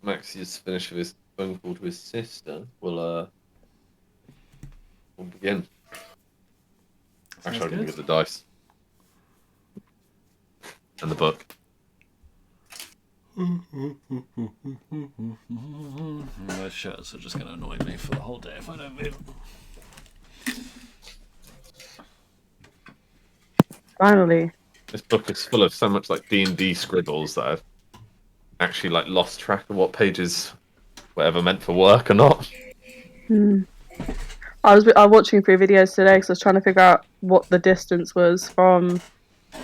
Max just finished with his phone call to his sister. We'll begin. Actually, I'll give you the dice and the book. Those shirts are just going to annoy me for the whole day if I don't move. Finally. This book is full of so much like D&D scribbles that I've actually like lost track of what pages were ever meant for work or not. I was watching 3 videos today because I was trying to figure out what the distance was from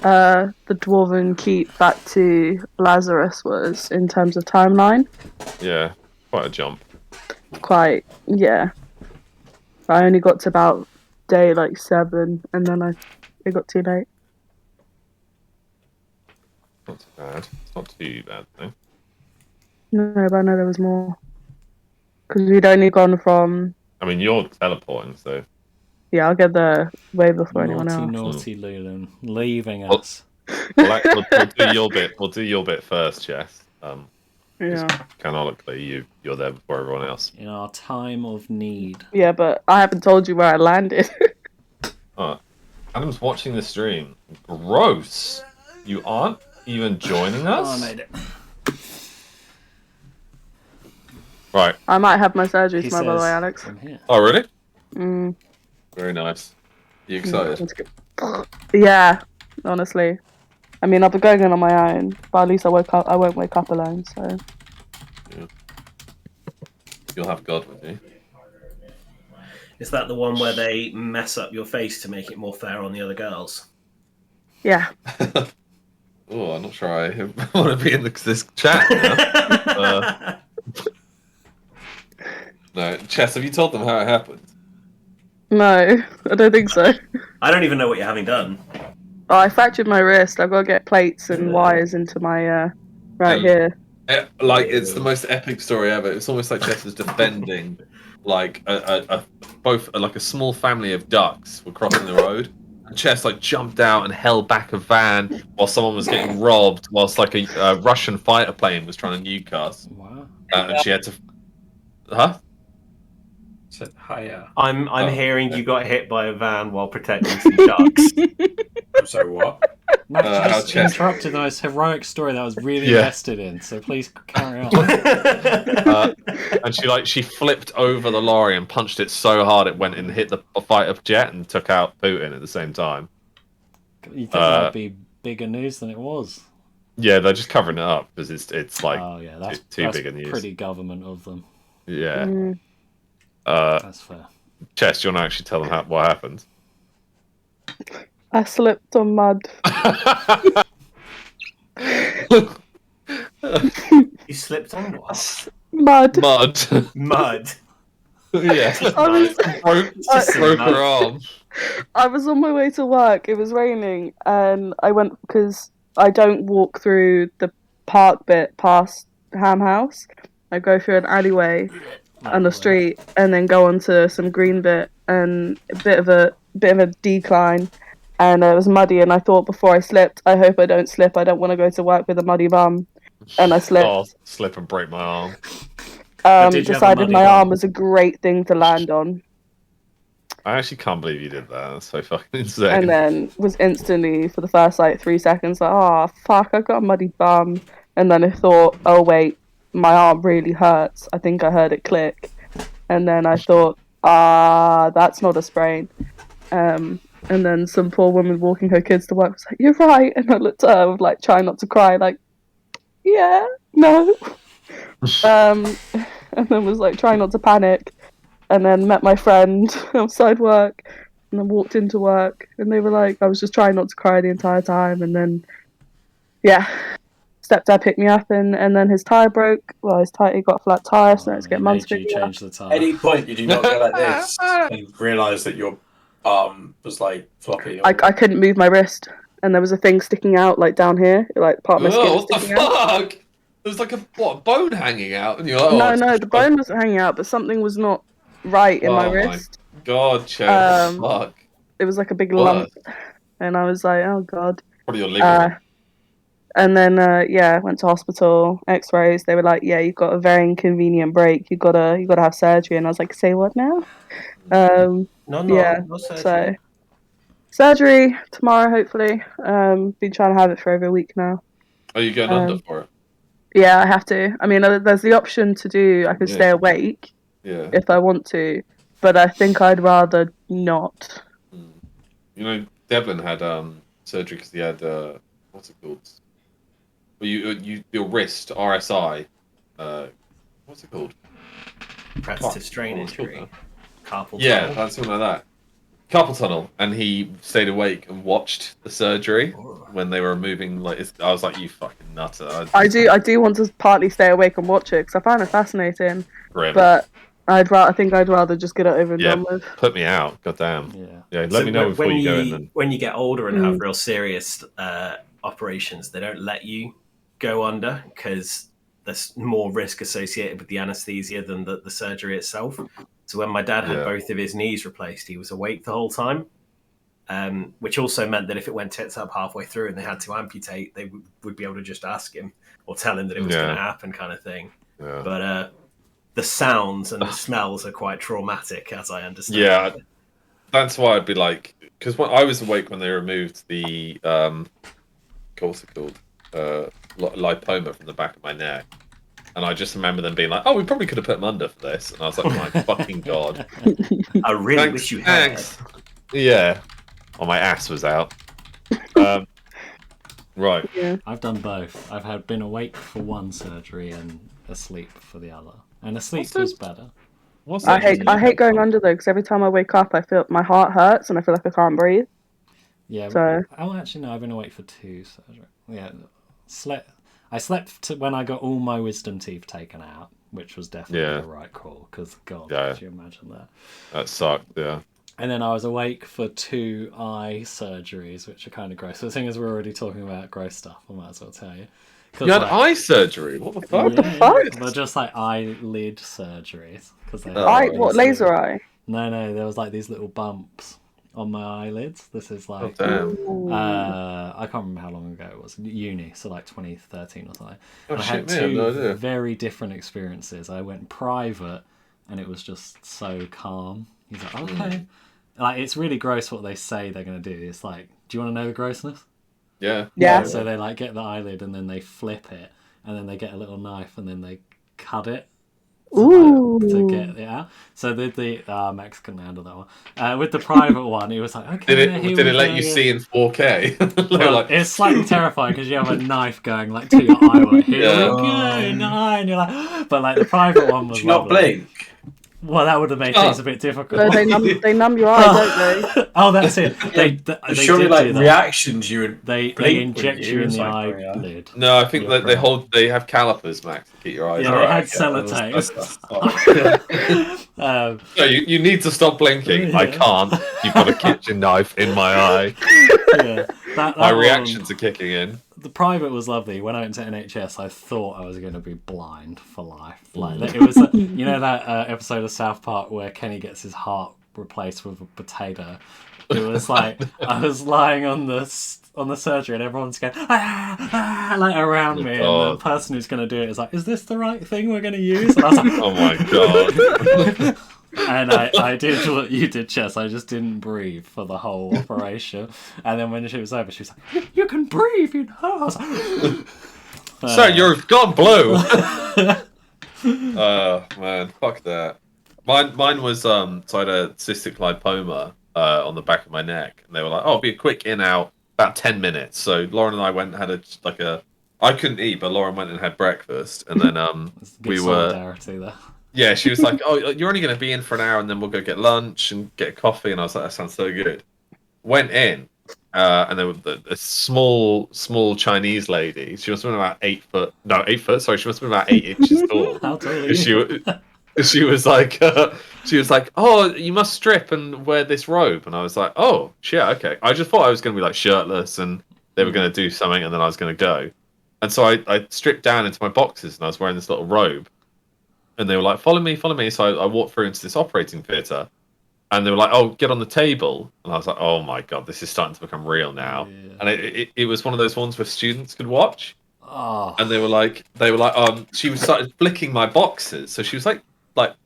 the Dwarven Keep back to Lazarus was in terms of timeline. Yeah, quite a jump. Quite, yeah. I only got to about day 7, and then it got too late. Not too bad. It's not too bad though. No, but I know there was more. Because we'd only gone from... I mean, you're teleporting, so... Yeah, I'll get there way before anyone else. Naughty Lulin. Leaving us. We'll do your bit. We'll do your bit first, Jess. Yeah. Canonically, you're there before everyone else. In our time of need. Yeah, but I haven't told you where I landed. Adam's watching the stream. Gross. You aren't even joining us? Oh, I made it. Right. I might have my surgery tomorrow, by the way, Alex. I'm here. Oh, really? Mm. Very nice. You excited? Yeah, honestly. I mean, I'll be going in on my own, but at least I won't wake up alone, so... Yeah. You'll have God with you. Is that the one where they mess up your face to make it more fair on the other girls? Yeah. Oh, I'm not sure I want to be in this chat now. No, Chess, have you told them how it happened? No, I don't think so. I don't even know what you're having done. Oh, I fractured my wrist. I've got to get plates and wires into my right here. It's the most epic story ever. It's almost like Jess was defending like both a small family of ducks were crossing the road. And Chess jumped out and held back a van while someone was getting robbed, whilst a Russian fighter plane was trying to nuke us. Wow. And she had to. Huh? So, hiya. I'm hearing you got hit by a van while protecting some ducks. So what? Matt, you just interrupted the most heroic story that I was really invested in, so please carry on. And she flipped over the lorry and punched it so hard it went and hit the fighter jet and took out Putin at the same time. You think that would be bigger news than it was? Yeah, they're just covering it up because it's that's too big a news. Pretty government of them. Yeah. That's fair. Chess, do you want to actually tell them what happened? I slipped on mud. You slipped on what? Mud. Mud. Yeah. Broke her arm. I was on my way to work. It was raining, and I went because I don't walk through the park bit past Ham House. I go through an alleyway on the street, and then go onto some green bit and a bit of a decline. And it was muddy, and I thought before I slipped, I hope I don't slip. I don't want to go to work with a muddy bum. And I slipped. Oh, slip and break my arm. Decided my arm was a great thing to land on. I actually can't believe you did that. That's so fucking insane. And then was instantly, for the first 3 seconds, oh fuck, I've got a muddy bum. And then I thought, oh wait, my arm really hurts. I think I heard it click. And then I thought, that's not a sprain. And then some poor woman walking her kids to work was like, "You're right." And I looked at her with trying not to cry, yeah, no. And then was trying not to panic. And then met my friend outside work, and then walked into work, and they were like, I was just trying not to cry the entire time. And then, stepdad picked me up, and then his tire broke. Well, he got a flat tire, so I had to get mum's to pick me up. At any point did you not go like this and realise that your arm was floppy? I couldn't move my wrist, and there was a thing sticking out down here, part of my skin sticking out. What the fuck? There was a bone hanging out, and you're like, no, the bone wasn't hanging out, but something was not right in my wrist. Oh my god, Chad, fuck. It was a big lump, and I was like, oh god. What are your ligament? And then went to hospital, X-rays. They were like, yeah, you've got a very inconvenient break. You gotta have surgery. And I was like, say what now? No surgery. So surgery tomorrow, hopefully. Been trying to have it for over a week now. Are you going under for it? Yeah, I have to. I mean, there's the option to do. I could stay awake if I want to, but I think I'd rather not. You know, Devlin had surgery because he had what's it called? Well, your wrist RSI. What's it called? Repetitive strain injury. Carpal tunnel. Yeah, that's something like that. Carpal tunnel, and he stayed awake and watched the surgery when they were removing. Like, I was like, "You fucking nutter!" I do want to partly stay awake and watch it because I find it fascinating. Grim. But I think I'd rather just get it over and done with. Put me out, goddamn. Yeah. Let me know before you go in. Then. When you get older and have real serious operations, they don't let you go under because there's more risk associated with the anesthesia than the surgery itself. So when my dad had both of his knees replaced, he was awake the whole time, which also meant that if it went tits up halfway through and they had to amputate, they would be able to just ask him or tell him that it was going to happen, kind of thing. Yeah. But the sounds and the smells are quite traumatic, as I understand. Yeah, that's why I'd be like, because when I was awake when they removed the what's it called, lipoma from the back of my neck. And I just remember them being like, "Oh, we probably could have put him under for this." And I was like, "My fucking god!" I really wish you had. Yeah. Well, my ass was out. Right. Yeah. I've done both. I've been awake for one surgery and asleep for the other. And asleep was better. I hate going under though, because every time I wake up, I feel my heart hurts and I feel like I can't breathe. Yeah. So. Actually, no. I've been awake for 2 surgeries. Yeah. I slept when I got all my wisdom teeth taken out, which was definitely the right call. Because God, could you imagine that? That sucked. Yeah. And then I was awake for 2 eye surgeries, which are kind of gross. So, seeing as we're already talking about gross stuff, I might as well tell you. You had eye surgery? What the fuck? What the fuck? They're just like eyelid surgeries. What, laser eye? No, there was like these little bumps on my eyelids. This is like, I can't remember how long ago it was. Uni, so like 2013 or something. I had 2 very different experiences. I went private, and it was just so calm. He's like, okay. Like, it's really gross what they say they're going to do. It's like, do you want to know the grossness? Yeah. So they like get the eyelid and then they flip it, and then they get a little knife and then they cut it to get it out. So the Mexican handle that one. With the private one, it was like, okay. Did it let you see in 4K? Well, it's slightly terrifying because you have a knife going like to your eye. Like, here we go, no, and you're like, but like the private one was. Did you not blink? Well, that would have made things a bit difficult. No, they numb your eye, don't they? Oh, that's it. They surely like reactions you would. They inject you in the eyelid. No, I think that they have calipers, Max, to keep your eyes. Yeah, they had sellotape. No, you need to stop blinking. I can't. You've got a kitchen knife in my eye. Yeah, my reactions are kicking in. The private was lovely. When I went to NHS, I thought I was going to be blind for life. Like it was, you know, that episode of South Park where Kenny gets his heart replaced with a potato. It was like I was lying on the surgery and everyone's going like around me, and the person who's going to do it is like, "Is this the right thing we're going to use?" And I was like, "Oh my god." And I did what you did, Chess. I just didn't breathe for the whole operation. And then when she was over, she was like, "You can breathe, you know." I was like, "Sir, you're gone blue." Man, fuck that. Mine was so I had a cystic lipoma on the back of my neck, and they were like, "Oh, it'll be a quick in out, about 10 minutes." So Lauren and I went and had I couldn't eat, but Lauren went and had breakfast, and then we were. Solidarity there. Yeah, she was like, "Oh, you're only going to be in for an hour, and then we'll go get lunch and get a coffee." And I was like, "That sounds so good." Went in, and there was a small Chinese lady. She must have been about 8 foot. No, 8 foot. Sorry, she must have been about 8 inches tall. How tall are you? She was like, "Oh, you must strip and wear this robe." And I was like, "Oh, shit, okay." I just thought I was going to be like shirtless, and they were going to do something, and then I was going to go. And so I stripped down into my boxes, and I was wearing this little robe. And they were like, follow me. So I walked through into this operating theatre. and they were like, "Oh, get on the table," and I was like, "Oh my god, this is starting to become real now." Yeah. And it was one of those ones where students could watch, Oh. and they were like, she was started flicking my boxes, so she was like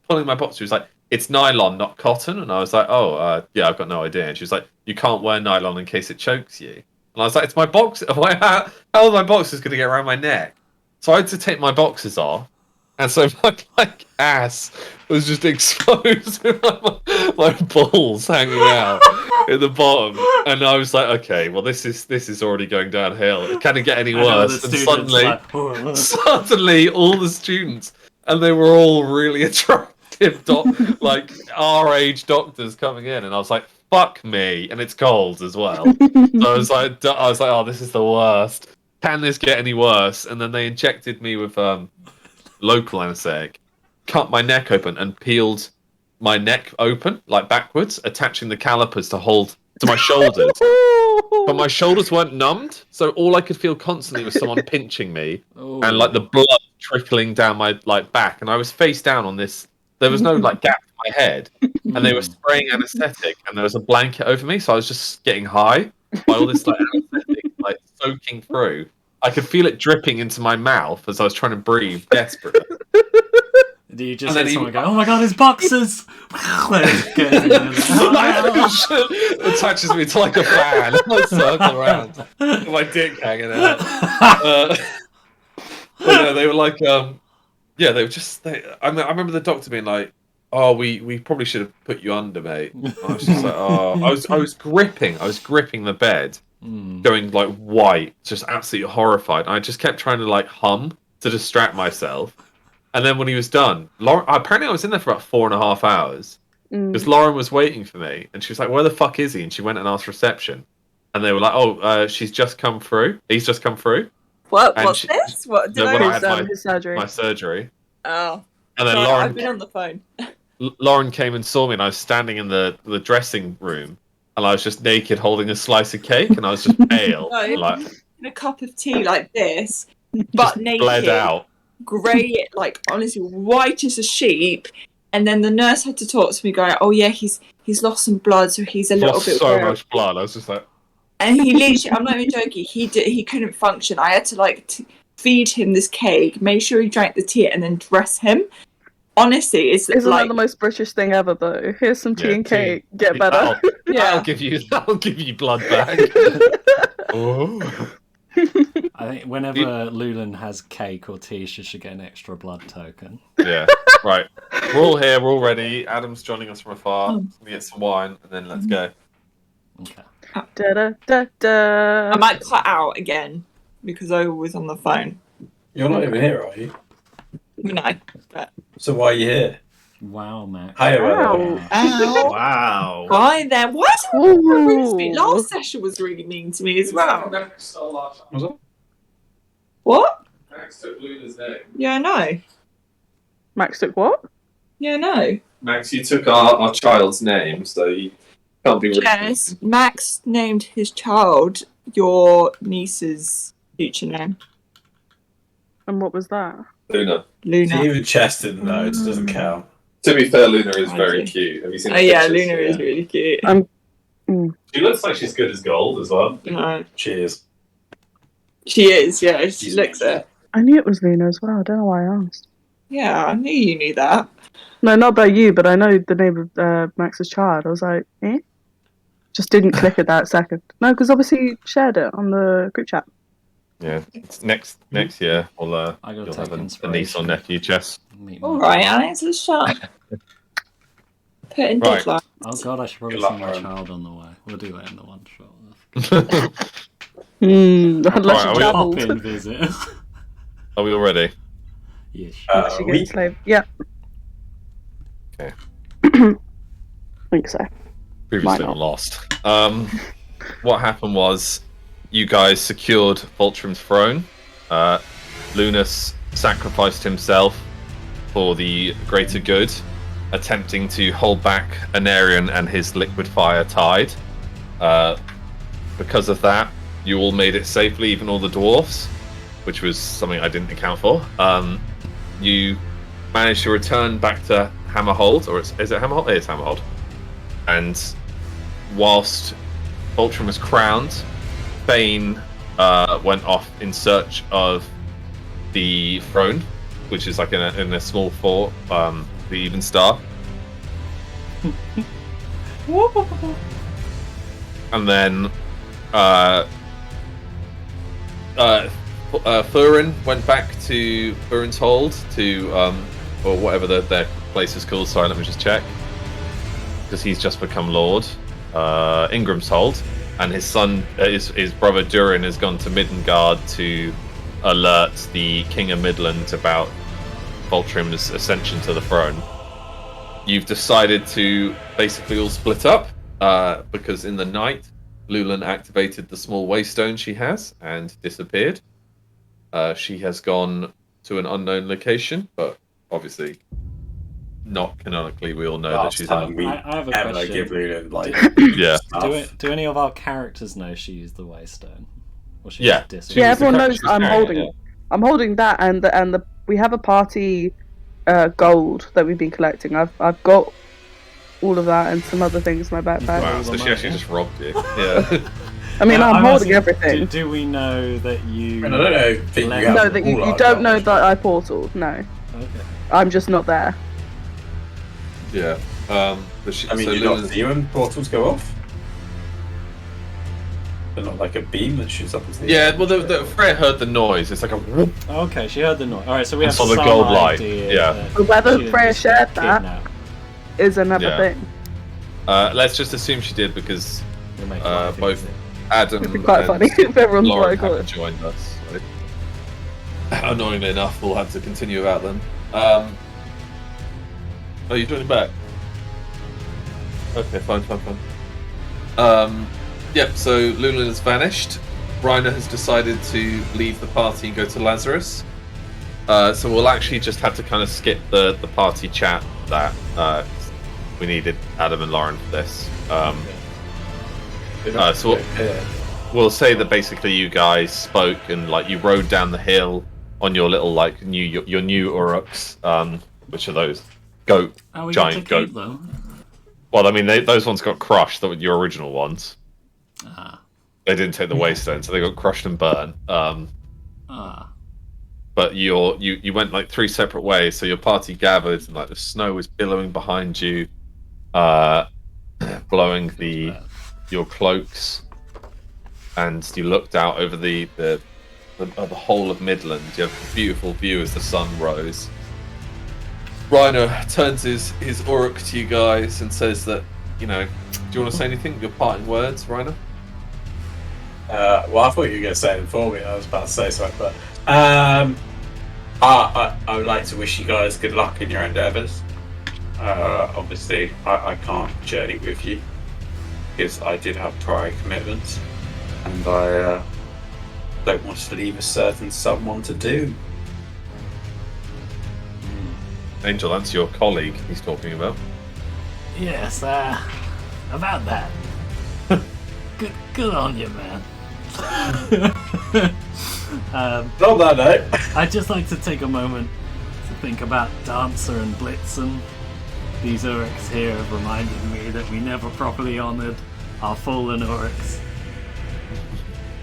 pulling my box. She was like, "It's nylon, not cotton," and I was like, "Oh, yeah, I've got no idea." And she was like, "You can't wear nylon in case it chokes you," and I was like, "It's my box. How are my boxes going to get around my neck?" So I had to take my boxes off. And so my ass was just exposed with my balls hanging out at the bottom, and I was like, okay, well this is already going downhill. It can't get any worse. And suddenly, all the students, and they were all really attractive, like our age doctors coming in, and I was like, fuck me, and it's cold as well. So I was like, oh, this is the worst. Can this get any worse? And then they injected me with local anesthetic, cut my neck open and peeled my neck open, like backwards, attaching the calipers to hold to my shoulders. But my shoulders weren't numbed, so all I could feel constantly was someone pinching me and like the blood trickling down my back. And I was face down on this. There was no gap in my head, and they were spraying anesthetic, and there was a blanket over me, so I was just getting high by all this anesthetic soaking through. I could feel it dripping into my mouth as I was trying to breathe desperately. Do you just hear someone go, "Oh my god, his boxes!" Attaches me to like a fan. I circle around with my dick hanging out. But they were like, they were just. I remember the doctor being like, "Oh, we probably should have put you under, mate." I was just like, "Oh," I was gripping the bed. Going white, just absolutely horrified. I just kept trying to hum to distract myself. And then when he was done, apparently I was in there for about 4.5 hours because Lauren was waiting for me, and she was like, "Where the fuck is he?" And she went and asked reception, and they were like, "Oh, she's just come through. He's just come through." What? What's this? What? When I had his surgery. My surgery. Oh. And then Sorry, Lauren. I've been on the phone. Lauren came and saw me, and I was standing in the dressing room. And I was just naked holding a slice of cake, and I was just pale. In a cup of tea like this, but naked. Bled out. Grey, honestly, white as a sheep. And then the nurse had to talk to me, going, "Oh yeah, he's lost some blood, so he's a little bit so much blood." I was just like, and he literally, I'm not even joking. He couldn't function. I had to feed him this cake, make sure he drank the tea, and then dress him. Honestly, isn't that the most British thing ever? Though, here's some tea and cake. Get better. I'll give you blood back. Oh. I think whenever Lulan has cake or tea, she should get an extra blood token. Yeah, right. We're all here. We're all ready. Adam's joining us from afar. We get some wine, and then let's go. Okay. Da, da, da, da. I might cut out again because I was on the phone. You're not even here, are you? No. But... So why are you here? Wow, Max. Hi, Wow. Hi there. Why is everyone so rude to me? Last session was really mean to me as well. Was it? What? Max took Luna's name. Yeah, I know. Max took what? Yeah, I know. Max, you took our child's name, so you can't be rude. Yes, Max named his child your niece's future name. And what was that? Luna. Luna. Even Cheston, no, it doesn't count. To be fair, Luna is very cute. Have you seen? Oh yeah, Luna is really cute. She looks like she's good as gold as well. No. Cheers. She is, yeah. She looks it. I knew it was Luna as well. I don't know why I asked. Yeah, I knew you knew that. No, not by you, but I know the name of Max's child. I was like, eh? Just didn't click at that second. No, because obviously you shared it on the group chat. Yeah, next year you'll have a niece or nephew, Jess. All right, Alex, let's start. Put in deadline. Oh god, I should probably send my child on the way. We'll do that in the one shot. Unless you pop in visit. Are we all ready? Yes. Yeah. Okay. I think so. Previously on Lost. What happened was you guys secured Voltram's throne. Lunas sacrificed himself for the greater good, attempting to hold back Anarion and his liquid fire tide. Because of that, you all made it safely, even all the dwarfs, which was something I didn't account for. You managed to return back to Hammerhold, or is it Hammerhold? It is Hammerhold. And whilst Voltron was crowned, Thane went off in search of the throne, which is like in a small fort, the Even Star. And then Thurin went back to Thurin's Hold to or whatever their place is called. Sorry, let me just check, because he's just become Lord. Ingram's Hold, and his son, his brother Durin, has gone to Midgard to alert the King of Midland about Voltrim's ascension to the throne. You've decided to basically all split up because in the night, Lulan activated the small waystone she has and disappeared. She has gone to an unknown location, but obviously not canonically. We all know that she's in we I have a ever question. give Lulan, like, yeah. Do any of our characters know she used the waystone? Or she Yeah. just Yeah, disappeared? everyone knows she's I'm carrying holding. it, I'm holding that, and the we have a party gold that we've been collecting. I've got all of that and some other things in my backpack. Wow, all so the she money, actually yeah? just robbed you. Yeah. I mean, I'm holding asking, everything. Do we know that you? I don't know. Think Left- you have No, that you all don't our know knowledge. that I portaled. No, Okay. I'm just not there. Yeah. But she, I mean, so you not Lulan's- see when portals go off? But not like a beam that shoots up into the Yeah, air. well, the Freya heard the noise. It's like a whoop. Okay, she heard the noise. All right, so we And have saw the some gold light, idea yeah. that But whether she didn't Freya just get shared that kidnapped. is another Yeah. thing. Let's just assume she did, because We'll make life both easy. Adam It'd be quite and funny if everyone's Lauren like, haven't "Oh." joined us. So. Annoyingly enough, we'll have to continue without them. Oh, you're joining back? Okay, fine. Yep, so Lulan has vanished. Reiner has decided to leave the party and go to Lazarus. So we'll actually just have to kind of skip the party chat that we needed Adam and Lauren for this. So we'll say that basically you guys spoke and like you rode down the hill on your little like your new Uruks, which are those goat Oh, we giant got to keep goat. them. Well, I mean those ones got crushed. That were your original ones. Ah. They didn't take the waystone, so they got crushed and burned. But you went like 3 separate ways. So your party gathered, and like the snow was billowing behind you, blowing your cloaks, and you looked out over the whole of Midland. You have a beautiful view as the sun rose. Reiner turns his Uruk to you guys and says that, do you want to say anything? Your parting words, Reiner? Well, I thought you were going to say it before me. I was about to say something, but I would like to wish you guys good luck in your endeavours. Obviously, I can't journey with you because I did have prior commitments, and I don't want to leave a certain someone to do. Angel, that's your colleague he's talking about. Yes, about that. Good on you, man. Not that note. I'd just like to take a moment to think about Dancer and Blitzen. These Uruks here have reminded me that we never properly honoured our fallen Uruks.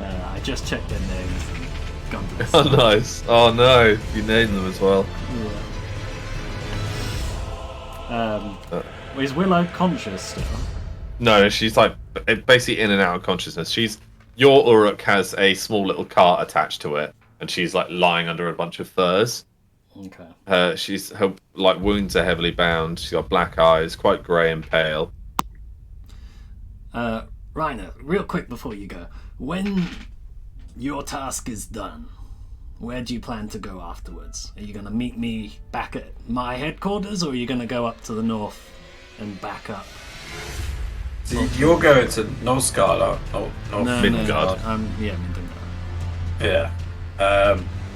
I just checked their names and gone to the Oh, nice. Oh, no. You named them as well. Is Willow conscious still? No, she's like basically in and out of consciousness. Your Uruk has a small little cart attached to it, and she's like lying under a bunch of furs. Okay. Her like wounds are heavily bound. She's got black eyes, quite grey and pale. Reiner, real quick before you go, when your task is done, where do you plan to go afterwards? Are you going to meet me back at my headquarters, or are you going to go up to the north and back up? So you're going to Northgard, Midgard. Midgard. Yeah.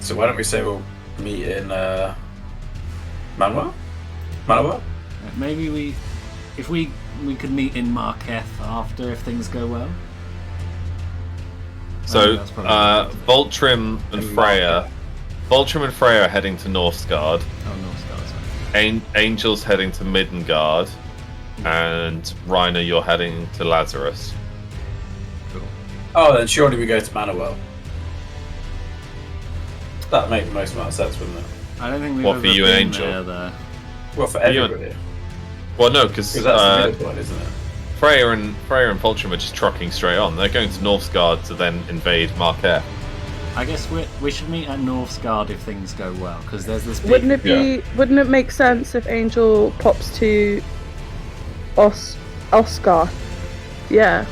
So why don't we say we'll meet in Manwar? Maybe if we could meet in Marketh after, if things go well. So, that's probably Voltrim and Freya are heading to Northgard. Oh, Northgard. Angel's heading to Midgard. and Reiner, you're heading to Lazarus. Cool. Oh, then surely we go to Manorwell. That'd make the most amount of sense, wouldn't it? I don't think we've What, ever for you and been Angel? there, though. Well, for You and- everybody. Well, no, because Because that's the middle point, isn't it? Freya and Fultrum are just trucking straight on. They're going to Northsgard to then invade Marquette. I guess we should meet at Northsgard if things go well, because there's this big... Wouldn't it make sense if Angel pops to Oscar? Yeah.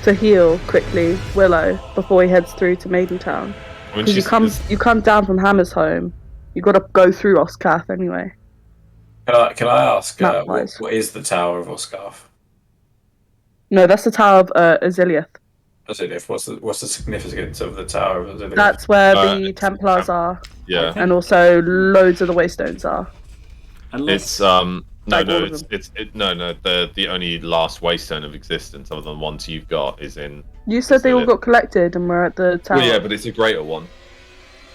To heal quickly Willow before he heads through to Maidentown. Because you come down from Hammersholm, you got to go through Oscarth anyway. Can I ask, Map-wise. what is the Tower of Oscarth? No, that's the Tower of Aziliath. What's the significance of the Tower of Aziliath? That's where the Templars are, Yeah, and also loads of the Waystones are. it's Like all of the only last waystone of existence other than ones you've got is in. You said they all got collected and we're at the tower. Well, yeah, but it's a greater one,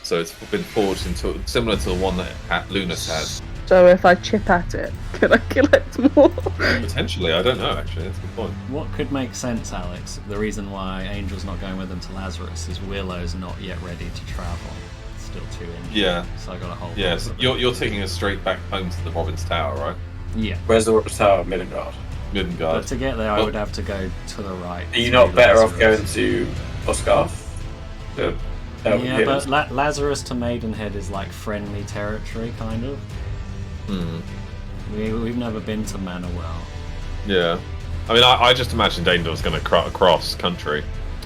so it's been forged into similar to the one that Lunas had. So if I chip at it, can I collect more? Potentially, I don't know. Actually, that's a good point. What could make sense, Alex? The reason why Angel's not going with them to Lazarus is Willow's not yet ready to travel. It's still too injured. Yeah. So I got to hold. Yeah, so you're taking us straight back home to the Robin's Tower, right? Yeah. Where's the Tower of Midgard? But Midgard. to get there, I would have to go to the right. Are you to not better off going Lazarus. to Oscarth? Yeah, but Lazarus to Maidenhead is like friendly territory, kind of. We've never been to Manorwell. Yeah. I mean, I just imagined Angel was going to cross country.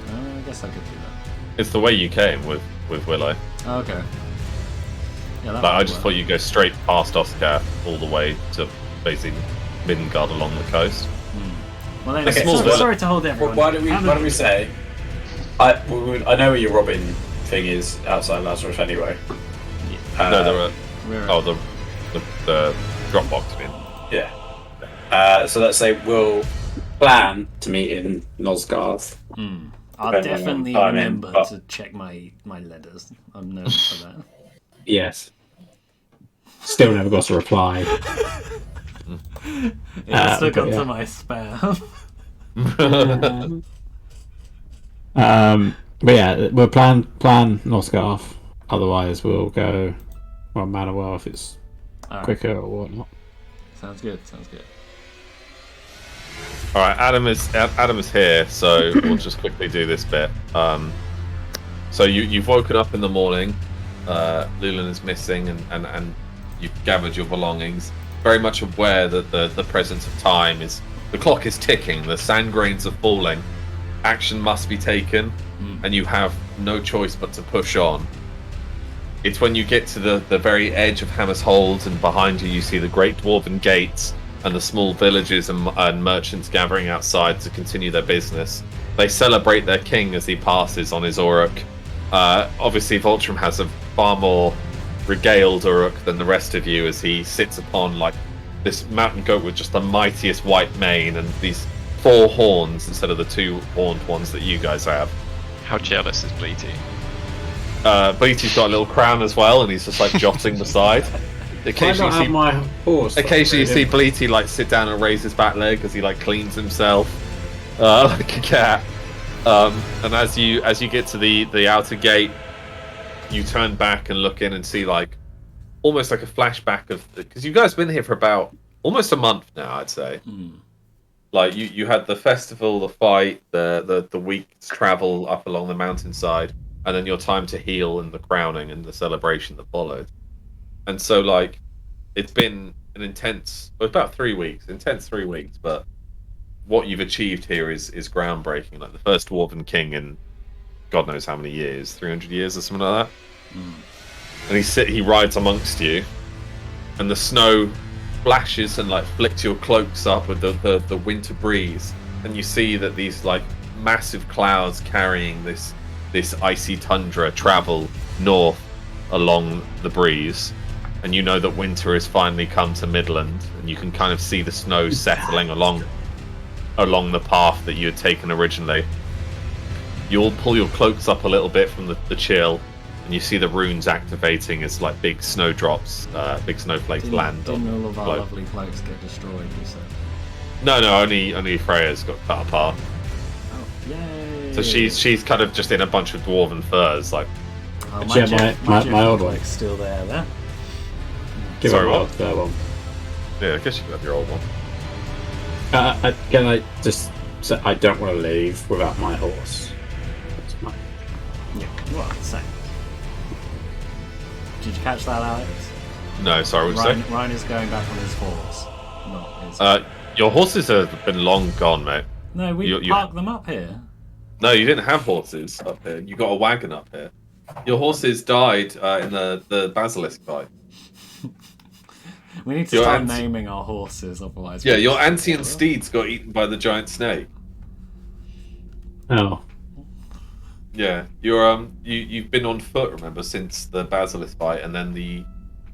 I guess I could do that. It's the way you came with Willow. Oh, okay. Yeah, that Like, I might just work. thought you'd go straight past Oscar all the way to basically Midgard along the coast. Well, then, Okay, sorry to hold everyone. Why don't we say? I know where your Robin thing is outside Lazarus anyway. No, there were. We're Oh, the Dropbox bin. Yeah. So let's say we'll plan to meet in Nosgarth. I'll Depending on definitely timing, remember but- to check my letters. I'm nervous for that. Yes. Still never got a reply. It must have gone but yeah. to my spam. But yeah, we'll plan Nosgarth. Otherwise, we'll go Manorwell if it's Alright. quicker or whatnot. Sounds good. All right, Adam is here, so we'll just quickly do this bit. So you've woken up in the morning. Lulan is missing, and you've gathered your belongings. Very much aware that the presence of time is the clock is ticking. The sand grains are falling. Action must be taken, and you have no choice but to push on. It's when you get to the very edge of Hammer's Hold, and behind you see the great dwarven gates and the small villages and merchants gathering outside to continue their business. They celebrate their king as he passes on his Uruk. Obviously, Voltrum has a far more regaled Uruk than the rest of you, as he sits upon like this mountain goat with just the mightiest white mane and these 4 horns instead of the 2 horned ones that you guys have. How jealous is Bleaty? Bleaty's got a little crown as well, and he's just like jotting beside. Occasionally, my horse. Occasionally you see Bleaty like sit down and raise his back leg as he like cleans himself like a cat. And as you get to the outer gate, you turn back and look in and see like almost like a flashback of, because you guys have been here for about almost a month now, I'd say. Like you had the festival, the fight, the week's travel up along the mountainside, and then your time to heal and the crowning and the celebration that followed. And so, like, it's been an intense, about 3 weeks, but what you've achieved here is groundbreaking. Like, the first Dwarven king in God knows how many years, 300 years or something like that. And he rides amongst you, and the snow flashes and, like, flicks your cloaks up with the winter breeze. And you see that these, like, massive clouds carrying this icy tundra travel north along the breeze. And you know that winter has finally come to Midland, and you can kind of see the snow settling along the path that you had taken originally. You all pull your cloaks up a little bit from the chill, and you see the runes activating as like big snowdrops, big snowflakes land. Didn't all of our cloak. lovely cloaks get destroyed, you said? No, only Freya's got cut apart. Oh, yay! So she's kind of just in a bunch of dwarven furs, like. Oh, my old one. Still there. Sorry, what? That one. Yeah, I guess you could have your old one. Can I just say I don't want to leave without my horse? That's my... Yeah, well, same. Did you catch that, Alex? No, sorry, what did you say? Ryan is going back on his horse, not his. Your horses have been long gone, mate. No, we parked them up here. No, you didn't have horses up here. You got a wagon up here. Your horses died in the basilisk fight. We need to start naming our horses, otherwise. Yeah, your Antian steeds got eaten by the giant snake. Oh. Yeah, you've been on foot, remember, since the basilisk fight, and then the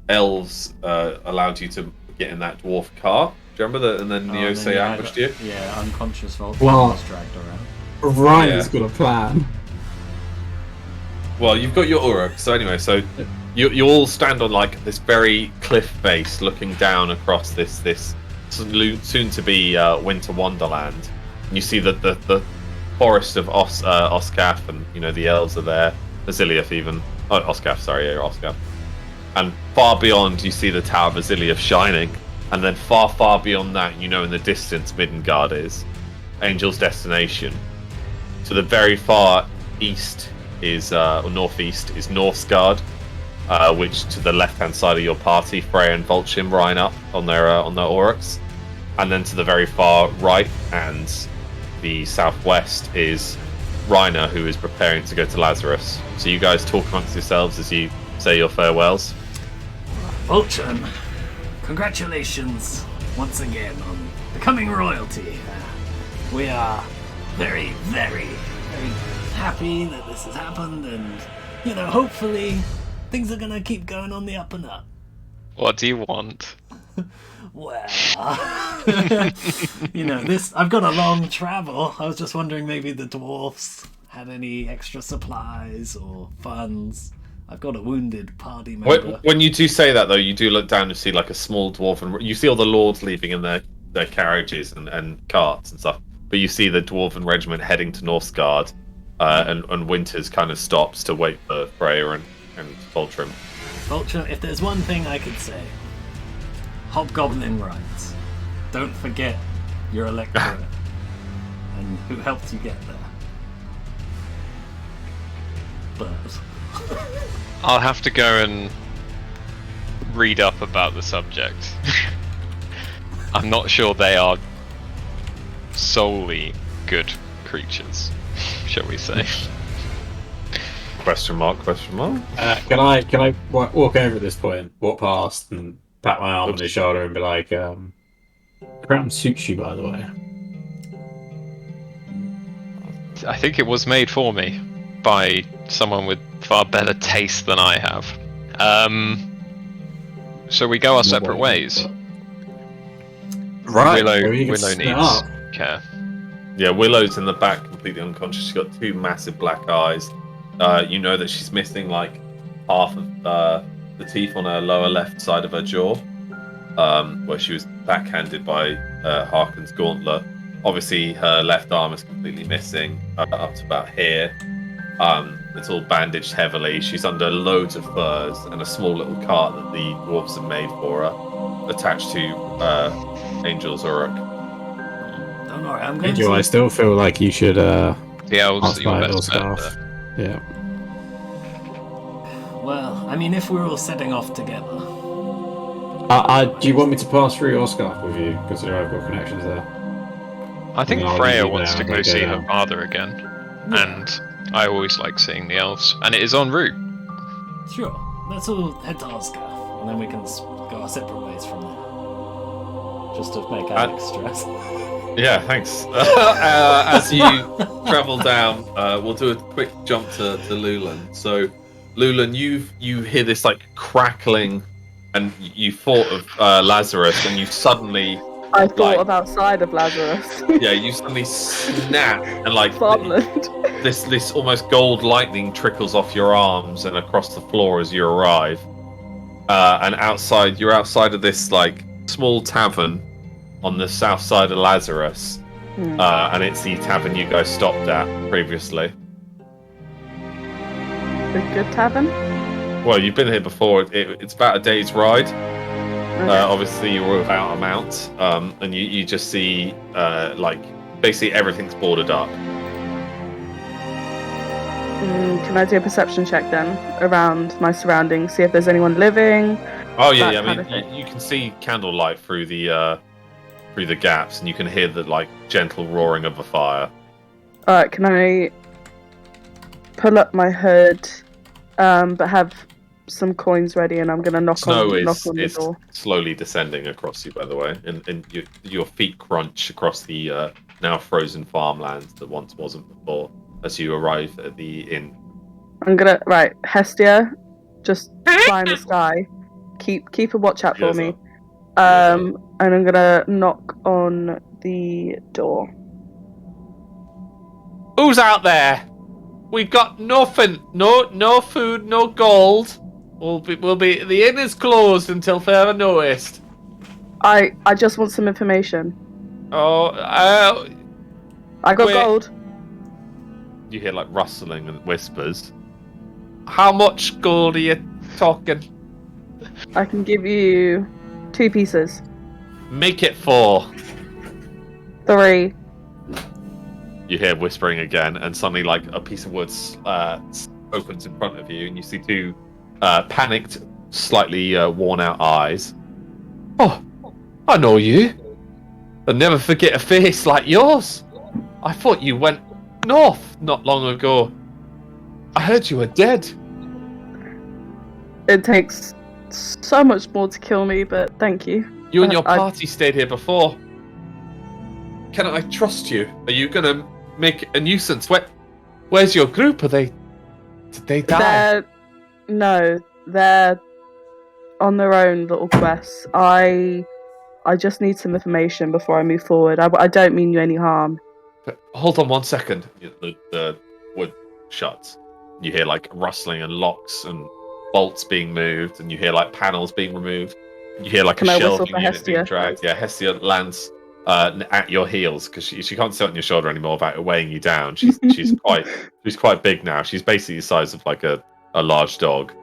elves allowed you to get in that dwarf car. Do you remember that? And then the Yosei ambushed you. Yeah, unconscious Vulture was dragged around. Ryan's got a plan. Well, you've got your Uruk. So anyway, you all stand on like this very cliff face, looking down across this soon to be winter wonderland. And you see that the forest of Oskaf, and the elves are there. Vasiliath even. Oh, Oskaf, sorry, yeah, Oskaf. And far beyond, you see the Tower of Vasiliath shining. And then far beyond that, in the distance, Midgard is. Angel's Destination. To the very far east is, or northeast, is Northgard, which to the left-hand side of your party, Freya and Volchim line up on their Oryx. And then to the very far right and the southwest is Reiner, who is preparing to go to Lazarus. So you guys talk amongst yourselves as you say your farewells. Volchim, congratulations once again on becoming royalty. We are very, very, very happy that this has happened, and hopefully things are gonna keep going on the up and up. What do you want? Well, I've got a long travel. I was just wondering maybe the dwarfs had any extra supplies or funds. I've got a wounded party member. When you do say that, though, you do look down and see like a small dwarf, and you see all the lords leaving in their carriages and carts and stuff. But you see the dwarven regiment heading to Northgard, and Winters kind of stops to wait for Freya and Voltrim. Voltrim, if there's one thing I could say, Hobgoblin rights. Don't forget your electorate and who helped you get there. But I'll have to go and read up about the subject. I'm not sure they are solely good creatures, shall we say? Question mark? Can I walk over at this point, walk past, and pat my arm on his shoulder and be like, "Crown suits you, by the way." I think it was made for me by someone with far better taste than I have. So we go our separate ways. Right. Willow needs care. Yeah, Willow's in the back, completely unconscious. She's got two massive black eyes. You know that she's missing like half of the teeth on her lower left side of her jaw, where she was backhanded by Harkon's gauntlet. Obviously, her left arm is completely missing, up to about here. It's all bandaged heavily. She's under loads of furs and a small little cart that the dwarves have made for her, attached to Angel's Uruk. Don't worry, I'm going Angel, I still feel like you should the elves your best scarf. Yeah. Well, I mean, if we're all setting off together. Do you want me to pass through your scarf with you? Because I've got connections there. I think I'll Freya leave wants to there, go see okay. her father again, and I always like seeing the elves, and it is en route. Sure, let's all head to Oscar, and then we can go our separate ways from there. Just to make Alex stress. Yeah, thanks. As you travel down, we'll do a quick jump to Lulan. So, Lulan, you hear this like crackling, and you thought of Lazarus, and you suddenly. I thought of outside of Lazarus. Yeah, you suddenly snap, and like Farmland. this almost gold lightning trickles off your arms and across the floor as you arrive. And you're outside of this like small tavern. on the south side of Lazarus, and it's the tavern you guys stopped at previously. The good tavern? Well, you've been here before. It's about a day's ride. Obviously, you were without a mount, and you just see like basically everything's boarded up. Can I do a perception check then around my surroundings? See if there's anyone living. Oh yeah. I mean, you can see candlelight through the gaps, and you can hear the like gentle roaring of a fire. All right. Can I pull up my hood, but have some coins ready, and I'm gonna knock on the door. Slowly descending across you, by the way, and your feet crunch across the now frozen farmland that once wasn't before. As you arrive at the inn, I'm gonna Hestia, just fly in the sky. Keep a watch out for me. And I'm gonna knock on the door. Who's out there? We got nothing. No food. No gold. We'll be. The inn is closed until further notice. I just want some information. I got gold. You hear like rustling and whispers. How much gold are you talking? I can give you 2 pieces. Make it 4. 3. You hear whispering again, and suddenly like a piece of wood opens in front of you, and you see 2 panicked, slightly worn out eyes. Oh, I know you. I'll never forget a face like yours. I thought you went north not long ago. I heard you were dead. It takes so much more to kill me, but thank you. You and your party stayed here before. Can I trust you? Are you gonna make a nuisance? Where's your group? Did they die? They're on their own little quests. I just need some information before I move forward. I don't mean you any harm. But hold on 1 second. The wood shuts. You hear like rustling and locks and bolts being moved, and you hear like panels being removed. You hear like a shelving unit being dragged. Yeah, Hestia lands at your heels because she can't sit on your shoulder anymore without weighing you down. She's quite big now. She's basically the size of like a large dog.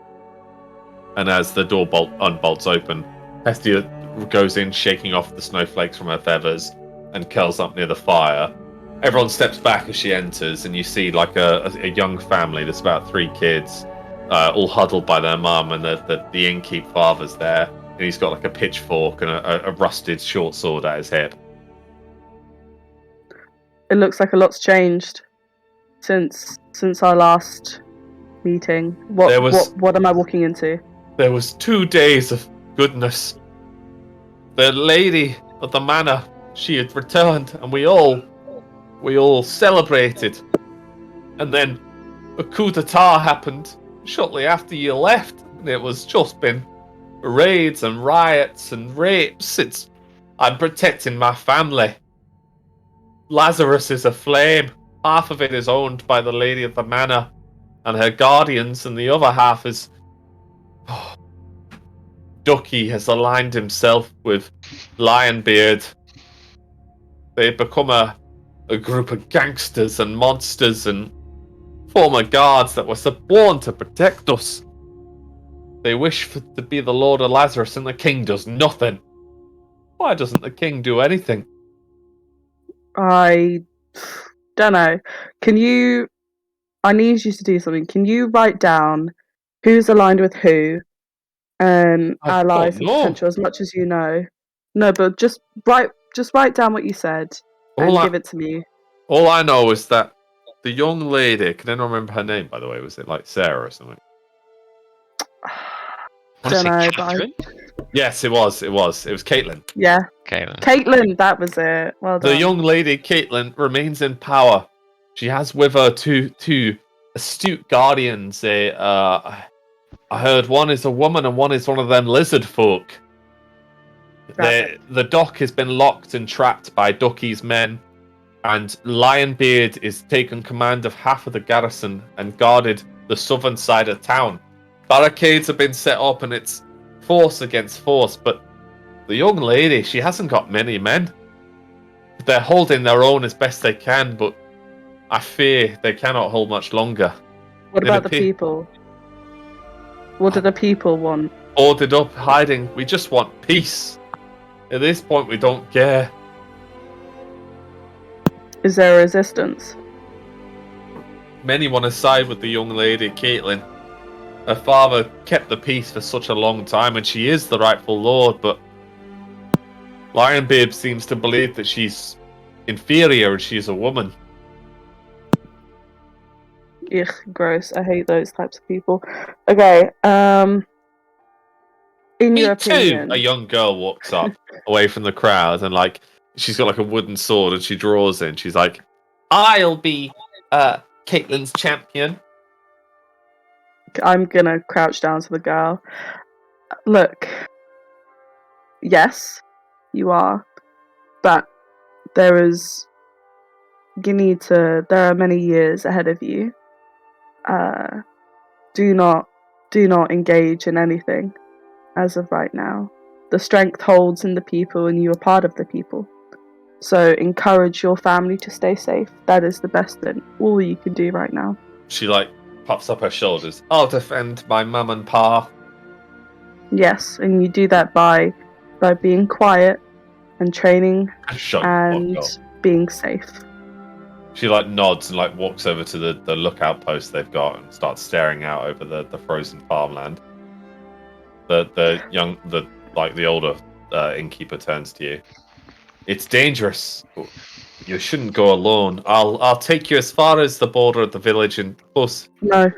And as the door unbolts open, Hestia goes in, shaking off the snowflakes from her feathers, and curls up near the fire. Everyone steps back as she enters, and you see like a young family. There's about 3 kids, all huddled by their mum, and the innkeep father's there, and he's got like a pitchfork and a rusted short sword at his hip. It looks like a lot's changed since our last meeting. What am I walking into? There was 2 days of goodness. The lady of the manor, she had returned, and we all celebrated. And then a coup d'etat happened shortly after you left, and it was just been raids and riots and rapes. I'm protecting my family. Lazarus is aflame. Half of it is owned by the lady of the manor and her guardians, and the other half is... Ducky has aligned himself with Lionbeard. They've become a group of gangsters and monsters and former guards that were sworn to protect us. They wish to be the Lord of Lazarus, and the king does nothing. Why doesn't the king do anything? I don't know. I need you to do something. Can you write down who's aligned with who, and allies and potential, as much as you know? No, but just write down what you said and give it to me. All I know is that the young lady, can anyone remember her name, by the way? Was it like Sarah or something? Don't know, Catherine? Yes, it was. It was Caitlin. Yeah. Caitlin, that was it. Well done. The young lady, Caitlin, remains in power. She has with her two astute guardians. I heard one is a woman and one is one of them lizard folk. The dock has been locked and trapped by Ducky's men, and Lionbeard is taken command of half of the garrison and guarded the southern side of town. Barricades have been set up, and it's force against force, but The young lady, she hasn't got many men. They're holding their own as best they can, but I fear they cannot hold much longer. What about the people? What do the people want? Ordered up, hiding. We just want peace. At this point, we don't care. Is there a resistance? Many want to side with the young lady, Caitlin. Her father kept the peace for such a long time, and she is the rightful lord, but Lionbeard seems to believe that she's inferior and she's a woman. Ugh, gross. I hate those types of people. Okay, in Me your too! opinion... A young girl walks up away from the crowd and, like, she's got, like, a wooden sword and she draws in. She's like, I'll be, Caitlin's champion. I'm gonna crouch down to the girl. Look, yes, you are, but there are many years ahead of you. Do not engage in anything as of right now. The strength holds in the people, and you are part of the people. So encourage your family to stay safe. That is the best thing. All you can do right now. She, like, pops up her shoulders. I'll defend my mum and pa. Yes, and you do that by being quiet and training and being safe. She, like, nods and, like, walks over to the lookout post they've got and starts staring out over the frozen farmland. The older innkeeper turns to you. It's dangerous. You shouldn't go alone. I'll take you as far as the border of the village and close. No.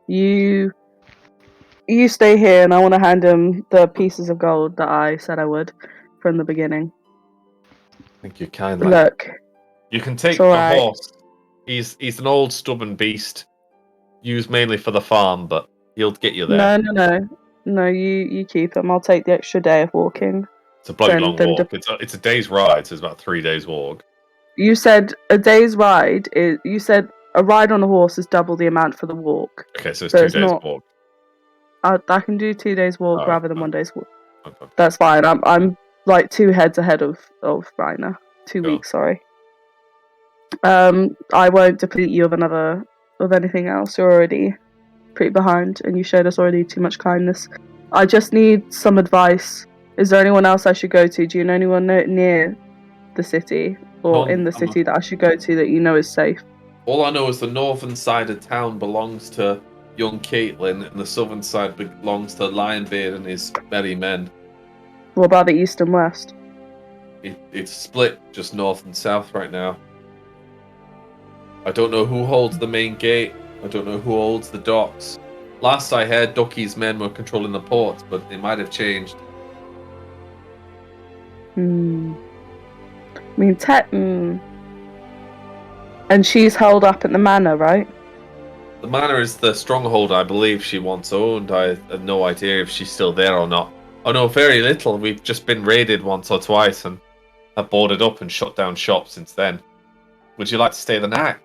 You stay here, and I want to hand him the pieces of gold that I said I would from the beginning. Thank you kindly. Look, you can take the horse. He's an old stubborn beast, used mainly for the farm, but he'll get you there. No. You keep him. I'll take the extra day of walking. It's a bloody long walk. It's a day's ride, so it's about 3 days walk. You said a day's ride. You said a ride on a horse is double the amount for the walk. Okay, so it's 2 days walk. I can do 2 days walk rather than 1 day's walk. Okay. That's fine. I'm like 2 heads ahead of Rainer. 2 weeks, sorry. I won't deplete you of anything else. You're already pretty behind, and you showed us already too much kindness. I just need some advice. Is there anyone else I should go to? Do you know anyone near the city or in the city that I should go to that you know is safe? All I know is the northern side of town belongs to young Caitlin, and the southern side belongs to Lionbeard and his merry men. What about the east and west? It's split just north and south right now. I don't know who holds the main gate. I don't know who holds the docks. Last I heard, Ducky's men were controlling the ports, but they might have changed. I mean, and she's held up at the manor, right? The manor is the stronghold I believe she once owned. I have no idea if she's still there or not. I know very little. We've just been raided once or twice and have boarded up and shut down shop since then. Would you like to stay the night?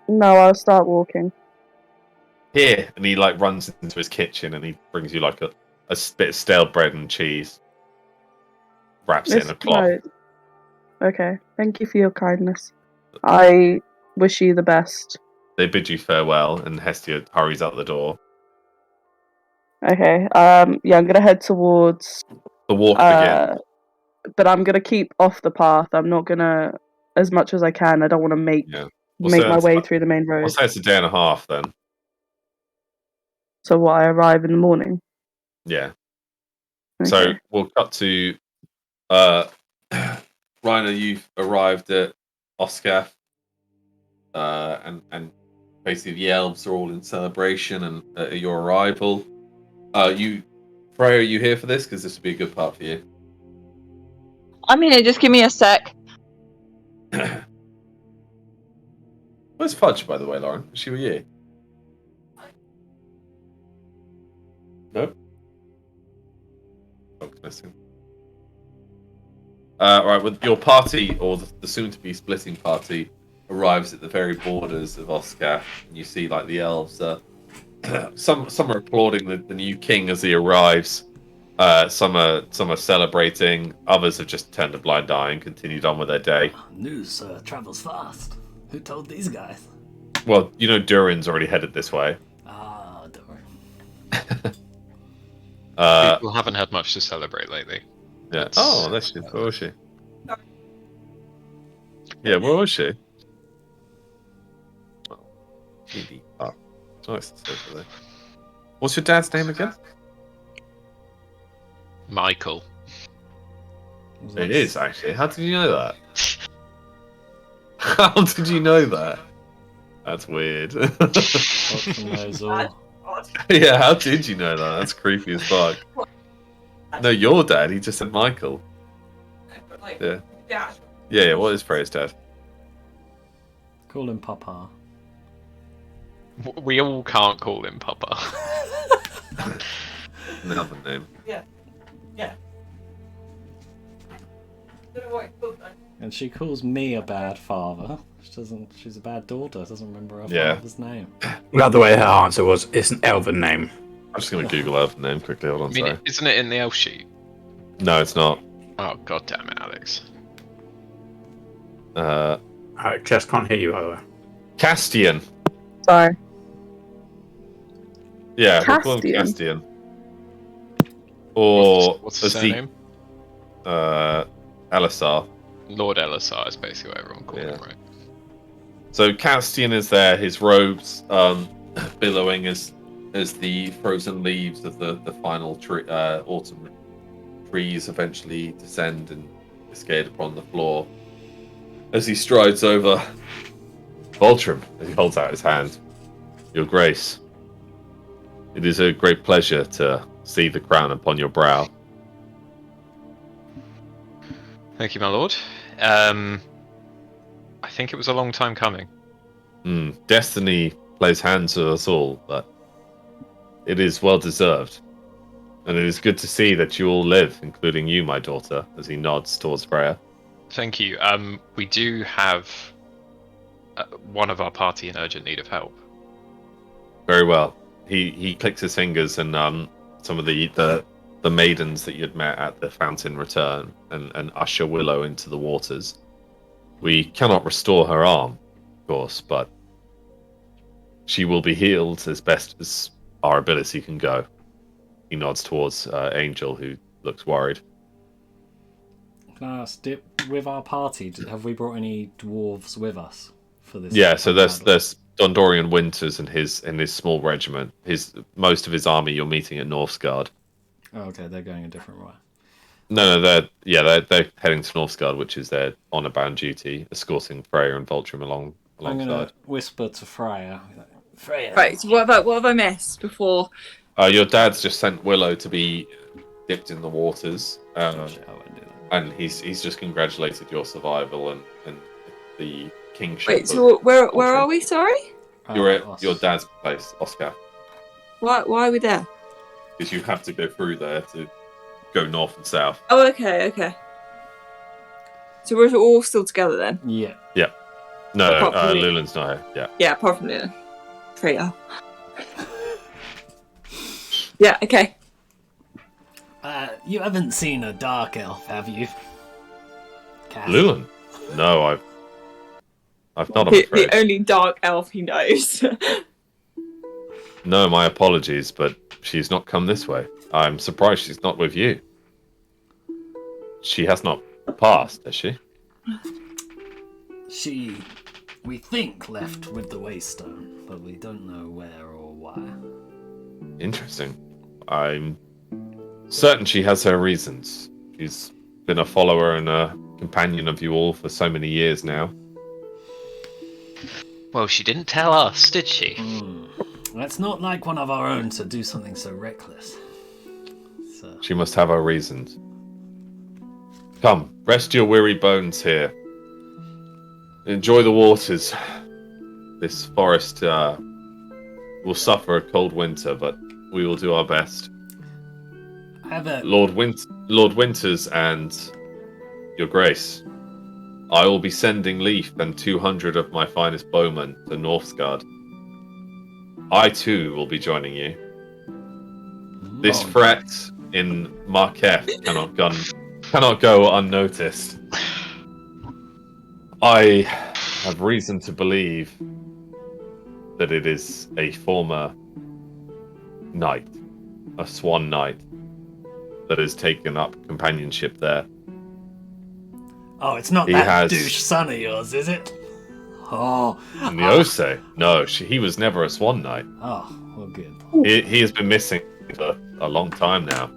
No, I'll start walking. Here, and he like runs into his kitchen and he brings you like a bit of stale bread and cheese. Wraps it in a cloth. Okay, thank you for your kindness. I wish you the best. They bid you farewell, and Hestia hurries out the door. Okay, I'm gonna head towards the walk begins. But I'm gonna keep off the path. I'm not gonna, as much as I can. I don't want to make my way through the main road. I'll say it's a day and a half then. So what? I arrive in the morning. Yeah. Okay. So we'll cut to Rainer. You've arrived at Oscar, and basically the elves are all in celebration and at your arrival. Freya, are you here for this? Because this would be a good part for you. I'm here. Just give me a sec. Where's Fudge, by the way, Lauren? Is she with you? No. Missing. Right, with your party, or the soon-to-be splitting party, arrives at the very borders of Oscar, and you see like the elves are some are applauding the new king as he arrives. Some are celebrating. Others have just turned a blind eye and continued on with their day. News travels fast. Who told these guys? Well, Durin's already headed this way. Ah, Durin. People haven't had much to celebrate lately. Yeah. Oh, there she is. Where was she? Yeah, where was she? Oh, it's nice to see her there. What's your dad's name again? Michael. It is, actually. How did you know that? How did you know that? That's weird. Yeah, how did you know that? That's creepy as fuck. No, your dad. He just said Michael. Yeah. Yeah, what is Freya's dad? Call him Papa. We all can't call him Papa. Another name. Yeah. And she calls me a bad father. She's a bad daughter. Doesn't remember her father's name. The other way her answer was, it's an elven name. I'm just going to Google elven name quickly. Hold on, sorry. Isn't it in the elf sheet? No, it's not. Oh, god damn it, Alex. I just can't hear you, by the way. Castian. Sorry. Yeah, we'll call him Castian. Or what's his surname? Elisar. Lord Elisar is basically what everyone calls him, right? So Castian is there, his robes billowing as the frozen leaves of the final autumn trees eventually descend and cascade upon the floor. As he strides over Voltrim, as he holds out his hand. Your Grace, it is a great pleasure to see the crown upon your brow. Thank you, my lord. I think it was a long time coming. Destiny plays hands with us all, but it is well deserved. And it is good to see that you all live, including you, my daughter, as he nods towards Freya. Thank you. We do have one of our party in urgent need of help. Very well. He clicks his fingers, and some of the maidens that you'd met at the fountain return and usher Willow into the waters. We cannot restore her arm, of course, but she will be healed as best as our ability can go. He nods towards Angel, who looks worried. Can I ask, with our party, have we brought any dwarves with us for this? Yeah, so there's Dondorian Winters and his small regiment. Most of his army you're meeting at Northsgard. Oh, okay, they're going a different way. No, they're heading to Northsgard, which is their honor-bound duty, escorting Freya and Voltrim alongside. I'm gonna whisper to Freya. Freya. Right. So what have I missed before? Your dad's just sent Willow to be dipped in the waters, I won't do that. and he's just congratulated your survival and the kingship. Wait. So where are we? Sorry. You're at your dad's place, Oscar. Why are we there? Because you have to go through there to go north and south. Oh, okay. So we're all still together then? Yeah. No, Apart from Lulin's not here. Yeah. Yeah, apart from Luna. Freya. Yeah, okay. You haven't seen a dark elf, have you? Cass? Lulin? No, I've not, I'm afraid. The only dark elf he knows. No, my apologies, but she's not come this way. I'm surprised she's not with you. She has not passed, has she? She, we think, left with the Waystone, but we don't know where or why. Interesting. I'm certain she has her reasons. She's been a follower and a companion of you all for so many years now. Well, she didn't tell us, did she? It's not like one of our own to do something so reckless. So. She must have her reasons. Come, rest your weary bones here. Enjoy the waters. This forest will suffer a cold winter, but we will do our best. Lord Winters and Your Grace, I will be sending Leaf and 200 of my finest bowmen to Northsgard. I too will be joining you. This threat in Marquette cannot go unnoticed. I have reason to believe that it is a former knight, a swan knight, that has taken up companionship there. Oh, it's not that douche son of yours, is it? Oh. Niose? No, he was never a swan knight. Oh, well, good. He has been missing for a long time now.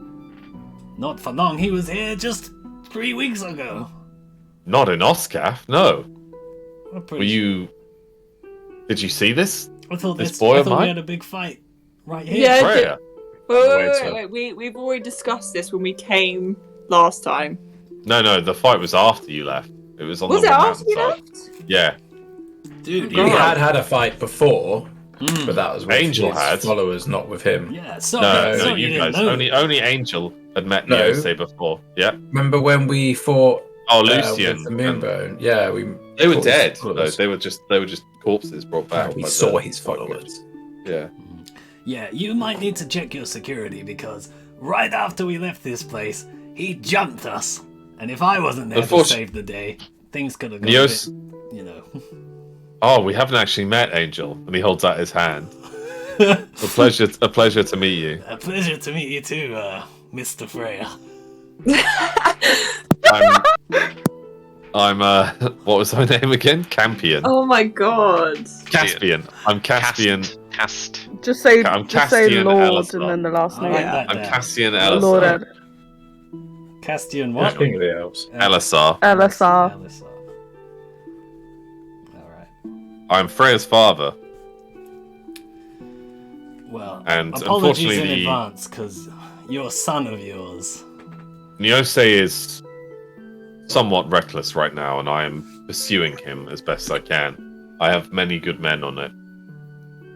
Not for long. He was here just 3 weeks ago. Not in Oscaf, no. Were you? Did you see this? I thought this boy I of thought mine? we had a big fight right here. Yeah. Freya. Wait. We've already discussed this when we came last time. No, the fight was after you left. It was on Was the it after you mountainside. left? Yeah. Dude, We had a fight before, but that was with Angel his had. followers, not with him. Yeah, No, you guys. Only Angel had met Niose before. Yeah. Remember when we fought? Oh, Lucian. With the Moonbone. Yeah, They were dead. Though. They were just corpses brought back. We saw his followers. Yeah. Yeah, you might need to check your security because right after we left this place, he jumped us. And if I wasn't there to save the day, things could have gone a bit, you know. Oh, we haven't actually met Angel, and he holds out his hand. A pleasure to meet you. A pleasure to meet you too, Mr. Freya. I'm what was my name again? Campion. Oh my god. Caspian. I'm Caspian. Just say I'm just say Castian Lord Elisar. and then the last name. I'm Castian Elisar. Lord Castian what? King of the Elves. Elisar. Elisar. Alright. I'm Freya's father. Well, and apologies in unfortunately, advance, because your son of yours. Niose is somewhat reckless right now, and I am pursuing him as best I can. I have many good men on it.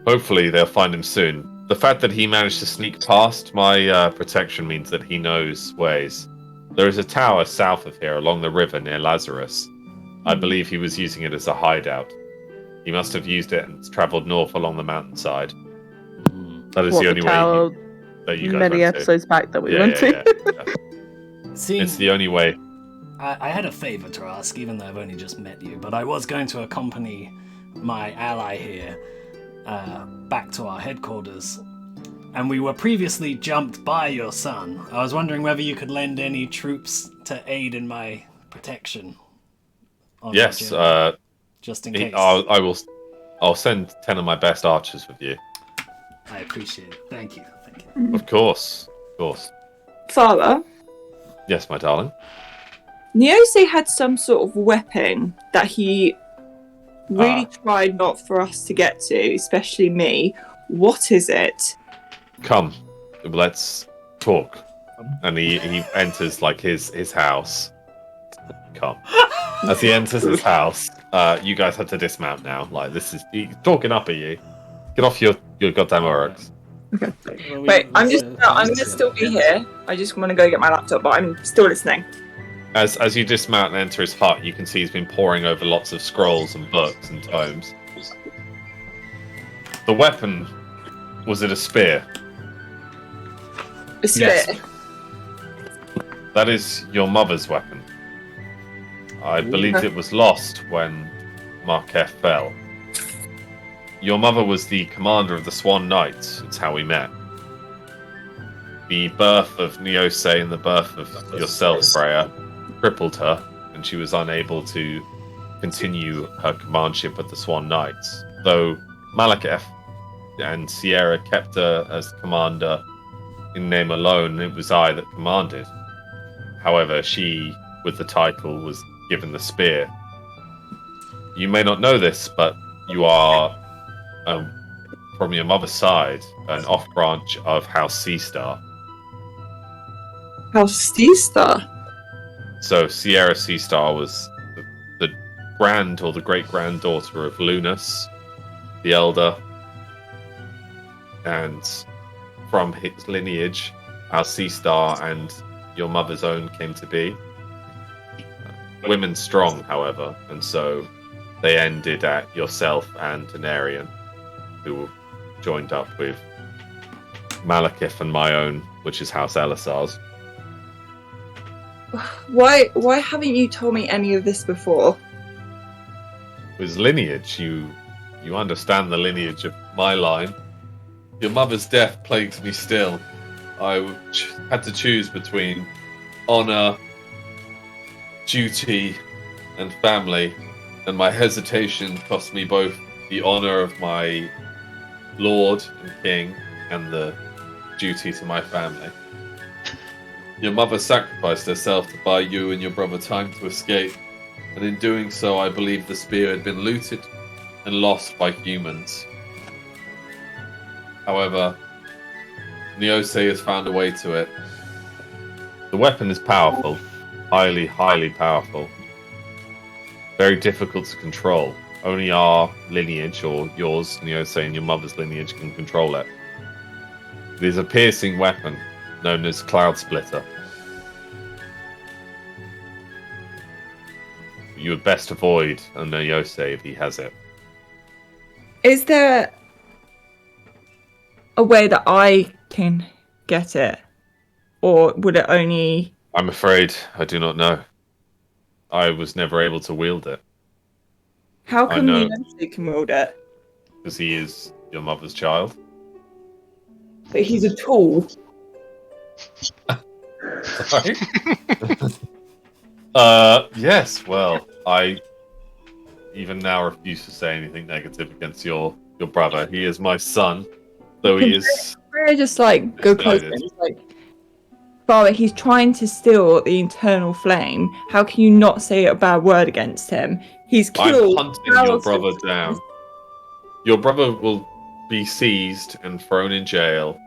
Hopefully, they'll find him soon. The fact that he managed to sneak past my protection means that he knows ways. There is a tower south of here along the river near Lazarus. I believe he was using it as a hideout. He must have used it and travelled north along the mountainside. That is the only way that you guys many went episodes to. back that we went to. See, it's the only way. I had a favour to ask, even though I've only just met you, but I was going to accompany my ally here back to our headquarters, and we were previously jumped by your son. I was wondering whether you could lend any troops to aid in my protection. Yes, just in case. I'll send 10 of my best archers with you. I appreciate it. Thank you. Of course. Father? Yes, my darling. Niose had some sort of weapon that he really tried not for us to get to, especially me. What is it? Come, let's talk. And he enters like his house. Come. As he enters his house, you guys have to dismount now. Like he's talking up at you. Get off your goddamn orcs. Okay. Wait, I'm gonna still be here. I just want to go get my laptop, but I'm still listening. As you dismount and enter his hut, you can see he's been poring over lots of scrolls and books and tomes. The weapon, was it a spear? A spear? Yes. That is your mother's weapon. I believed it was lost when Marquette fell. Your mother was the commander of the Swan Knights. It's how we met. The birth of Niose and the birth of yourself, Freya, crippled her, and she was unable to continue her commandship with the Swan Knights. Though Malaketh and Sierra kept her as commander in name alone, it was I that commanded. However, she, with the title, was given the spear. You may not know this, but you are, from your mother's side, an off-branch of House Seastar. House Seastar? So Sierra Seastar was the grand or the great-granddaughter of Lunus, the Elder, and from his lineage, our Seastar and your mother's own came to be. Women strong, however, and so they ended at yourself and Anarian, who joined up with Malekith and my own, which is House Elisar's. Why haven't you told me any of this before? With lineage, you understand the lineage of my line. Your mother's death plagues me still. I had to choose between honor, duty, and family, and my hesitation cost me both the honor of my lord and king and the duty to my family. Your mother sacrificed herself to buy you and your brother time to escape, and in doing so I believe the spear had been looted and lost by humans. However, Neose has found a way to it. The weapon is powerful, highly, highly powerful. Very difficult to control. Only our lineage, or yours, Neose, and your mother's lineage can control it. It is a piercing weapon, known as Cloud Splitter. You would best avoid a Neose if he has it. Is there a way that I can get it? Or would it only... I'm afraid I do not know. I was never able to wield it. How come Neose can wield it? Because he is your mother's child. But he's a tool. Sorry? Yes, well, I even now refuse to say anything negative against your brother. He is my son, though he is... I just, like, go close to him. It's like, Father, he's trying to steal the eternal flame. How can you not say a bad word against him? He's killed... I'm hunting your brother down. Your brother will be seized and thrown in jail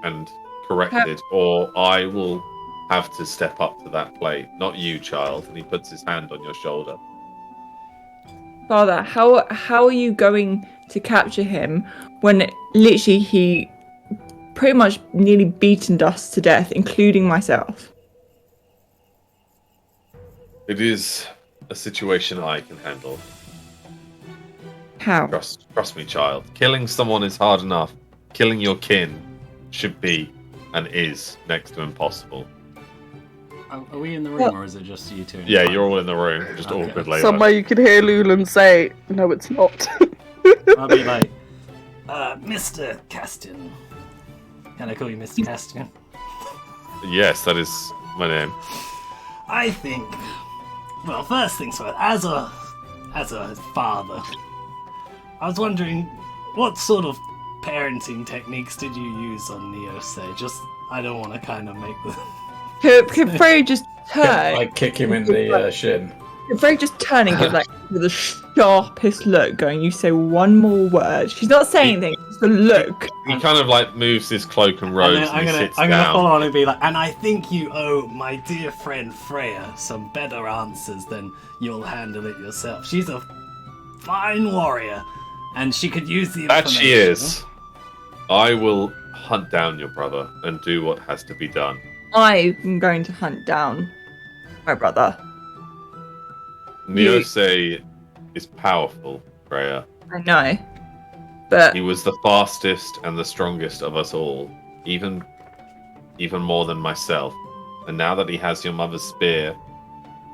and corrected, or I will have to step up to that plate. Not you, child. And he puts his hand on your shoulder. Father, how are you going to capture him when literally he pretty much nearly beaten us to death, including myself? It is a situation I can handle. How? Trust me, child. Killing someone is hard enough. Killing your kin should be and is next to impossible. Are we in the room, or is it just you two? Yeah, you're all in the room. Just awkwardly. Somewhere you could hear Lulan say, "No, it's not." I'll be like, Mr. Caston. Can I call you Mr. Caston? Yes, that is my name. I think. Well, first things first. As a father, I was wondering what sort of parenting techniques did you use on Neose? Just, I don't want to kind of make the. Could Frey just turn? Like kick him in the shin. Could Frey just turn and give like the sharpest look, going, "You say one more word." She's not saying anything, just a look. He kind of like moves his cloak and robes and he sits down. I'm gonna follow on and be like, and I think you owe my dear friend Freya some better answers than you'll handle it yourself. She's a fine warrior, and she could use the information. That she is. I will hunt down your brother and do what has to be done. I'm going to hunt down my brother. Neose is powerful, Freya. I know, but he was the fastest and the strongest of us all, even more than myself. And now that he has your mother's spear,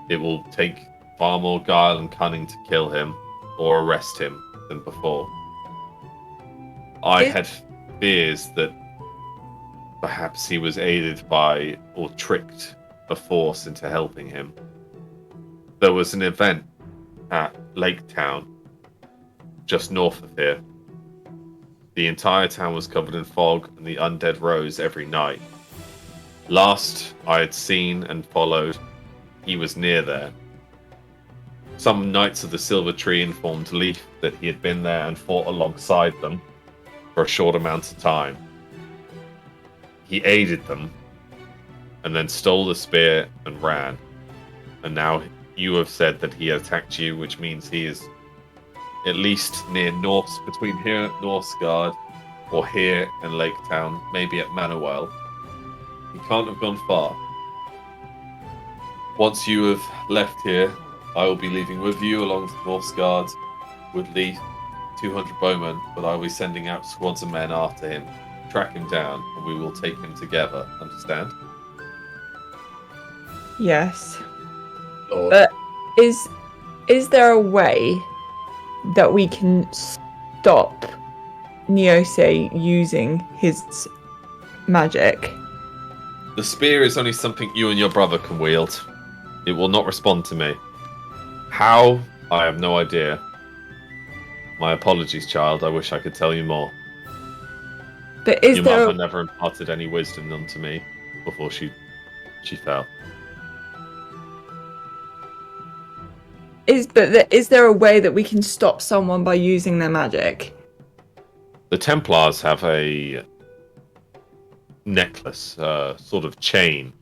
it will take far more guile and cunning to kill him or arrest him than before. I had fears that perhaps he was aided by or tricked the Force into helping him. There was an event at Lake Town, just north of here. The entire town was covered in fog and the undead rose every night. Last I had seen and followed, he was near there. Some Knights of the Silver Tree informed Leaf that he had been there and fought alongside them for a short amount of time. He aided them, and then stole the spear and ran. And now you have said that he attacked you, which means he is at least near Norse, between here at Northgard, or here in Lake Town, maybe at Manowell. He can't have gone far. Once you have left here, I will be leaving with you along to Northgard with Leaf 200 bowmen, but I will be sending out squads of men after him, track him down, and we will take him together. Understand? Yes. Lord. But is there a way that we can stop Neose using his magic? The spear is only something you and your brother can wield. It will not respond to me. How? I have no idea. My apologies, child. I wish I could tell you more. But is Your there mother never imparted any wisdom unto me before she fell. is there a way that we can stop someone by using their magic? The Templars have a necklace, sort of chain.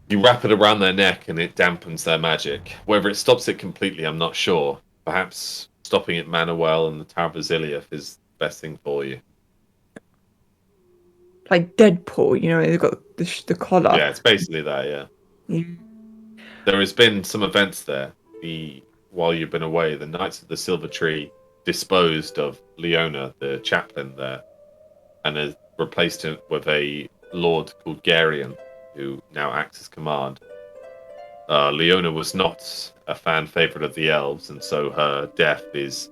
You wrap it around their neck and it dampens their magic. Whether it stops it completely, I'm not sure. Perhaps stopping it Manuel and the Tower of Basilief is the best thing for you. Like Deadpool, you know, they've got the collar. Yeah, it's basically that, yeah. Yeah. There has been some events there. While you've been away, the Knights of the Silver Tree disposed of Leona, the chaplain there, and has replaced him with a lord called Garion, who now acts as command. Leona was not a fan favorite of the elves, and so her death is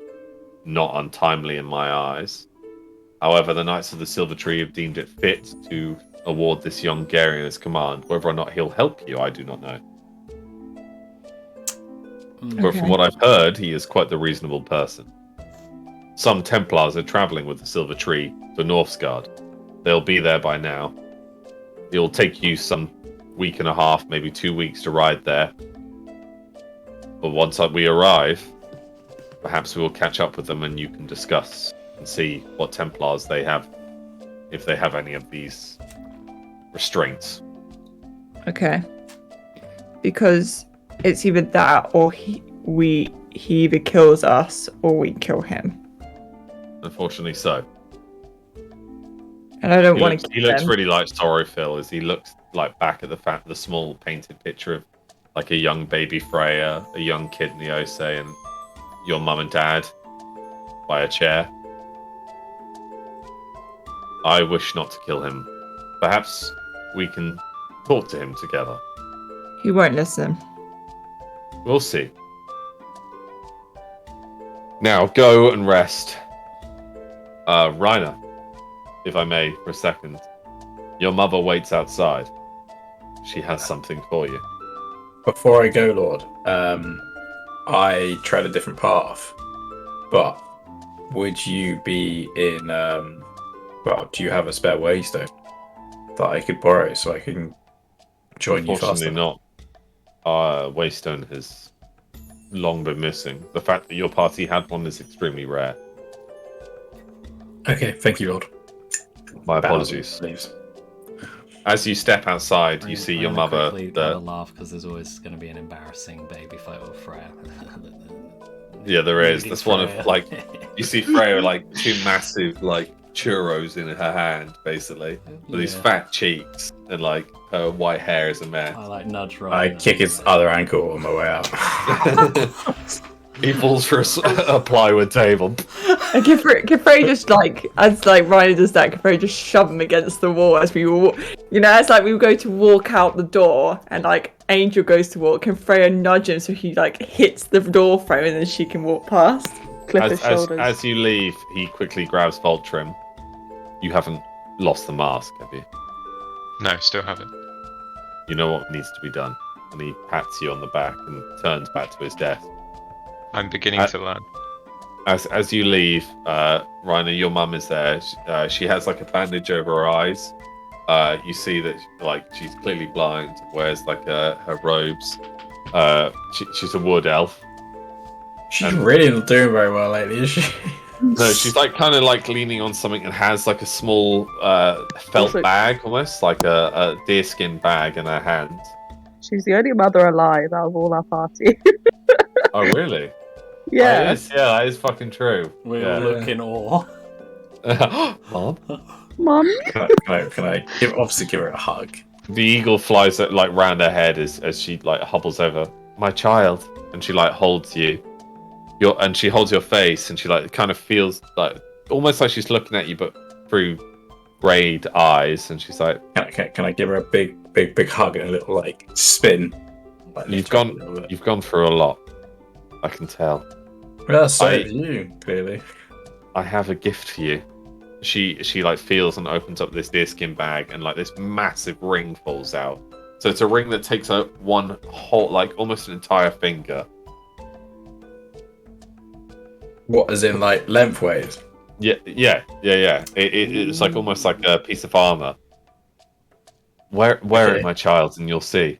not untimely in my eyes. However, the Knights of the Silver Tree have deemed it fit to award this young Garion as command. Whether or not he'll help you, I do not know. But from what I've heard, he is quite the reasonable person. Some Templars are travelling with the Silver Tree to Northsgard. They'll be there by now. It'll take you some week and a half, maybe 2 weeks to ride there. But once we arrive, perhaps we will catch up with them and you can discuss and see what Templars they have, if they have any of these restraints. Okay. Because it's either that or he either kills us or we kill him. Unfortunately so. And I don't want to He looks really like Sorrowful as he looks like back at the small painted picture of like a young baby Freya, a young kid Neose, and your mum and dad by a chair. I wish not to kill him. Perhaps we can talk to him together. He won't listen. We'll see. Now, go and rest. Reiner, if I may, for a second. Your mother waits outside. She has something for you. Before I go, Lord, I tread a different path. But would you be in... well, do you have a spare waystone that I could borrow so I can join you faster? Unfortunately not. Our waystone has long been missing. The fact that your party had one is extremely rare. Okay, thank you, Lord. My apologies. Leaves. As you step outside, you see your mother. Have a laugh because there's always going to be an embarrassing baby photo of Freya. Yeah, there is. That's one of like you see Freya like two massive like churros in her hand, basically, with these fat cheeks and like her white hair is a mess. I like nudge I right. kick his other ankle on my way out. He falls for a plywood table. And Kifrey just like, as like Ryan does that, Kifrey just shove him against the wall as we walk. You know, it's like we go to walk out the door and like Angel goes to walk and Freya nudge him so he like hits the door frame and then she can walk past. Clip his shoulders. As you leave, he quickly grabs Voltrim. You haven't lost the mask, have you? No, still haven't. You know what needs to be done. And he pats you on the back and turns back to his desk. I'm beginning to learn. As you leave, Reiner, your mum is there. She has like a bandage over her eyes. You see that like she's clearly blind. Wears like her robes. She's a wood elf. She's really not doing very well lately, is she? No, she's like kind of like leaning on something and has like a small felt bag, almost like a deerskin bag in her hand. She's the only mother alive out of all our party. Oh, really? Yeah. That is fucking true. We all look in awe. Mom? Mum? Can I obviously give her a hug? The eagle flies like round her head as she like hobbles over. My child, and she like holds you. and she holds your face, and she like kind of feels like almost like she's looking at you, but through grayed eyes, and she's like, Can I give her a big hug and a little like spin? Like, you've gone through a lot. I can tell. Well, so have you, clearly. I have a gift for you. She like feels and opens up this deerskin bag, and like this massive ring falls out. So it's a ring that takes up one whole, like almost an entire finger. What, as in like lengthways? Yeah. It's like almost like a piece of armor. Wear it, my child, and you'll see.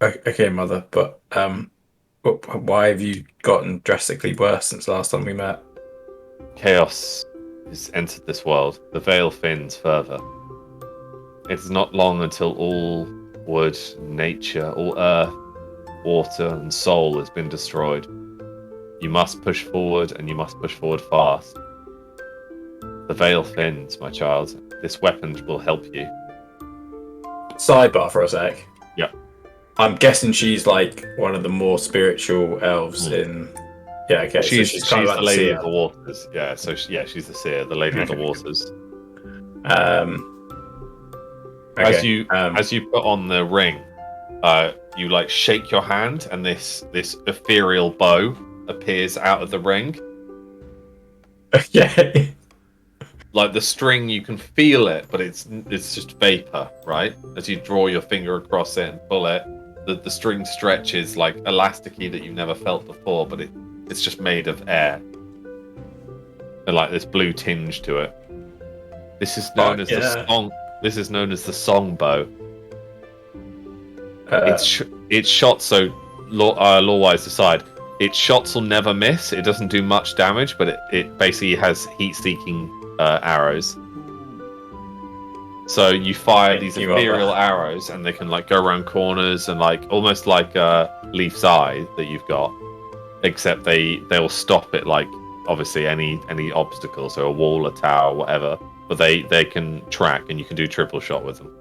Okay, mother, but why have you gotten drastically worse since last time we met? Chaos has entered this world. The veil thins further. It is not long until all wood, nature, all earth, water, and soul has been destroyed. You must push forward, and you must push forward fast. The veil thins, my child. This weapon will help you. Sidebar for a sec. Yeah. I'm guessing she's like one of the more spiritual elves in. Yeah, okay. She's kind of like the lady of the waters. Yeah, so she's the seer, the lady of the waters. Okay. As you put on the ring, you like shake your hand, and this ethereal bow appears out of the ring. Okay. Like the string, you can feel it, but it's just vapor, right? As you draw your finger across it and pull it, the string stretches like elasticy that you've never felt before, but it's just made of air. And like this blue tinge to it. This is known as the song. This is known as the song bow. It's shot so lore-wise aside. Its shots will never miss. It doesn't do much damage, but it basically has heat-seeking arrows. So you fire these ethereal arrows, and they can like go around corners and like almost like Leaf's Eye that you've got, except they'll stop it like obviously any obstacle, so a wall, a tower, whatever. But they can track, and you can do triple shot with them.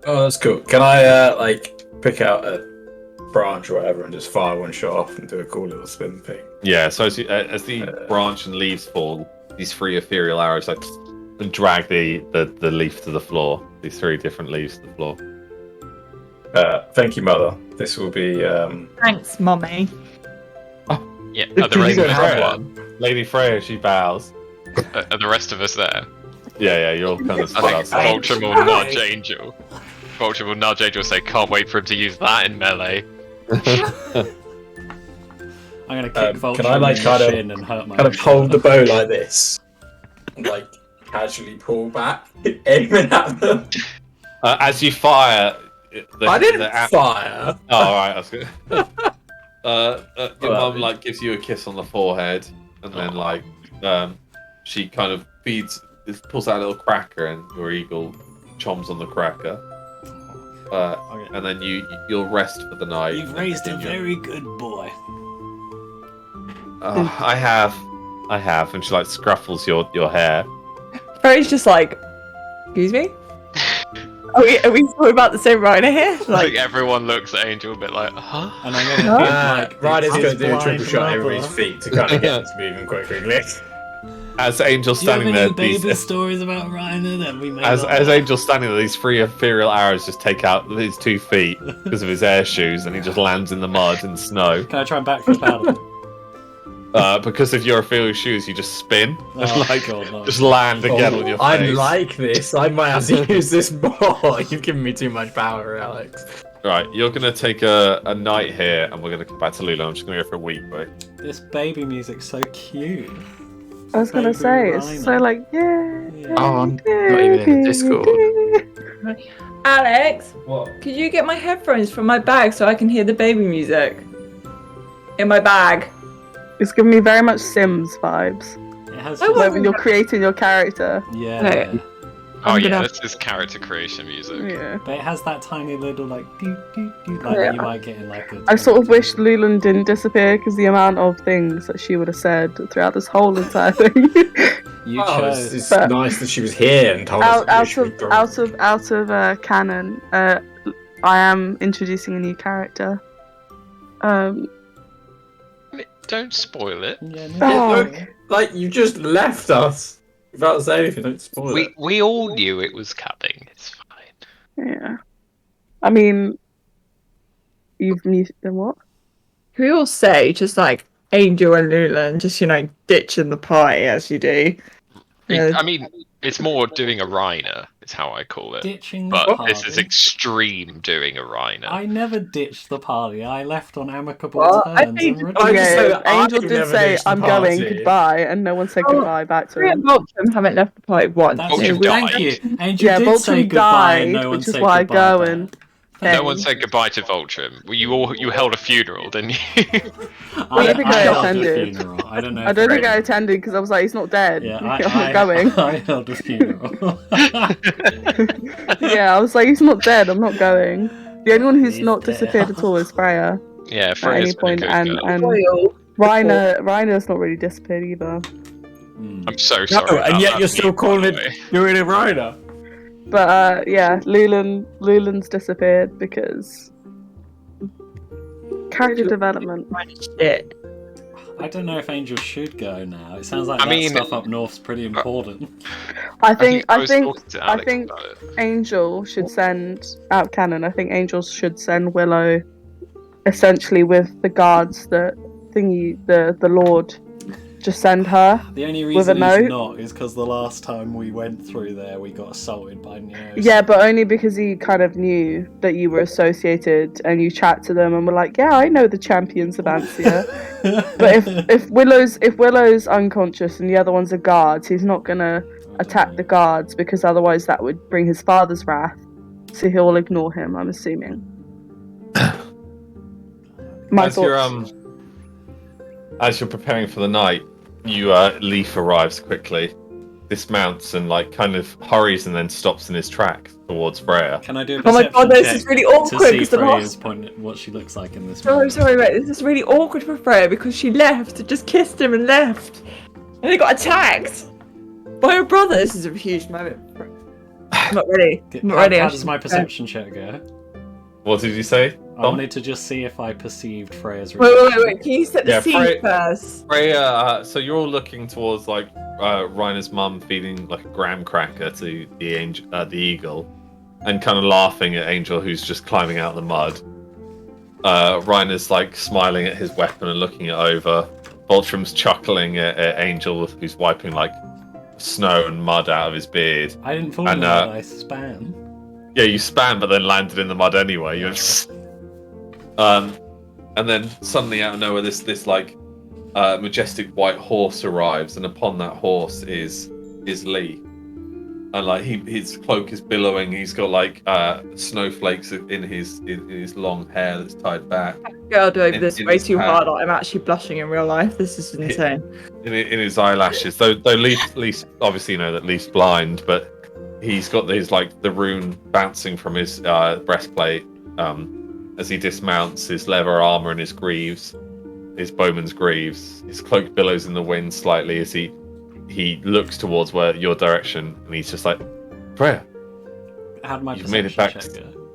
Oh, that's cool. Can I like pick out a branch or whatever and just fire one shot off and do a cool little spin thing? Yeah. So as the branch and leaves fall, these three ethereal arrows like and drag the leaf to the floor. These three different leaves to the floor. Thank you, mother. This will be. Thanks, Mummy. Yeah, are the rest of us there? Lady Freya, she bows. Are the rest of us there? Yeah, you're all kind of I think Vulture will nudge Angel. Vulture will nudge Angel and say, "Can't wait for him to use that in melee." I'm gonna kick Vulture can I like in kind the shin and hurt my of hold the bow like this, and like casually pull back, aiming at them? As you fire, I didn't fire. Oh, all right. I was good. Your mum like gives you a kiss on the forehead, and then like she kind of pulls out a little cracker, and your eagle choms on the cracker. Okay. And then you'll rest for the night. You've raised a very good boy. I have, and she like scruffles your hair. Freya's just like, excuse me? Are we talking about the same rider here? Like everyone looks at Angel a bit like, huh? And I'm gonna give, Ryder's his going to do a blind triple shot mother. everybody's feet to kind of get us moving quite quickly. As Angel's Do you have standing any there, baby stories about Ryder that we may as not Angel's standing there, these three ethereal arrows just take out his 2 feet because of his air shoes, and he just lands in the mud and snow. Can I try and backflip out of it? Because of your ethereal shoes, you just spin and God, no. just land again on your face. I like this. I might have to use this more. You've given me too much power, Alex. Right, you're gonna take a night here, and we're gonna come back to Lula. I'm just gonna go for a week, right? This baby music's so cute. I was gonna say, it's so like, yeah. Oh, I'm not even in the Discord. Alex, What? could you get my headphones from my bag so I can hear the baby music? In my bag. It's giving me very much Sims vibes. It has I Like when you're creating your character. yeah, No. Oh I'm yeah, gonna- this is character creation music. Yeah. but it has that tiny little like doo doo doo like Yeah. that you might get in like a. I sort of wish Lulan didn't disappear because the amount of things that she would have said throughout this whole entire thing. You Oh, chose. it's But- nice that she was here and told us. out of canon, I am introducing a new character. Don't spoil it. Yeah, Look, like you just left us without saying anything. Don't spoil it. We all knew it was coming. It's fine. Yeah. I mean, you've muted them what? Can we all say just like Angel and Lulan, just ditching the party as you do? I mean, it's more doing a Reiner, is how I call it. Ditching the But party. this is extreme doing a Reiner. I never ditched the party. I left on amicable Well, I terms. think- and I just Yeah, say that Angel I've did never say, ditched the I'm going, party. goodbye, and no one said Oh, goodbye back to Frey him. and Voltram haven't left the party once. That's Voltram true. died. Thank you. Angel Yeah, did say Voltram goodbye, and died, no one which is said why goodbye going. back. No one said goodbye to Voltram. You held a funeral, didn't you? I think I held a attended. funeral. I don't know. I don't think I attended because I was like, he's not dead. Yeah, I'm not going. I held a funeral. Yeah, I was like, he's not dead. I'm not going. The only one who's He's not dead. disappeared at all is Freya Yeah, at Freya's any point, been a good and girl. Reiner's not really disappeared either. I'm so sorry. No, and about yet that, you're still Pete, by calling the it. way. You're in a rider. But yeah, Lulan's disappeared because character development. Shit. I don't know if Angel should go now. It sounds like I that mean- stuff up north's pretty important. I think was talking to I Alex think about it. Angel should send out of canon. I think Angel should send Willow, essentially with the guards that the Lord, just send her. The only With a reason note? he's not is because the last time we went through there, we got assaulted by Neos. Yeah, but only because he kind of knew that you were associated, and you chat to them and were like, "Yeah, I know the champions of Ansia." But if Willow's unconscious and the other ones are guards, he's not gonna attack the guards because otherwise that would bring his father's wrath. So he'll ignore him, I'm assuming. My As you're preparing for the night, Leaf arrives quickly, dismounts and kind of hurries and then stops in his tracks towards Freya. Can I do a Oh my perception god, this check is really to awkward see because the Freya's last. point what she looks like in this Sorry, moment? sorry, wait. This is really awkward for Freya because she left, just kissed him and left, and they got attacked by her brother. This is a huge moment. I'm not ready. I'm not ready. How I does my perception check go? What did you say? I wanted to just see if I perceived Freya's Wait. Can you set the Yeah, scene first? Freya, so you're all looking towards Reiner's mum feeding like a graham cracker to the eagle, and kind of laughing at Angel who's just climbing out of the mud. Reiner's smiling at his weapon and looking it over. Voltram's chuckling at Angel who's wiping snow and mud out of his beard. I didn't fall in the mud, I spam. Yeah, you spam, but then landed in the mud anyway. And then suddenly out of nowhere, this majestic white horse arrives, and upon that horse is Lee, and his cloak is billowing. He's got snowflakes in his long hair that's tied back. Girl, do this in way his too hat. hard. I'm actually blushing in real life. This is insane. In his eyelashes. Though Leaf obviously that Leaf's blind, but he's got the rune bouncing from his breastplate. As he dismounts, his leather armor and his greaves, his bowman's greaves. His cloak billows in the wind slightly as he looks towards your direction, and he's just like, Freya, How did my you've made it perception back. check go?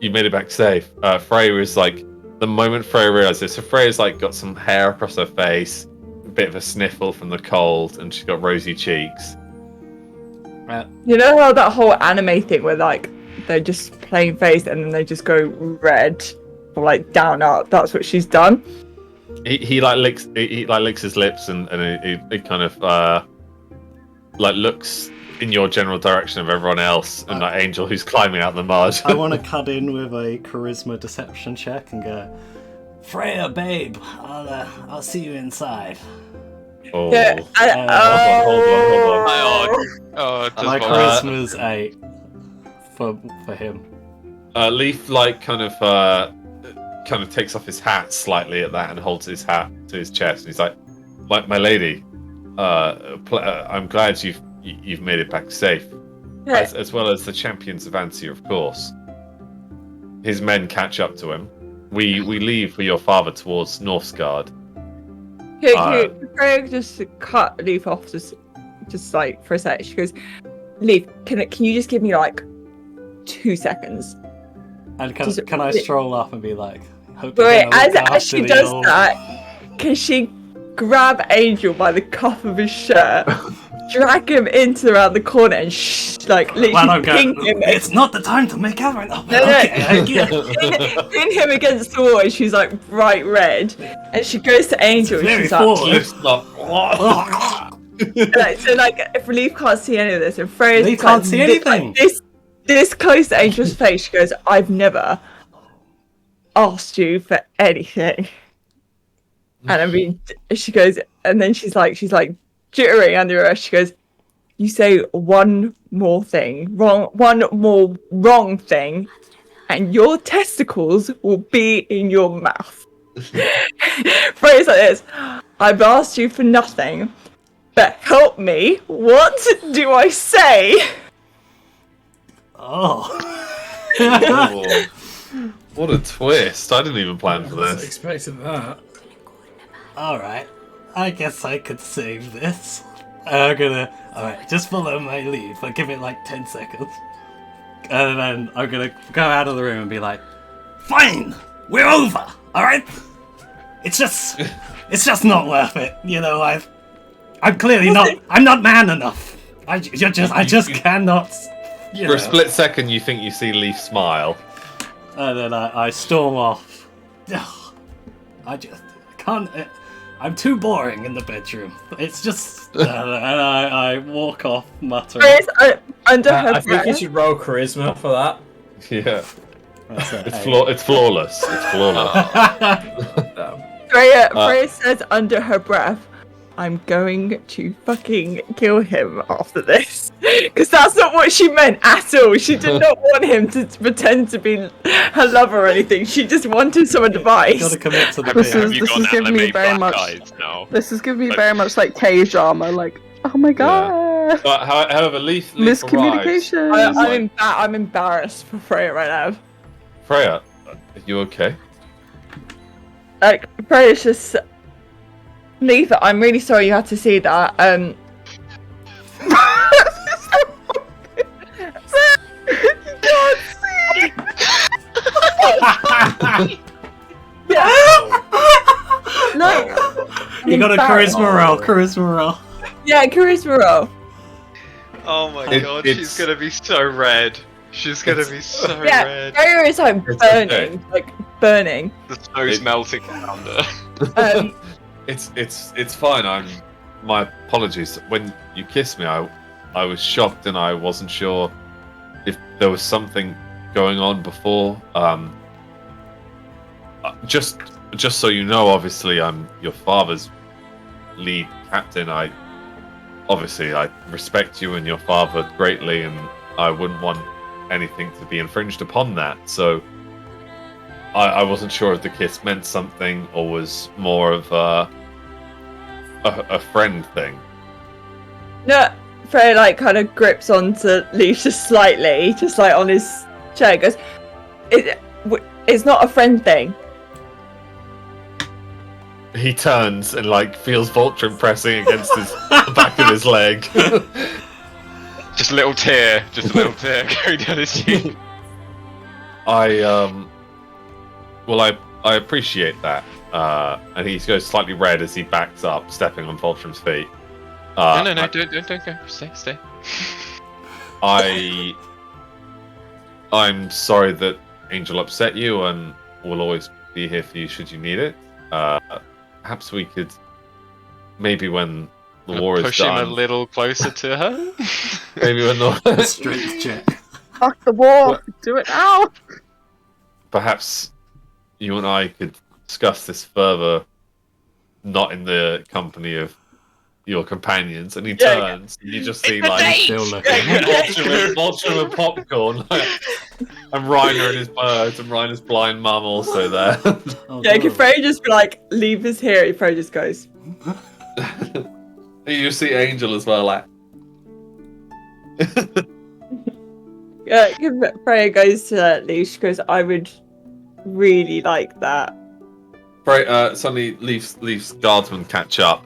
You made it back safe. Freya is the moment Freya realizes. So Freya's got some hair across her face, a bit of a sniffle from the cold, and she's got rosy cheeks. You know how that whole anime thing where they're just plain faced and then they just go red or down up. That's what she's done. He licks his lips and he kind of looks in your general direction of everyone else and Angel who's climbing out the mud. I want to cut in with a charisma deception check and go, Freya, babe, I'll see you inside. Oh. Yeah, Hold on. My charisma's 8 for him. Leaf kind of takes off his hat slightly at that and holds his hat to his chest. And he's like, my lady, I'm glad you've made it back safe, as well as the champions of Ansia, of course. His men catch up to him. We leave with your father towards Northsgard. Freya just cut Leaf off just for a sec. She goes, Leaf, can you just give me 2 seconds? And can I stroll up and be like, hope Wait, you're gonna look as she after the does old-" that, can she grab Angel by the cuff of his shirt, drag him around the corner, and literally ping him. It's not the time to make out right now. No, pin him against the wall, and she's like bright red, and she goes to Angel, and she's like, so if Leaf can't see any of this, and Freya's Leaf can't see anything. This close to Angel's face, she goes, "I've never asked you for anything." And I mean, she goes, and then she's like jittering under her. She goes, "You say one more thing, one more wrong thing, and your testicles will be in your mouth." Phrase like this: "I've asked you for nothing, but help me. What do I say?" Oh. What a twist. I didn't even plan for I wasn't this. expecting that. Alright, I guess I could save this. Alright, just follow my lead, but give it like 10 seconds. And then I'm gonna go out of the room and be like, fine, we're over, alright? It's just not worth it, you know, I'm clearly I'm not man enough. I just cannot, you For a know. split second, you think you see Leaf smile. And then I storm off. I can't. I'm too boring in the bedroom. It's just. And I walk off muttering. Freya's under her I think you breath. should roll charisma for that. Yeah. It's It's flawless. It's flawless. Freya says under her breath, "I'm going to fucking kill him after this." Because that's not what she meant at all. She did not want him to pretend to be her lover or anything. She just wanted some advice. Gotta commit to the This bit. is- Have you got giving me anime very black much- eyes now? This is giving me very much like K-drama, like, oh my god. But however, Leaf arrives. Miscommunication. I'm embarrassed for Freya right now. Freya, are you okay? Like, Freya's just... Leaf, I'm really sorry you had to see that. No. You got a charisma roll. Charisma roll. Yeah, charisma roll. Oh my god, it's- she's gonna be so red. She's gonna be so Yeah, red. Freya is like It's burning, okay. like burning. The snow's melting around her. It's fine. My apologies. When you kissed me, I was shocked and I wasn't sure if there was something going on before. Just so you know, obviously I'm your father's lead captain. I respect you and your father greatly, and I wouldn't want anything to be infringed upon that. So I wasn't sure if the kiss meant something or was more of a friend thing. No, Freya like kind of grips onto Leaf just slightly, just like on his chair. Goes, it's not a friend thing. He turns and like feels Voltron pressing against the back of his leg. Just a little tear going down his cheek. I appreciate that. And he goes slightly red as he backs up, stepping on Voltron's feet. No, don't go. Stay. I'm sorry that Angel upset you, and will always be here for you should you need it. Perhaps we could, maybe when the war is Push him done, a little closer to her. maybe when the Strength check. Fuck the war. Do it now. perhaps you and I could discuss this further, not in the company of your companions. And he turns, and you just see like Still looking. Vulture and popcorn, and Reiner and his birds, and Reiner's blind mum also there. Oh, Yeah, God. can Freya just be like, leave us here? Freya just goes, You see Angel as well, like. yeah. Freya goes to Leaf. She goes, I would really like that. Right, suddenly Leaf's guardsmen catch up.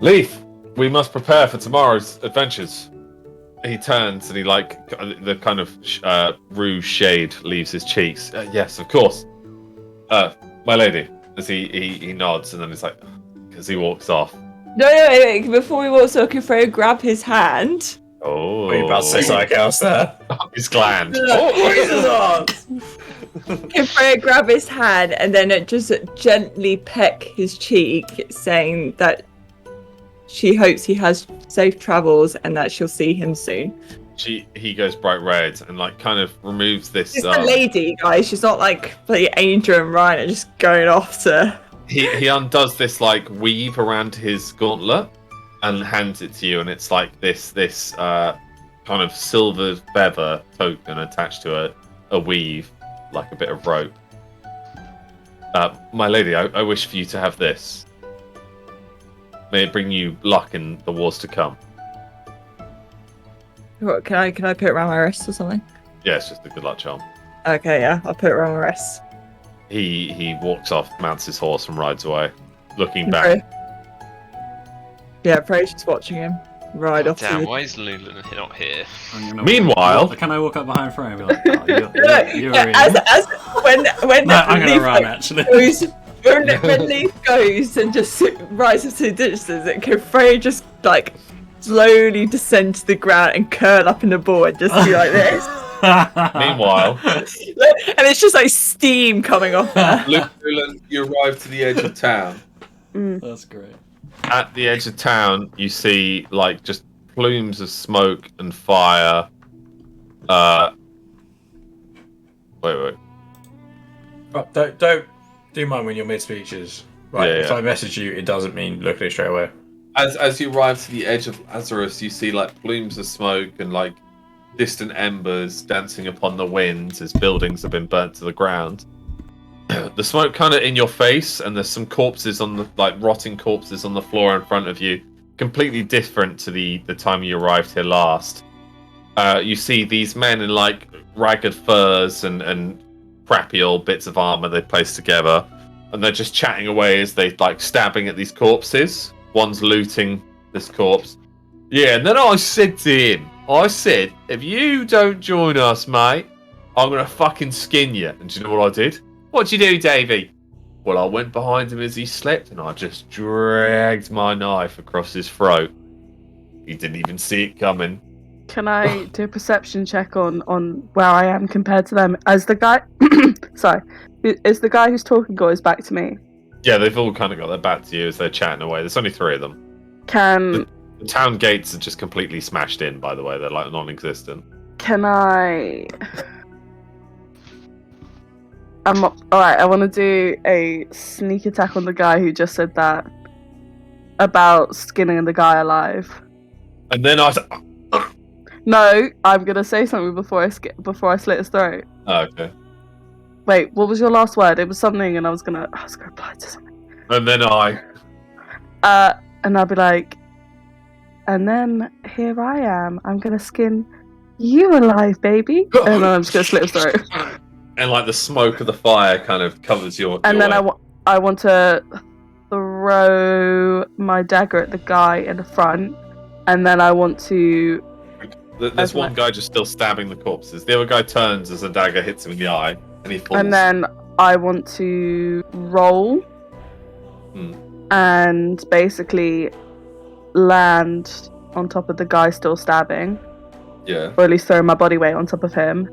Leaf, we must prepare for tomorrow's adventures. He turns and he the kind of rouge shade leaves his cheeks. Yes, of course. My lady, as he nods and then he's like, as he walks off. No, wait. Before we walk, so can Freya grab his hand? Oh. Are you about to say something else there? His gland. Can Freya grab his hand and then just gently peck his cheek, saying that she hopes he has safe travels and that she'll see him soon. He goes bright red and like kind of removes this. She's a lady, guys. She's not like Angel and Ryan are just going off to. He undoes this like weave around his gauntlet and hands it to you, and it's like this kind of silver feather token attached to a weave, like a bit of rope. My lady, I wish for you to have this. May it bring you luck in the wars to come. What, can I put it around my wrist or something? Yeah, it's just a good luck charm. Okay, yeah, I'll put it around my wrist. He walks off, mounts his horse, and rides away, looking back. Yeah, Frey's just watching him ride off. Damn, why is Lulu not here? Meanwhile, can I walk up behind Freya and be like, oh, you're when no, I'm gonna run actually. When Leaf goes and just rises to the distance, can Freya just like slowly descend to the ground and curl up in the ball and just be like this? Meanwhile, and it's just like steam coming off there. Lulan, you arrive to the edge of town. That's great. At the edge of town, you see like just plumes of smoke and fire. Wait. But don't do mind when you're mid speeches. Right, Yeah, if I message you, it doesn't mean look at it straight away. As you arrive to the edge of Azarus, you see like plumes of smoke and like distant embers dancing upon the wind as buildings have been burnt to the ground. The smoke kind of in your face, and there's some corpses on the rotting corpses on the floor in front of you, completely different to the time you arrived here last. You see these men in like ragged furs and crappy old bits of armor they placed together, and they're just chatting away as they like stabbing at these corpses. One's looting this corpse. Yeah, and then I said to him, if you don't join us, mate, I'm gonna fucking skin you. And do you know what I did? What'd you do, Davey? Well, I went behind him as he slept, and I just dragged my knife across his throat. He didn't even see it coming. Can I do a perception check on where I am compared to them? As the guy, sorry, is the guy who's talking got his back to me? Yeah, they've all kind of got their back to you as they're chatting away. There's only 3 of them. The town gates are just completely smashed in, by the way. They're like non-existent. Can I? Alright, I want to do a sneak attack on the guy who just said that about skinning the guy alive. And then I said, no, I'm gonna say something before I slit his throat. oh, okay. Wait, what was your last word? It was something, and I was gonna reply to something. And then and I'll be like, and then here I am. I'm gonna skin you alive, baby. And then I'm just gonna slit his throat. And like the smoke of the fire kind of covers your. And then way. I want to throw my dagger at the guy in the front, and then I want to. There's one guy just still stabbing the corpses. The other guy turns as a dagger hits him in the eye, and he falls. And then I want to roll and basically land on top of the guy still stabbing. Yeah. Or at least throw my body weight on top of him.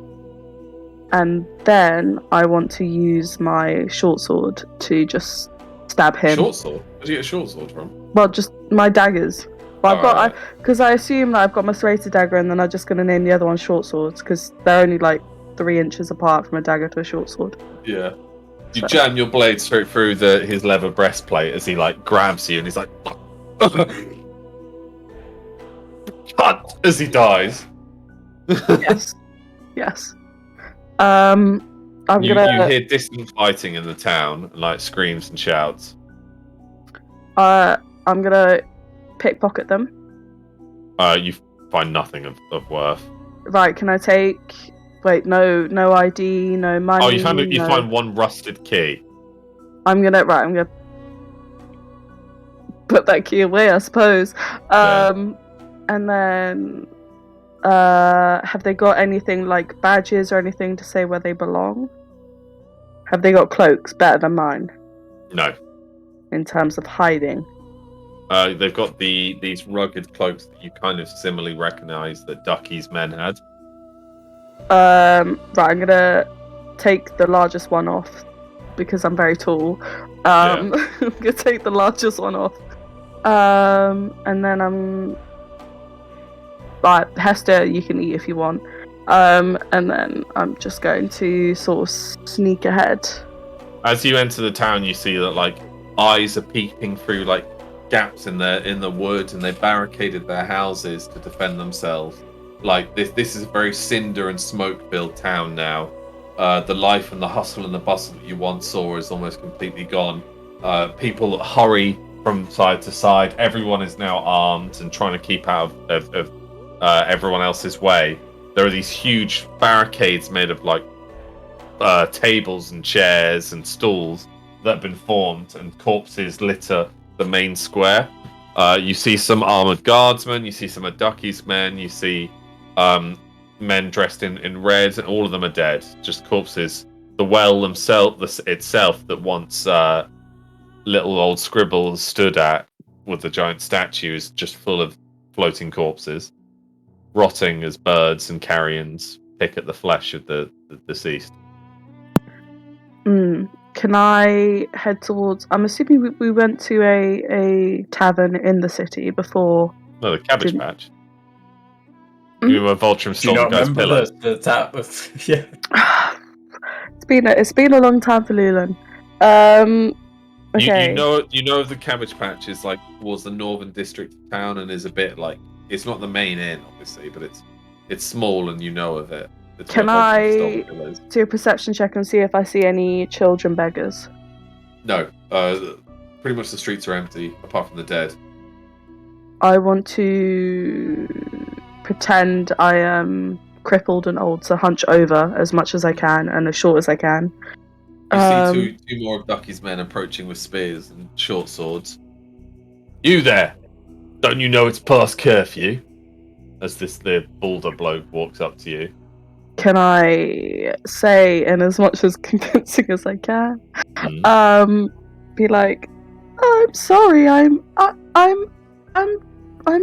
And then I want to use my short sword to just stab him. Short sword? Where do you get a short sword from? Well, just my daggers. Well, because I assume that I've got my serrated dagger, and then I'm just going to name the other one short swords, because they're only like 3 inches apart from a dagger to a short sword. Yeah. You jam your blade straight through his leather breastplate as he like grabs you, and he's like, cut as he dies. Yes. Yes. I'm gonna. You hear distant fighting in the town, and like screams and shouts. I'm gonna pickpocket them. You find nothing of worth. Right? Can I take? Wait, no ID, no money. Oh, you find one rusted key. I'm gonna put that key away, I suppose. And then. Have they got anything like badges or anything to say where they belong? Have they got cloaks better than mine? No. In terms of hiding? They've got these rugged cloaks that you kind of similarly recognise that Ducky's men had. Right, I'm gonna take the largest one off because I'm very tall. I'm gonna take the largest one off. And then I'm right, Hester, you can eat if you want. And then I'm just going to sort of sneak ahead. As you enter the town, you see that like eyes are peeping through like gaps in the wood, and they barricaded their houses to defend themselves. Like this is a very cinder and smoke-filled town now. The life and the hustle and the bustle that you once saw is almost completely gone. People hurry from side to side. Everyone is now armed and trying to keep out of everyone else's way. There are these huge barricades made of like tables and chairs and stools that have been formed, and corpses litter the main square. You see some armored guardsmen, you see some of Ducky's men, you see men dressed in red, and all of them are dead. Just corpses. The well itself that once little old Scribble stood at with the giant statue is just full of floating corpses, rotting as birds and carrions pick at the flesh of the deceased. Can I head towards... I'm assuming we went to a tavern in the city before... No, the Cabbage Patch. You were Vulture stole the guy's pillow. The tap was... Yeah. It's been a long time for Lulan. Okay. You know the Cabbage Patch is like towards the northern district of town and is a bit like... It's not the main inn, obviously, but it's small and you know of it. Can I do a perception check and see if I see any children beggars? No. Pretty much the streets are empty, apart from the dead. I want to pretend I am crippled and old, so hunch over as much as I can and as short as I can. You see two more of Ducky's men approaching with spears and short swords. You there! Don't you know it's past curfew? As the Boulder bloke walks up to you. Can I say, in as much as convincing as I can, be like, I'm sorry, I'm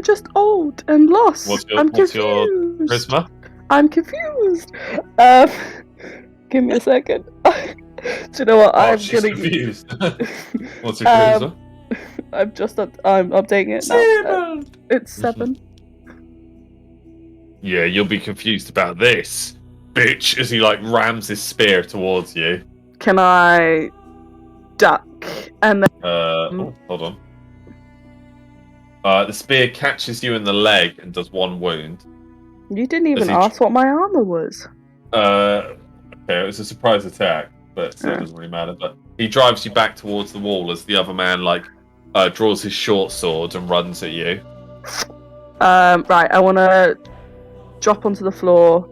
just old and lost. What's your charisma? I'm confused. Give me a second. Do you know what? She's confused. What's your charisma? I'm updating it now. It's 7. Yeah, you'll be confused about this, bitch, as he like rams his spear towards you. Can I duck and then hold on. The spear catches you in the leg and does 1 wound. You didn't even ask what my armor was. Okay, it was a surprise attack, but so it doesn't really matter. But he drives you back towards the wall as the other man draws his short sword and runs at you. Right, I want to drop onto the floor,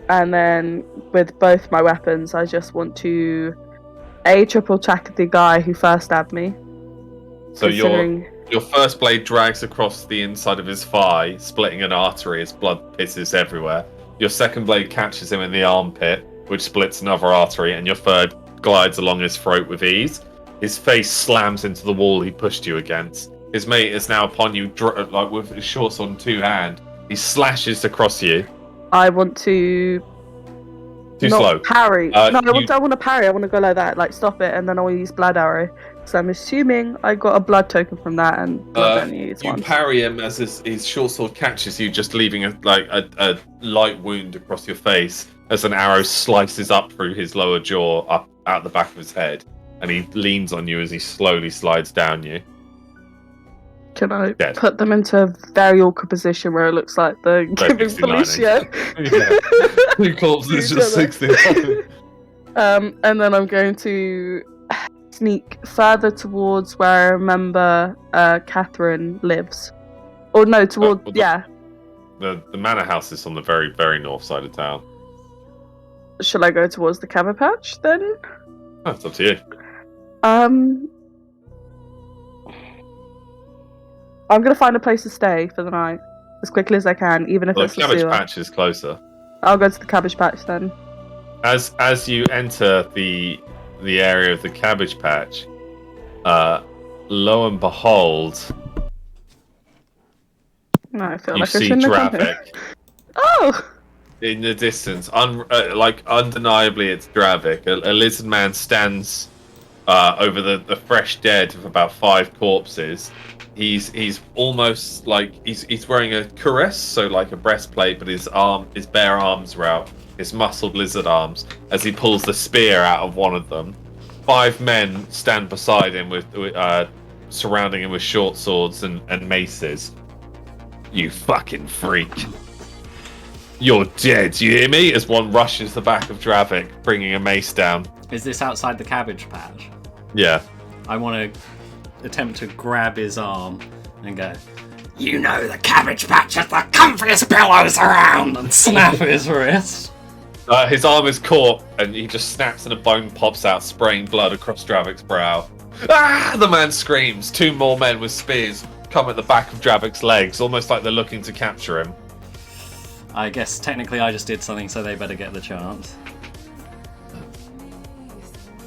and then with both my weapons, I just want to triple attack the guy who first stabbed me. So your first blade drags across the inside of his thigh, splitting an artery as blood pisses everywhere. Your second blade catches him in the armpit, which splits another artery, and your third glides along his throat with ease. His face slams into the wall he pushed you against. His mate is now upon you, with his short sword in 2 hands. He slashes across you. I want to... slow. Parry. I want to parry. I want to go like that, like stop it, and then I'll use blood arrow. So I'm assuming I got a blood token from that, and blood only used once. You parry him as his short sword catches you, just leaving a light wound across your face as an arrow slices up through his lower jaw, up out the back of his head, and he leans on you as he slowly slides down you. Can I put them into a very awkward position where it looks like they're giving Felicia? Yeah. 2 corpses just 69. And then I'm going to sneak further towards where I remember Catherine lives. Or no, towards The manor house is on the very, very north side of town. Shall I go towards the Cabbage Patch then? That's up to you. I'm going to find a place to stay for the night as quickly as I can, even if it's the Cabbage Patch is closer. I'll go to the Cabbage Patch then. As you enter the area of the Cabbage Patch, lo and behold, No, I feel You like I see shouldn't have come here. Dravik Oh! in the distance. Undeniably, it's Dravik. A lizard man stands over the fresh dead of about 5 corpses. He's almost like he's wearing a cuirass, so like a breastplate, but his bare arms are out, his muscled lizard arms, as he pulls the spear out of one of them. 5 men stand beside him with surrounding him with short swords and maces. You fucking freak. You're dead, you hear me? As one rushes the back of Dravik, bringing a mace down. Is this outside the cabbage patch? Yeah. I want to attempt to grab his arm and go, You know the cabbage patch is the comfiest pillows around! and snap his wrist. His arm is caught, and he just snaps and a bone pops out, spraying blood across Dravik's brow. Ah! The man screams. 2 more men with spears come at the back of Dravik's legs, almost like they're looking to capture him. I guess technically I just did something, so they better get the chance.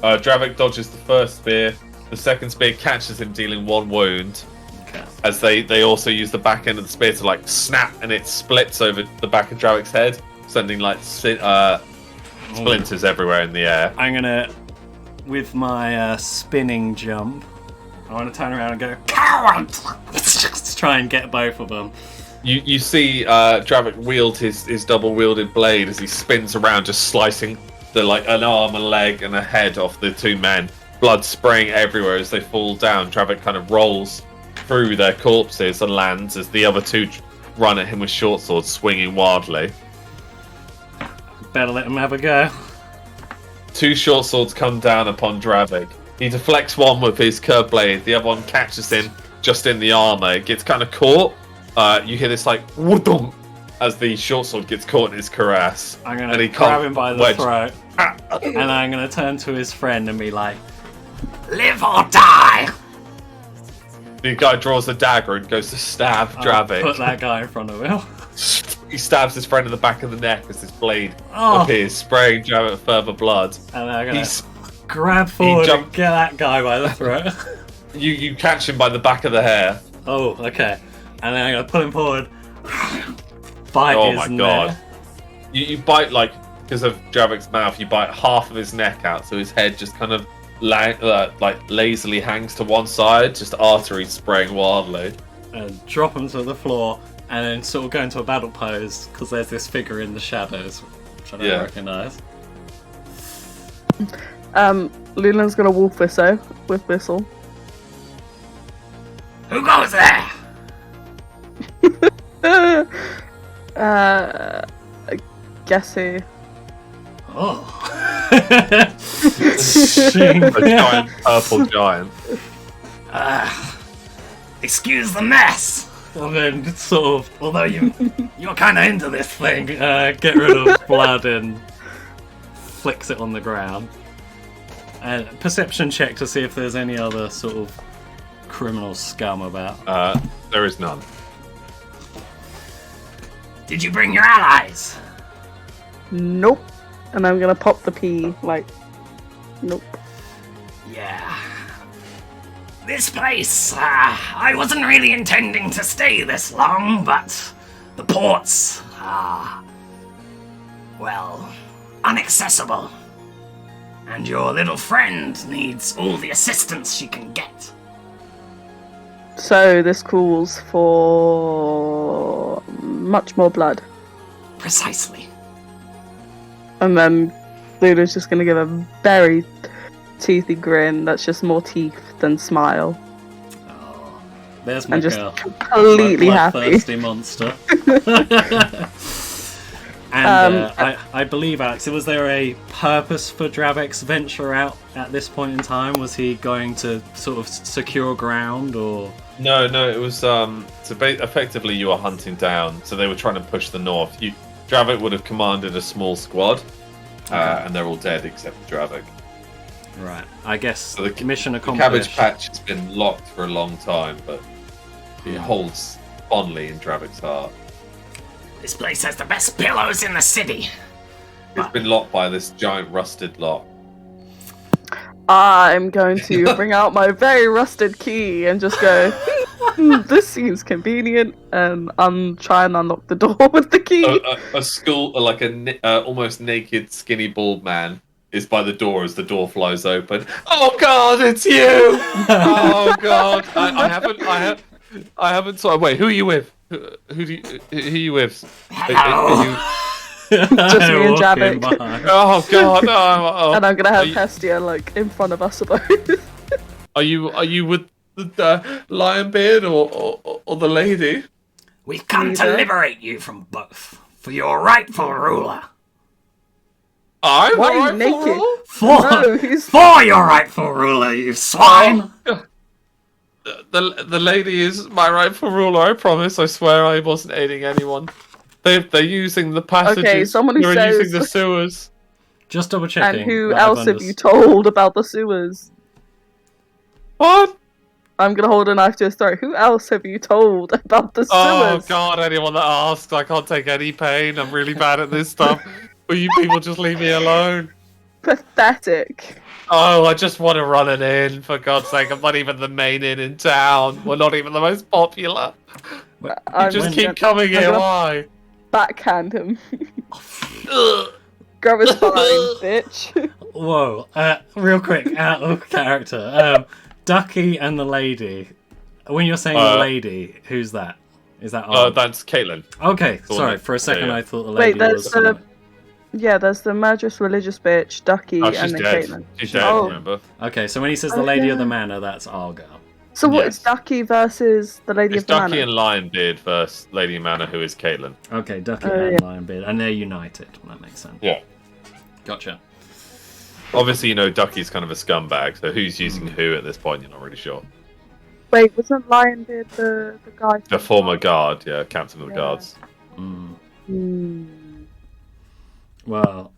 Dravik dodges the first spear. The second spear catches him, dealing 1 wound. Okay. As they also use the back end of the spear to like snap, and it splits over the back of Dravik's head, sending like splinters everywhere in the air. I'm gonna, with my spinning jump, I want to turn around and go, Coward! Just try and get both of them. You see Dravik wield his double-wielded blade as he spins around, just slicing an arm, a leg, and a head off the 2 men. Blood spraying everywhere as they fall down. Dravik kind of rolls through their corpses and lands as the other 2 run at him with short swords, swinging wildly. Better let him have a go. 2 short swords come down upon Dravik. He deflects one with his curved blade. The other one catches him just in the armor. It gets kind of caught. You hear this like whoop as the short sword gets caught in his cuirass. I'm gonna grab him by the throat, and I'm gonna turn to his friend and be like, Live or die! The guy draws a dagger and goes to stab Dravik. Put that guy in front of him. He stabs his friend in the back of the neck as his blade appears, spraying Dravik with further blood. And I'm gonna grab forward and get that guy by the throat. You catch him by the back of the hair. Oh, okay. And then I'm gonna pull him forward, bite his neck. You bite, like, because of Dravik's mouth, you bite half of his neck out, so his head just kind of lazily hangs to one side, just arteries spraying wildly. And drop him to the floor, and then sort of go into a battle pose, because there's this figure in the shadows, which I don't recognise. Leland's gonna wolf Whistle with Whistle. Who goes there? I guess who? Oh. A giant purple giant. Excuse the mess. And then sort of, although you're kind of into this thing, get rid of blood and flicks it on the ground. And perception check to see if there's any other sort of criminal scum about. There is none. Did you bring your allies? Nope. And I'm gonna pop the P, like, nope. Yeah. This place, I wasn't really intending to stay this long, but the ports are, well, inaccessible. And your little friend needs all the assistance she can get. So this calls for much more blood. Precisely. And then Luna's just gonna give a very toothy grin that's just more teeth than smile. Oh, there's my and just girl. completely happy. Thirsty monster. And I believe, Alex, was there a purpose for Dravik's venture out at this point in time? Was he going to sort of secure ground, or...? No, it was effectively you were hunting down, so they were trying to push the north. Dravik would have commanded a small squad, and they're all dead except Dravik. Right, I guess so the mission accomplished. The cabbage patch has been locked for a long time, but it holds fondly in Dravik's heart. This place has the best pillows in the city. It's been locked by this giant rusted lock. I'm going to bring out my very rusted key and just go, This seems convenient, and I'm trying to unlock the door with the key. A school, like almost naked, skinny, bald man is by the door as the door flies open. Oh God, it's you! Oh God, I haven't. Sorry, wait, who are you with? Who are you with? Hello. Just me and Javik. Oh God! Oh. And I'm gonna have Hestia like in front of us both. Are you with the Lionbeard or the lady? We've come to liberate you from both for your rightful ruler. I'm Why the are you rightful naked? ruler? For your rightful ruler, you swine! The lady is my rightful ruler. I promise. I swear I wasn't aiding anyone. They're using the passages. Okay, someone who They're says. using the sewers. Just double checking. And who else have you told about the sewers? What? I'm gonna hold a knife to his throat. Who else have you told about the sewers? Oh God! Anyone that asks, I can't take any pain. I'm really bad at this stuff. Will you people just leave me alone? Pathetic. Oh, I just want to run an inn. For God's sake, I'm not even the main inn in town. We're not even the most popular. You just keep coming here. Why? Backhand him. Grab his spine, bitch. Whoa! Real quick, out of character. Ducky and the lady. When you're saying the lady, who's that? Is that? That's Caitlin. Okay, sorry. For a second, I thought the lady was. Yeah, there's the murderous religious bitch, Ducky, and then Caitlin. She's dead, remember? Okay, so when he says the lady of the manor, that's Argo. So what is Ducky versus the lady of the manor? Ducky and Lionbeard versus Lady Manor, who is Caitlin. Okay, Ducky and Lionbeard, and they're united. That makes sense. Yeah. Gotcha. Obviously, Ducky's kind of a scumbag, so who's using who at this point, you're not really sure. Wait, wasn't Lionbeard the guy? The former guard, captain of the guards. Well,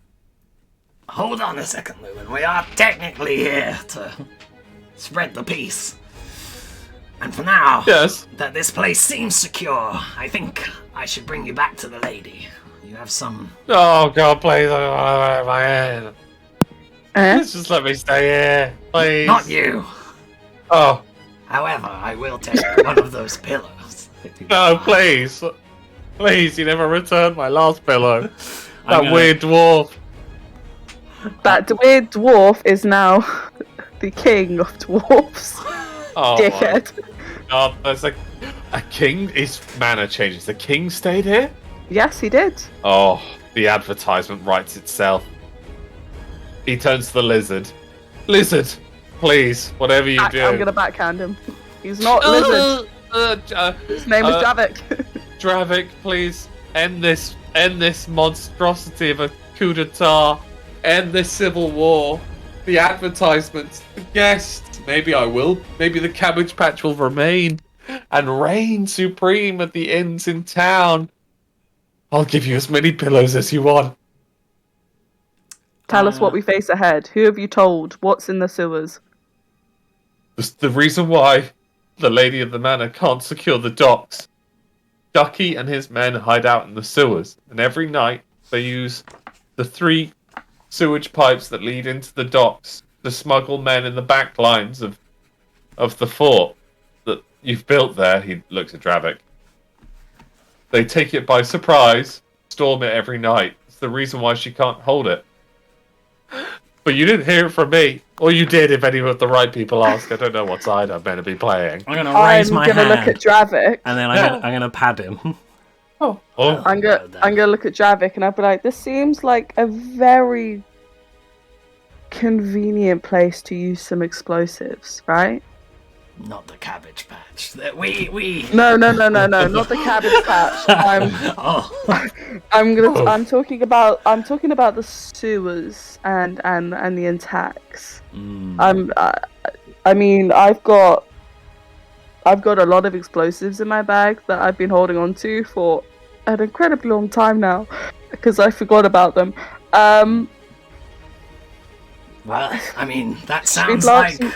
hold on a second, Lewin. We are technically here to spread the peace. And for now, that this place seems secure, I think I should bring you back to the lady. You have some... Oh God, please, I don't want to wear my head. Please just let me stay here, please. Not you. Oh. However, I will take one of those pillows. No, please. Please, you never returned my last pillow. That weird dwarf. That weird dwarf is now the king of dwarfs. Oh, dickhead. God, there's a king? His manor changes. The king stayed here? Yes, he did. Oh, the advertisement writes itself. He turns to the lizard. Lizard, please, whatever you do. I'm gonna backhand him. He's not lizard. His name is Javik. Javik, please end this monstrosity of a coup d'etat. End this civil war. The advertisements, the guests. Maybe I will. Maybe the Cabbage Patch will remain and reign supreme at the inns in town. I'll give you as many pillows as you want. Tell us what we face ahead. Who have you told? What's in the sewers? The reason why the Lady of the Manor can't secure the docks. Ducky and his men hide out in the sewers, and every night they use the 3 sewage pipes that lead into the docks to smuggle men in the back lines of the fort that you've built there. He looks at Dravik. They take it by surprise, storm it every night. It's the reason why she can't hold it. But you didn't hear it from me. Or you did if any of the right people ask. I don't know what side I'm meant to be playing. I'm going to raise my hand. I'm going to look at Dravik. And then I'm going to pad him. I'm going to look at Dravik and I'll be like, this seems like a very convenient place to use some explosives, right? Not the Cabbage Patch. No, not the Cabbage Patch. I'm talking about the sewers and the attacks. I mean, I've got a lot of explosives in my bag that I've been holding on to for an incredibly long time now because I forgot about them. Well, I mean, that sounds like a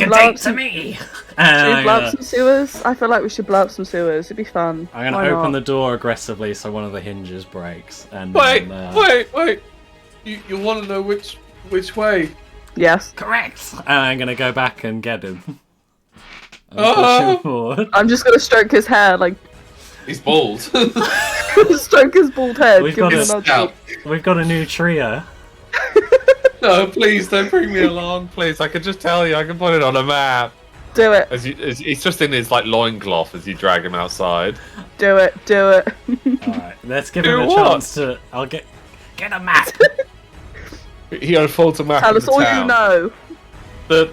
date to me. Should we blow up some sewers? I feel like we should blow up some sewers. It'd be fun. I'm going to open the door aggressively so one of the hinges breaks. And wait! You want to know which way? Yes. Correct. And I'm going to go back and get him. push him forward. I'm just gonna stroke his hair, like He's bald. stroke his bald head. We've give got him a another Scout. We've got a new trio. No, please don't bring me along, please. I can just tell you, I can put it on a map. Do it. He's just in his like loincloth as you drag him outside. Do it. Do it. Alright, let's give Do him a what? chance to. I'll get a map. He unfolds a map Tell of us the all town. you know.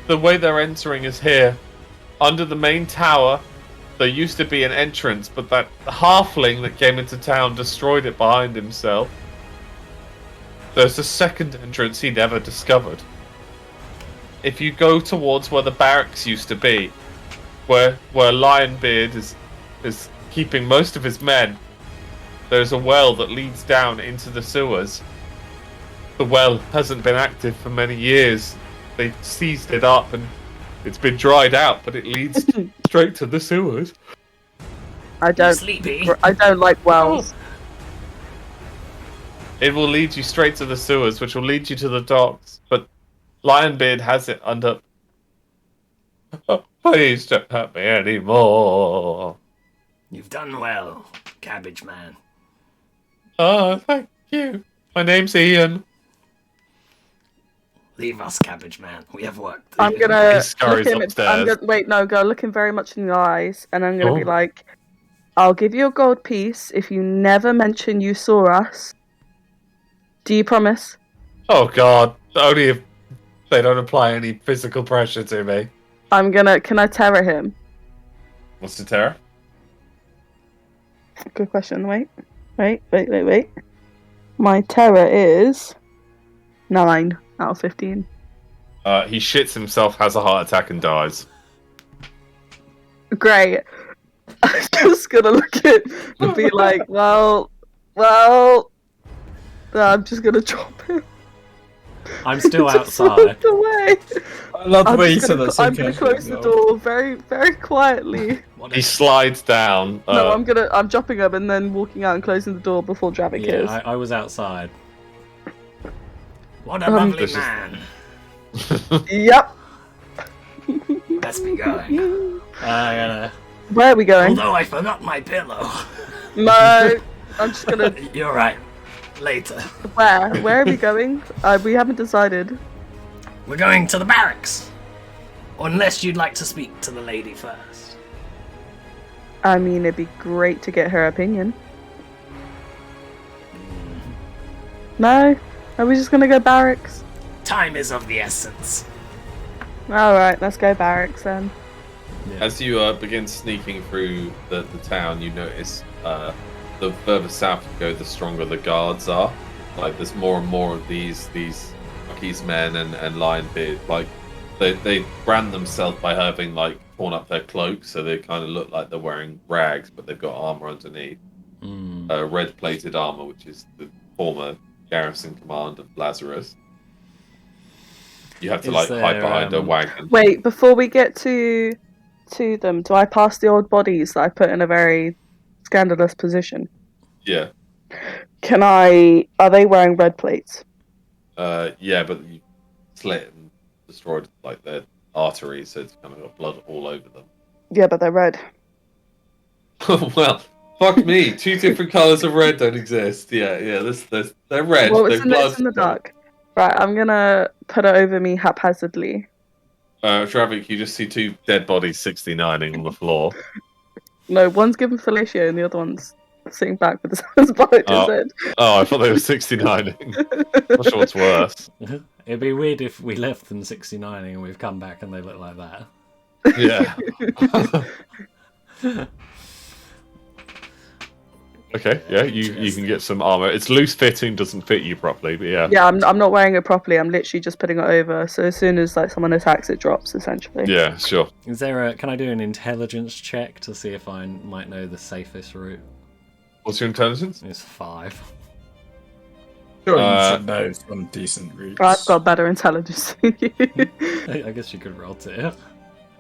The way they're entering is here. Under the main tower, there used to be an entrance, but that halfling that came into town destroyed it behind himself. There's a second entrance he never discovered. If you go towards where the barracks used to be, where Lionbeard is keeping most of his men, there's a well that leads down into the sewers. The well hasn't been active for many years. They seized it up and it's been dried out, but it leads straight to the sewers. I don't. Sleepy. I don't like wells. It will lead you straight to the sewers, which will lead you to the docks. But Lionbeard has it under. Oh, please don't hurt me anymore. You've done well, Cabbage Man. Oh, thank you. My name's Ian. Leave us, Cabbage Man. We have work to I'm do. gonna He scurries look him. upstairs. Go look him very much in the eyes, and I'm gonna be Oh. like, "I'll give you a gold piece if you never mention you saw us. Do you promise?" Oh God! Only if they don't apply any physical pressure to me. Can I terror him? What's the terror? Good question. Wait. My terror is 9 out of 15. He shits himself, has a heart attack, and dies. Great. I'm just gonna look at and be like, well, I'm just gonna drop him. I'm still Just outside. walk away. I love the I'm way you just said gonna, that. So I'm gonna close the door very, very quietly. He slides down. No, I'm dropping him and then walking out and closing the door before Dravik Yeah, is. I was outside. What a lovely This is- man. Yep. Let's be going. Where are we going? Although I forgot my pillow. No, I'm just gonna. You're right. Later. Where are we going? We haven't decided. We're going to the barracks. Unless you'd like to speak to the lady first. I mean, it'd be great to get her opinion. No? Are we just gonna go barracks? Time is of the essence. Alright, let's go barracks then. As you begin sneaking through the town, you notice the further south you go, the stronger the guards are. Like, there's more and more of these Bucky's men and Lionbeard. Like, they brand themselves by having, like, torn up their cloaks, so they kind of look like they're wearing rags, but they've got armor underneath. Red-plated armor, which is the former garrison command of Lazarus. You have to, hide behind a wagon. Wait, before we get to them, do I pass the old bodies that I put in a very scandalous position? Yeah. Are they wearing red plates? Yeah, but you slit and destroyed, like, their arteries, so it's kind of got blood all over them. Yeah, but they're red. Well, fuck me. Two different colours of red don't exist. Yeah. They're red. Well, they're it's in the dark. Right, I'm gonna put it over me haphazardly. Dravik, you just see two dead bodies 69ing on the floor. No, one's given fellatio and the other one's sitting back with his hands behind his head. Oh, I thought they were 69ing. Not sure what's worse. It'd be weird if we left them 69ing and we've come back and they look like that. Yeah. Okay, yeah, you can get some armor. It's loose fitting, doesn't fit you properly, but yeah. Yeah, I'm not wearing it properly. I'm literally just putting it over. So as soon as someone attacks, it drops essentially. Yeah, sure. Is there can I do an intelligence check to see if I might know the safest route? What's your intelligence? It's 5. Sure, you should know some decent routes. I've got better intelligence than you. I guess you could roll to it.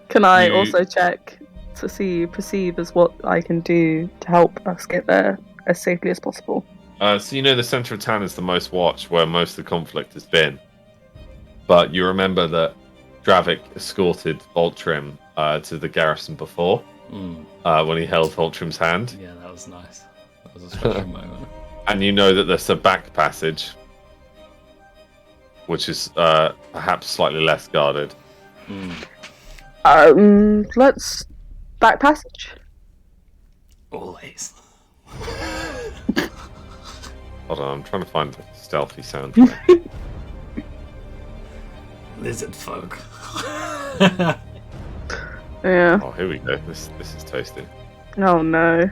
Can I also check to perceive as what I can do to help us get there as safely as possible? So you know the centre of town is the most watched, where most of the conflict has been. But you remember that Dravik escorted Voltrim to the garrison before, when he held Voltrim's hand. Yeah, that was nice. That was a special moment. And you know that there's a back passage, which is perhaps slightly less guarded. Let's back passage. Always. Hold on, I'm trying to find the stealthy soundtrack. Lizard folk. Yeah. Oh, here we go. This is tasty. Oh no.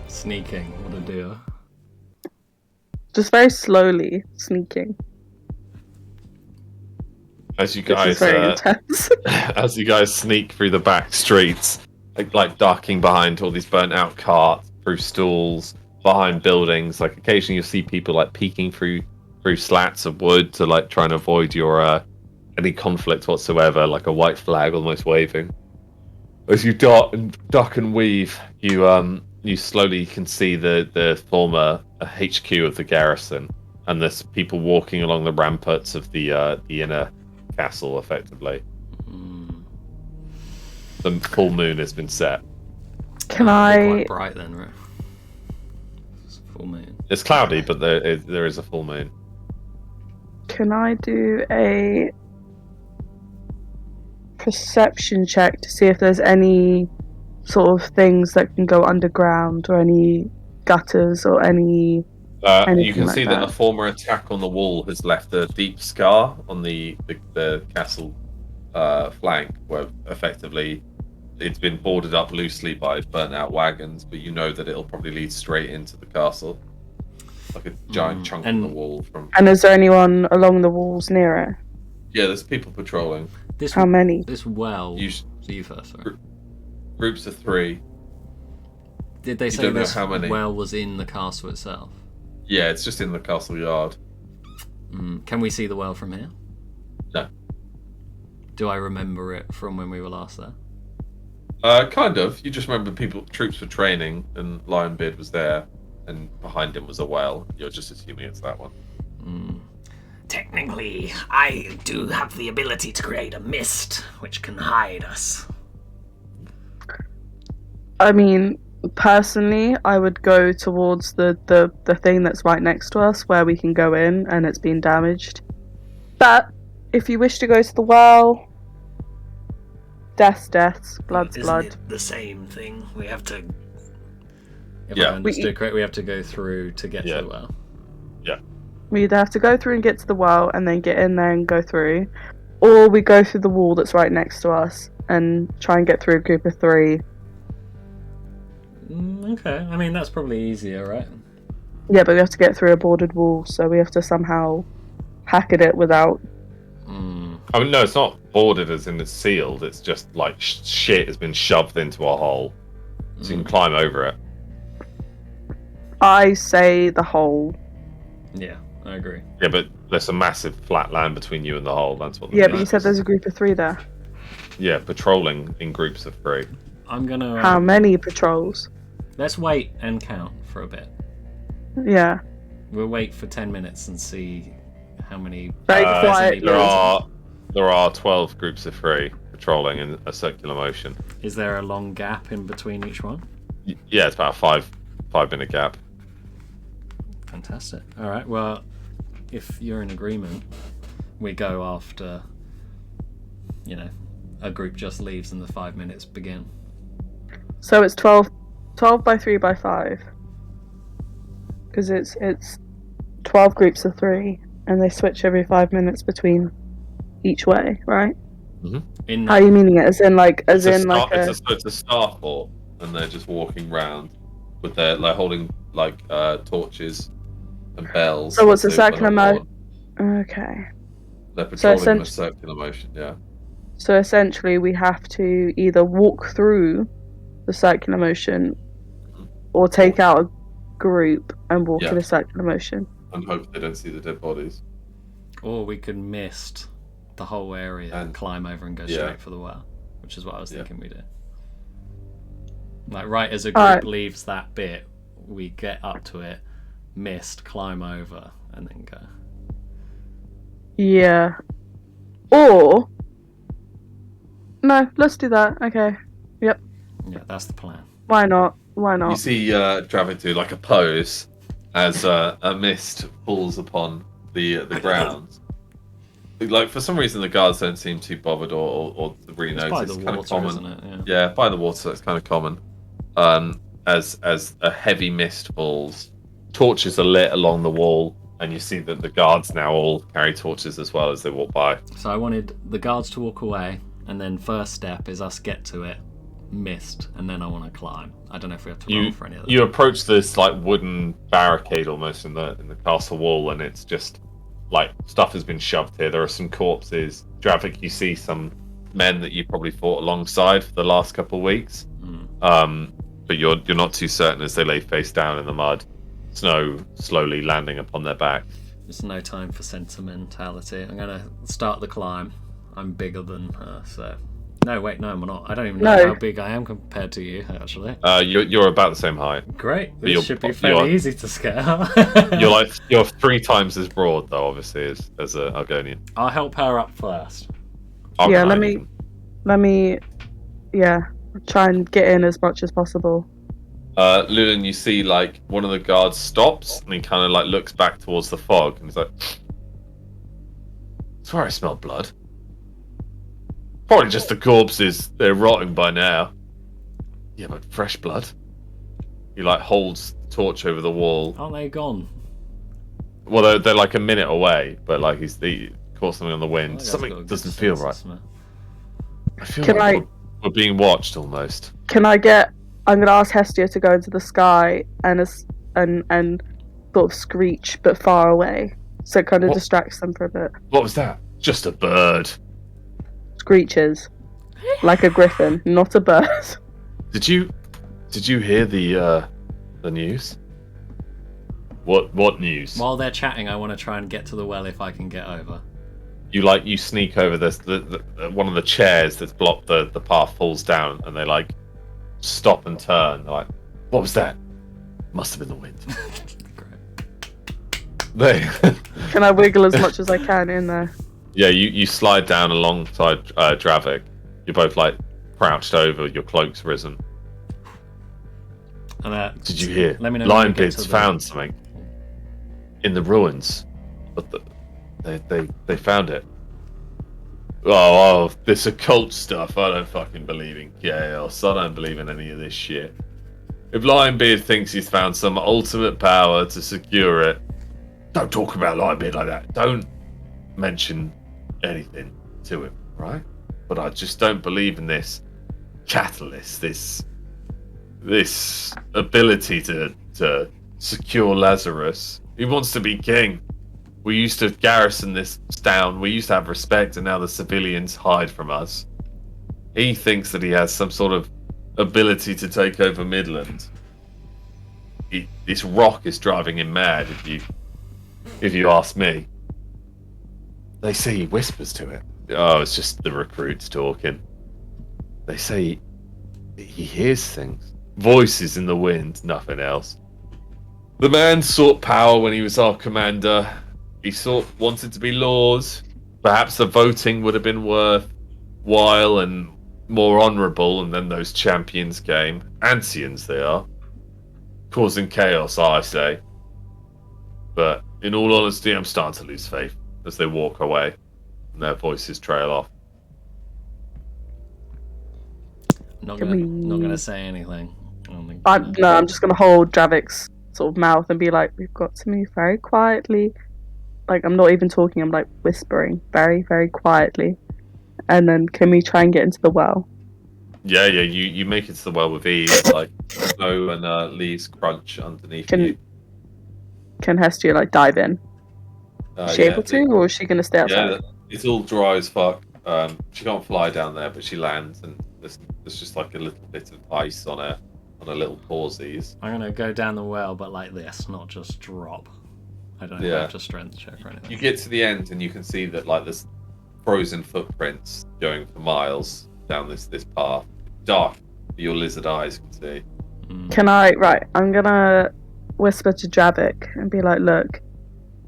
Sneaking, what a deal. Just very slowly sneaking. As you Which is guys, very intense. as you guys sneak through the back streets, like darking behind all these burnt out carts, through stalls, behind buildings. Like occasionally you'll see people like peeking through slats of wood to like try and avoid your any conflict whatsoever, like a white flag almost waving. As you duck and weave, you slowly can see the former HQ of the garrison, and there's people walking along the ramparts of the inner castle, effectively. The full moon has been set. Can Quite bright then, right? It's full moon. It's cloudy, but there is a full moon. Can I do a perception check to see if there's any sort of things that can go underground, or any gutters, or any? You can see that a former attack on the wall has left a deep scar on the castle flank, where effectively it's been boarded up loosely by burnt out wagons, but you know that it'll probably lead straight into the castle. Like a giant chunk of the wall from. And is there anyone along the walls near it? Yeah, there's people patrolling. How many? This well. You first, sorry. Groups of 3. Did they say this well was in the castle itself? Yeah, it's just in the castle yard. Can we see the well from here? No. Do I remember it from when we were last there? Kind of. You just remember troops were training, and Lionbeard was there, and behind him was a well. You're just assuming it's that one. Technically, I do have the ability to create a mist which can hide us. I mean, personally, I would go towards the thing that's right next to us, where we can go in and it's been damaged. But if you wish to go to the well, death's, blood's blood. Isn't it the same thing? We have to. If I understood correctly, we have to go through to get to the well. Yeah. We either have to go through and get to the well and then get in there and go through, or we go through the wall that's right next to us and try and get through a group of 3. Okay, I mean that's probably easier, right? Yeah, but we have to get through a boarded wall, so we have to somehow hack at it without. I mean, no, it's not boarded as in it's sealed. It's just like shit has been shoved into a hole, so you can climb over it. I say the hole. Yeah, I agree. Yeah, but there's a massive flat land between you and the hole. That's what. Yeah, but you said there's a group of 3 there. Yeah, patrolling in groups of 3. I'm gonna. How many patrols? Let's wait and count for a bit. Yeah. We'll wait for 10 minutes and see how many. Very quiet. There are 12 groups of 3 patrolling in a circular motion. Is there a long gap in between each one? Yeah, it's about a 5-minute gap. Fantastic. All right. Well, if you're in agreement, we go after. A group just leaves and the 5 minutes begin. So it's 12 by 3 by 5. Because it's 12 groups of 3, and they switch every 5 minutes between each way, right? Mm-hmm. How are you meaning it? As in It's a staff fort, and they're just walking around with their holding torches and bells. So what's a circular motion? Okay. They're patrolling in a circular motion, yeah. So essentially, we have to either walk through the circular motion, or take out a group and walk in a circular motion. And hope they don't see the dead bodies. Or we could mist the whole area and climb over and go straight for the well, which is what I was thinking we did. Like right as a group leaves that bit, we get up to it, mist, climb over, and then go. Yeah. Or no, let's do that. Okay. Yep. Yeah, that's the plan. Why not? Why not? You see Dravik do like a pose as a mist falls upon the ground. Like for some reason the guards don't seem too bothered or really It's notice. by It's the kind water, of common. isn't it? Yeah, by the water, it's kind of common. As a heavy mist falls, torches are lit along the wall, and you see that the guards now all carry torches as well as they walk by. So I wanted the guards to walk away, and then first step is us get to it, mist, and then I want to climb. I don't know if we have to roll for any of that. You approach this like wooden barricade almost in the castle wall, and it's just like stuff has been shoved here. There are some corpses. Dravik, you see some men that you probably fought alongside for the last couple of weeks. But you're not too certain as they lay face down in the mud, snow slowly landing upon their back. There's no time for sentimentality. I'm gonna start the climb. I'm bigger than her, so. No, wait, no, I'm not. I don't even know how big I am compared to you, actually. You're about the same height. Great. This should be fairly easy to scale. you're 3 times as broad though, obviously, as a Argonian. I'll help her up first. Yeah, let me try and get in as much as possible. Lulin, you see like one of the guards stops and he kind of like looks back towards the fog and he's like, I swear I smell blood. Probably just the corpses. They're rotting by now. Yeah, but fresh blood. He like holds the torch over the wall. Aren't they gone? Well, they're like a minute away, but like he caught something on the wind. Something doesn't feel right. I feel like we're being watched almost. I'm gonna ask Hestia to go into the sky and sort of screech, but far away, so it kind of distracts them for a bit. What was that? Just a bird. Screeches, like a griffin, not a bird. Did you hear the news? What news? While they're chatting, I want to try and get to the well if I can get over. You sneak over this. One of the chairs that's blocked the path falls down, and they like stop and turn. They're like, what was that? Must have been the wind. Can I wiggle as much as I can in there? Yeah, you slide down alongside Dravik. You're both like crouched over, your cloak's risen. And, did you hear? Let me know. Lionbeard's found something in the ruins, but they found it. Oh, this occult stuff. I don't fucking believe in chaos. I don't believe in any of this shit. If Lionbeard thinks he's found some ultimate power to secure it, don't talk about Lionbeard like that. Don't mention anything to him, right? But I just don't believe in this catalyst, this ability to secure Lazarus. He wants to be king. We used to garrison this town. We used to have respect, and now the civilians hide from us. He thinks that he has some sort of ability to take over Midland. This rock is driving him mad, if you ask me. They say he whispers to it. Oh, it's just the recruits talking. They say he hears things. Voices in the wind, nothing else. The man sought power when he was our commander. He wanted to be lord. Perhaps the voting would have been worthwhile and more honourable, and then those champions came. Ancients they are. Causing chaos, I say. But in all honesty, I'm starting to lose faith as they walk away and their voices trail off. Not gonna say anything. I'm just gonna hold Dravik's sort of mouth and be like, we've got to move very quietly. Like, I'm not even talking, I'm like whispering very, very quietly. And then can we try and get into the well? Yeah, you make it to the well with ease, like snow and leaves crunch underneath you. Can Hestia like dive in? Is she able to, or is she gonna stay outside? Yeah, it's all dry as fuck. She can't fly down there, but she lands, and there's just like a little bit of ice on her little pawsies. I'm gonna go down the well, but like this, not just drop. I don't have to strength check or anything. You get to the end, and you can see that like there's frozen footprints going for miles down this path. Dark, but your lizard eyes can see. Can I? Right, I'm gonna whisper to Dravik and be like, look,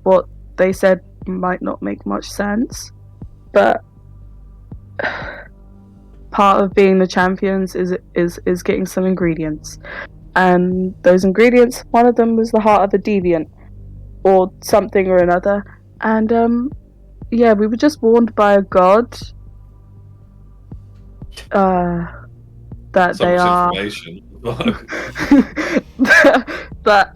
what they said might not make much sense, but part of being the champions is getting some ingredients, and those ingredients, one of them was the heart of a deviant, or something or another, and yeah, we were just warned by a god that So they much are information. that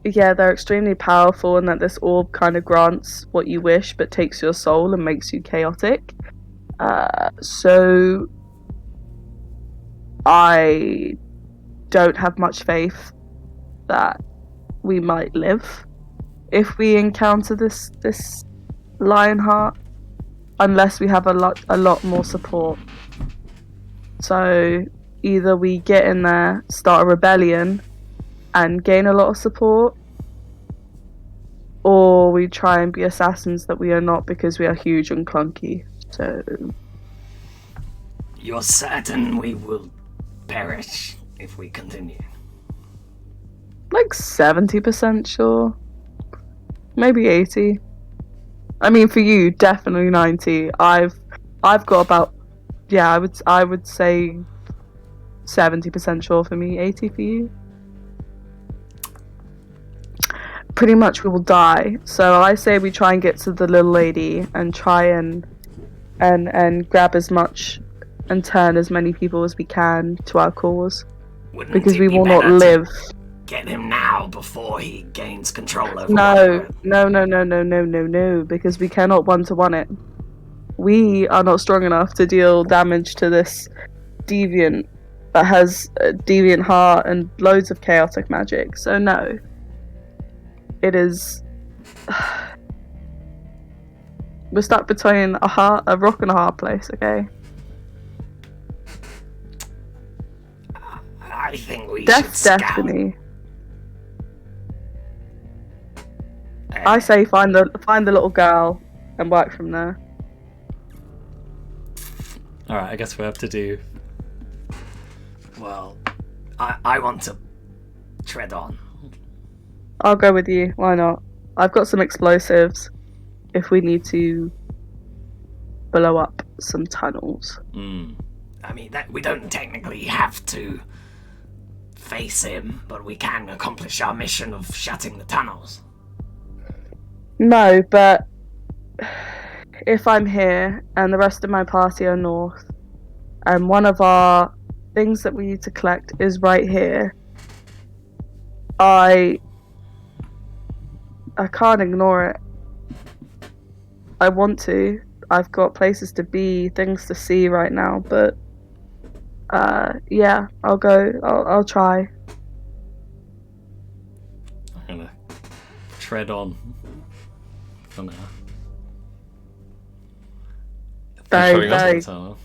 yeah, they're extremely powerful, and that this orb kind of grants what you wish but takes your soul and makes you chaotic. So I don't have much faith that we might live if we encounter this Lionheart, unless we have a lot more support. So either we get in there, start a rebellion, and gain a lot of support, or we try and be assassins that we are not because we are huge and clunky. So you're certain we will perish if we continue? like 70% sure, maybe 80. I mean, for you, definitely 90. I've got about, yeah, I would say 70% sure for me, 80 for you. Pretty much we will die. So I say we try and get to the little lady and try and grab as much and turn as many people as we can to our cause. Wouldn't because it we be will not better to live. Get him now before he gains control over No, whatever. because we cannot one-to-one it. We are not strong enough to deal damage to this deviant that has a deviant heart and loads of chaotic magic. So no. It is... We're stuck between a rock and a hard place, okay? I think we should Death's scout. destiny. I say find the little girl and work from there. Alright, I guess we have to do... Well, I want to tread on. I'll go with you, why not? I've got some explosives if we need to blow up some tunnels. I mean, that we don't technically have to face him, but we can accomplish our mission of shutting the tunnels. No, but if I'm here and the rest of my party are north, and one of our things that we need to collect is right here, I can't ignore it. I want to. I've got places to be, things to see right now, but yeah, I'll go. I'll try. I'm gonna tread on for now.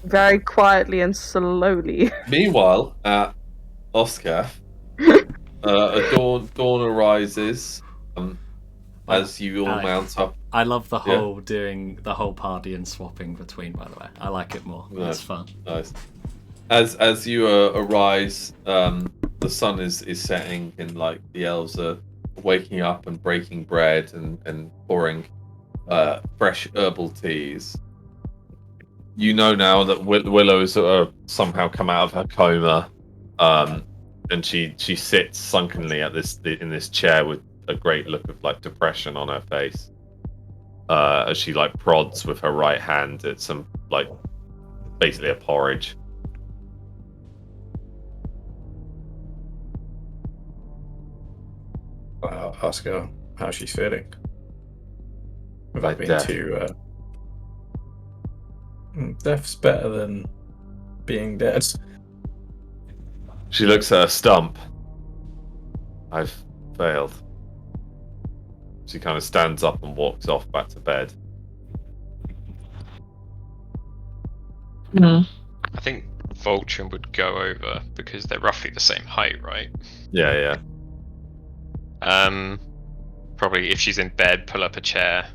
Very quietly and slowly. Meanwhile, at Oscar, a dawn arises as you all mount up. I love the whole doing the whole party and swapping between. By the way, I like it more. Nice. It's fun. Nice. As you arise, the sun is setting, and like the elves are waking up and breaking bread and pouring fresh herbal teas. You know now that Willow's somehow come out of her coma, and she sits sunkenly in this chair with a great look of like depression on her face, as she like prods with her right hand at some like basically a porridge. I'll ask her how she's feeling without being too. Death's better than being dead. She looks at her stump. I've failed. She kind of stands up and walks off back to bed. I think Vulture would go over because they're roughly the same height, right? Yeah. Probably if she's in bed, pull up a chair.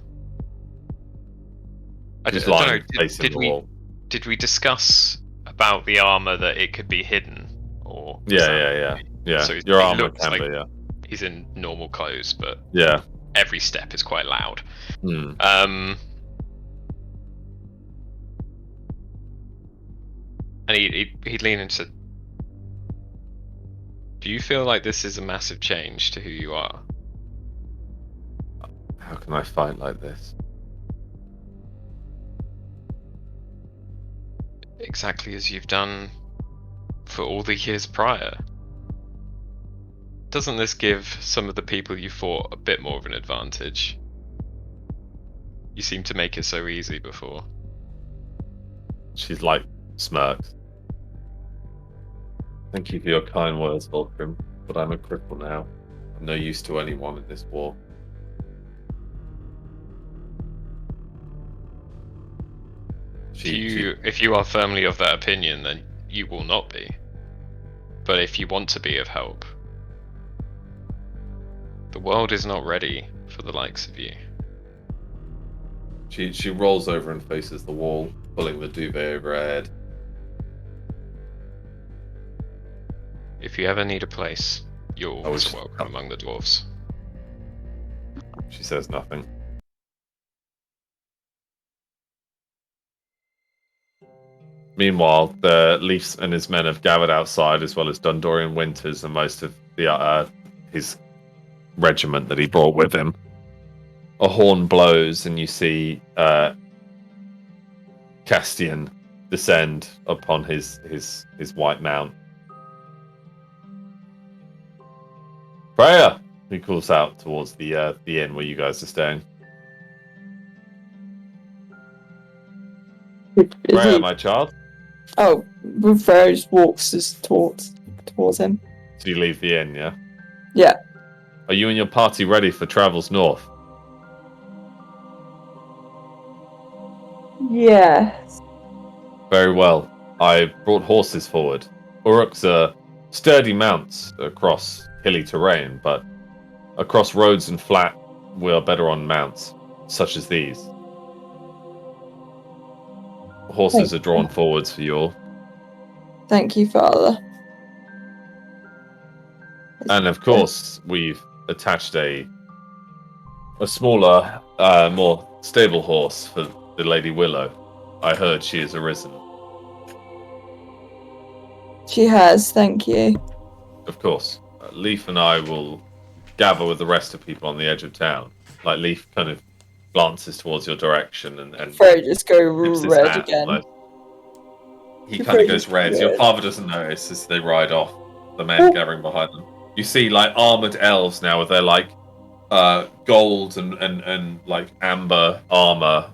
I Just don't lying know. facing the wall. Did we discuss about the armor that it could be hidden? Or Yeah. So Your it armor looks can like be, yeah. He's in normal clothes, but Yeah. every step is quite loud. And he'd lean into. Do you feel like this is a massive change to who you are? How can I fight like this? Exactly as you've done for all the years prior. Doesn't this give some of the people you fought a bit more of an advantage? You seem to make it so easy before. She's like smirks. Thank you for your kind words, Volcrim, but I'm a cripple now. I'm no use to anyone in this war. If you are firmly of that opinion, then you will not be. But if you want to be of help, the world is not ready for the likes of you. She rolls over and faces the wall, pulling the duvet over her head. If you ever need a place, you're always welcome among the dwarves. She says nothing. Meanwhile, the Leafs and his men have gathered outside, as well as Dundorian Winters and most of the his regiment that he brought with him. A horn blows, and you see Castian descend upon his white mount. Freya! He calls out towards the inn where you guys are staying. Freya, my child. Oh, Freya just walks towards him. So you leave the inn, yeah? Yeah. Are you and your party ready for travels north? Yes. Very well. I brought horses forward. Uruks are sturdy mounts across hilly terrain, but across roads and flat, we are better on mounts, such as these. Horses are drawn forwards for you all. Thank you, Father. And of course, we've attached a smaller, more stable horse for the Lady Willow. I heard she has arisen. She has, thank you. Of course. Leaf and I will gather with the rest of people on the edge of town. Like, Leaf kind of glances towards your direction and Freya just go red again. Almost. He kind of goes red. Your father doesn't notice as they ride off, the men gathering behind them. You see, like, armored elves now with their, like, gold and like amber armor,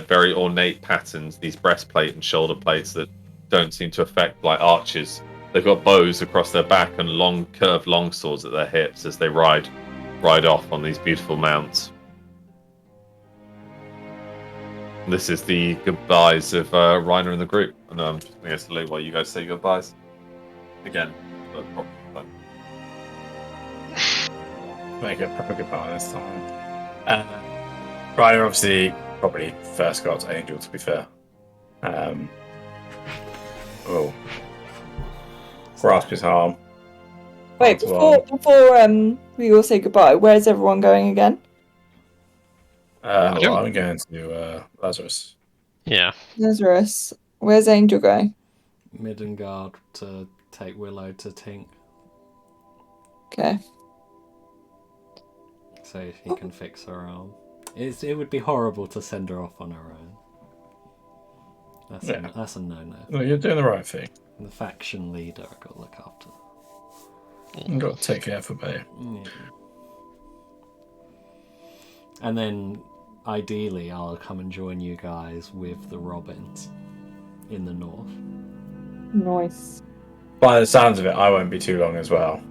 very ornate patterns, these breastplate and shoulder plates that don't seem to affect like archers. They've got bows across their back and long curved long swords at their hips as they ride off on these beautiful mounts. This is the goodbyes of Reiner and the group. And I'm just going to salute while you guys say goodbyes. Again, but make a proper goodbye this time. Ryder obviously probably first got to Angel, to be fair. Grasp his arm. Wait, before we all say goodbye, where's everyone going again? I'm going to Lazarus. Yeah. Lazarus. Where's Angel going? Midgard to take Willow to Tink. Okay. So he can fix her arm. It would be horrible to send her off on her own. That's a no-no. No, you're doing the right thing. The faction leader I've got to look after. You've got to take care for me. Yeah. And then, ideally, I'll come and join you guys with the Robins in the north. Nice. By the sounds of it, I won't be too long as well.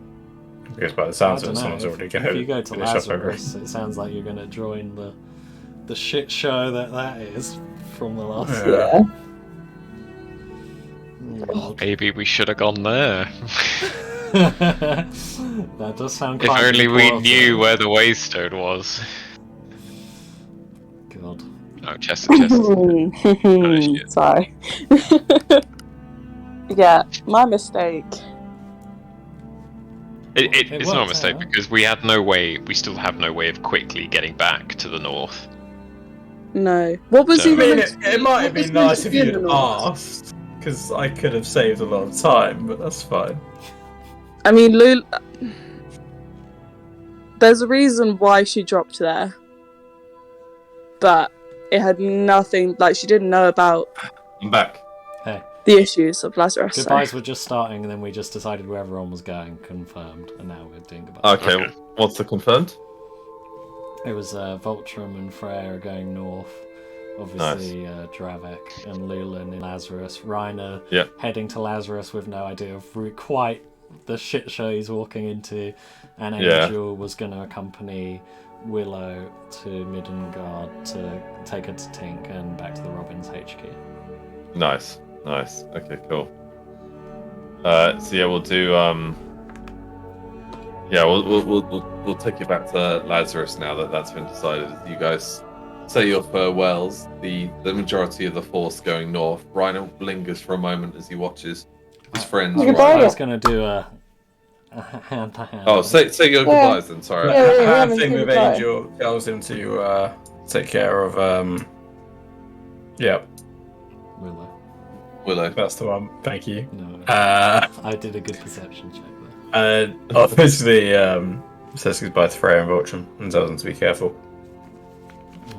Because by the sounds of it, someone's already going to. If you go to Lazarus, it sounds like you're going to join the shit show that is from the last. Yeah. Maybe we should have gone there. That does sound. If only we knew where the Waystone was. God. Oh, Chester. Sorry. Yeah, my mistake. It's not a mistake because we still have no way of quickly getting back to the north. No. What was it might have been nice if you'd asked. because I could have saved a lot of time, but that's fine. I mean, there's a reason why she dropped there, but it had nothing. Like, she didn't know about. I'm back. Hey. The issues of Lazarus. Goodbyes were just starting, and then we just decided where everyone was going, confirmed, and now we're doing goodbyes. Okay, what's the confirmed? It was Voltrum and Freya are going north. Obviously, Dravek and Lulan in Lazarus. Reiner heading to Lazarus with no idea of quite the shit show he's walking into. And Angel was going to accompany Willow to Midgard to take her to Tink and back to the Robins HQ. Nice. Okay, cool. So yeah, we'll do. Yeah, we'll take you back to Lazarus now that that's been decided. You guys say your farewells. The majority of the force going north. Reiner lingers for a moment as he watches his friends. I was going to do a hand to hand. Oh, say your goodbyes then. Sorry. Hand thing with Angel tells him to take care of. Willow. That's the one. Thank you. No. I did a good perception check there. Obviously, says goodbye to Freya and Voltrum and tells them to be careful.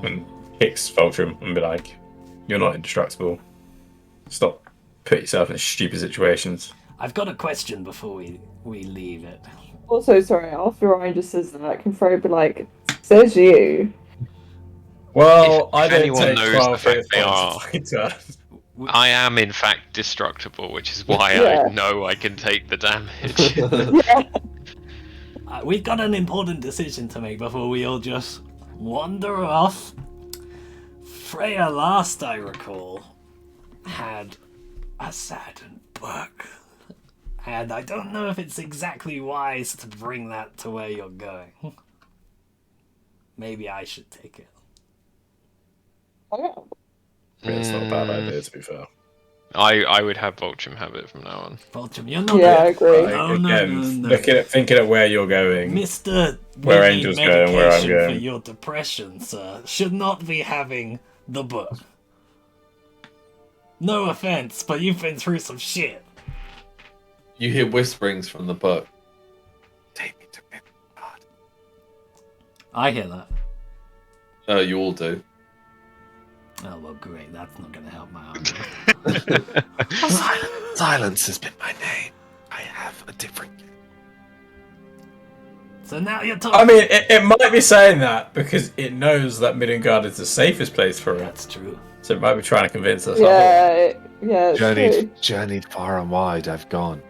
And kicks Voltrum and be like, "You're not indestructible. Stop putting yourself in stupid situations." I've got a question before we leave it. Also, sorry, after Ryan just says that, can Freya be like, "Says you"? Well, if I don't anyone take knows 12 the fact hit they points are. I am, in fact, destructible, which is why I know I can take the damage. We've got an important decision to make before we all just wander off. Freya, last I recall, had a saddened book. And I don't know if it's exactly wise to bring that to where you're going. Maybe I should take it. It's not a bad idea, to be fair. I would have Voltrum have it from now on. Voltrum, you're not. Yeah, I agree. No. Thinking at where you're going, Mr. where Angel's going, where I'm going. For your depression, sir, should not be having the book. No offense, but you've been through some shit. You hear whisperings from the book. Take me to Midgard. I hear that. You all do. Oh, well, great. That's not going to help my argument. Silence has been my name. I have a different game. So now you're talking. I mean, it might be saying that because it knows that Midgard is the safest place for it. That's true. So it might be trying to convince us. Yeah, Journeyed far and wide I've gone.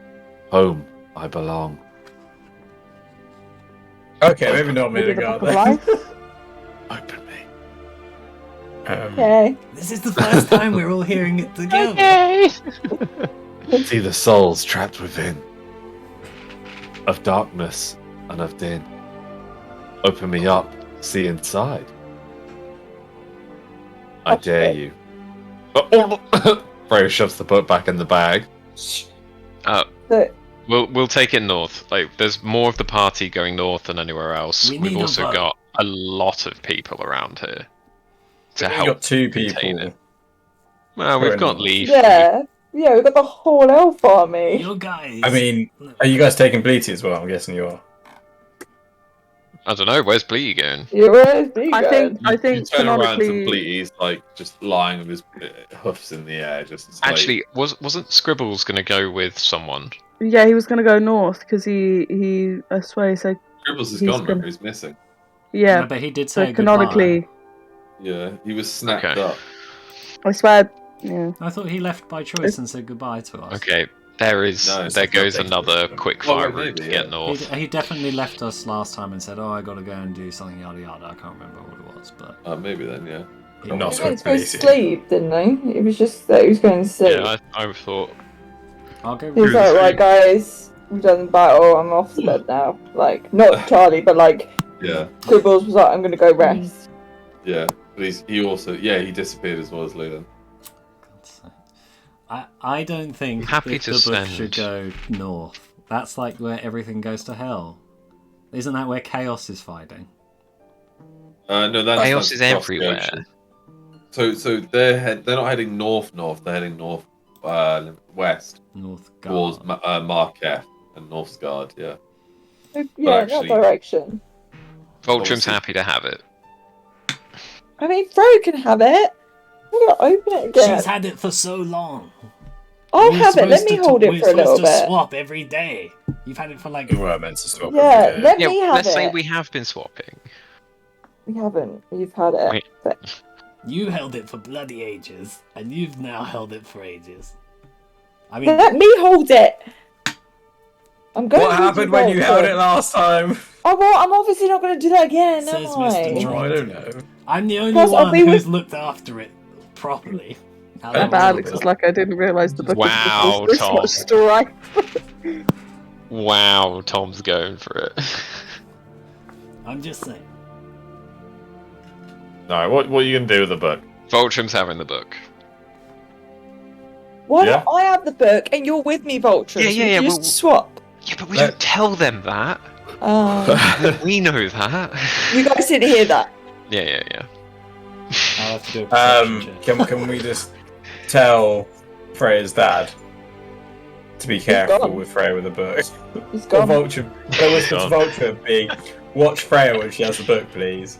Home I belong. Okay, maybe not Midgard then. Open me. Okay. This is the first time we're all hearing it together. Okay. See the souls trapped within. Of darkness and of din. Open me up, see inside. I dare you. Freya shoves the book back in the bag. We'll take it north. Like, there's more of the party going north than anywhere else. We've also got a lot of people around here to help. We've got 2 people. Well, we've got Leaf. Yeah, we've got the whole elf army. You guys. I mean, are you guys taking Bleaty as well? I'm guessing you are. I don't know. Where's Bleaty going? Yeah, where's Bleaty going? I think turn around canonically... and Bleaty's like just lying with his hoofs in the air. Actually, wasn't Scribbles going to go with someone? Yeah, he was going to go north because he I swear he said... Scribbles is gone, remember? He's missing. Yeah, no, but he did say so canonically... Yeah, he was snapped up. I swear, yeah. I thought he left by choice and said goodbye to us. Okay, there goes another quick fire route to get north. He definitely left us last time and said, "Oh, I got to go and do something yada yada." I can't remember what it was, but maybe then, yeah. He went to go sleep, didn't he? It was just that he was going to sleep. Yeah, I thought. I'll go. He was like, "Right, guys, we've done the battle. I'm off to bed now." Like, not Charlie, but like, Scribbles was like, "I'm going to go rest." Yeah, but he disappeared as well as Leland. I don't think the book should go north. That's like where everything goes to hell. Isn't that where chaos is fighting? No, that's chaos is everywhere. So they're not heading north. They're heading north west North towards Guard. Marketh and Northgard. Yeah. Yeah, actually- that direction. Voltram's Obviously- happy to have it. I mean, Fro can have it. I'm gonna open it again. She's had it for so long. I'll We're have it. Let supposed me to hold we're it for a little supposed to bit. swap every day. You've had it for like. We were meant to swap. Yeah, every day. let Yeah, me have let's it. say we have been swapping. We haven't. You've had it. Wait. But- You held it for bloody ages, and you've now held it for ages. I mean, Let me hold it. I'm going. What to happened do when you both, held but- it last time? Oh well, I'm obviously not going to do that again, Says am Mr. I? Drake. Oh, I don't know. I'm the only Plus, I'll one be with- who's looked after it properly. Out Yeah, of But all Alex of us. is like, I didn't realise the book Wow, was this Tom. much strife. Wow, Tom's going for it. I'm just saying. No, what are you gonna do with the book? Voltram's having the book. Why Yeah. don't I have the book and you're with me, Voltron? Yeah, so yeah, we yeah, can just well- swap. Yeah, but we Let- don't tell them that. We know that. You guys didn't hear that. Yeah, yeah, yeah. I'll have to do a perception check. Can we just tell Freya's dad to be careful gone. with Freya with the book? He's Or gone. Vulture, go whisper to Vulture, being, watch Freya when she has the book, please.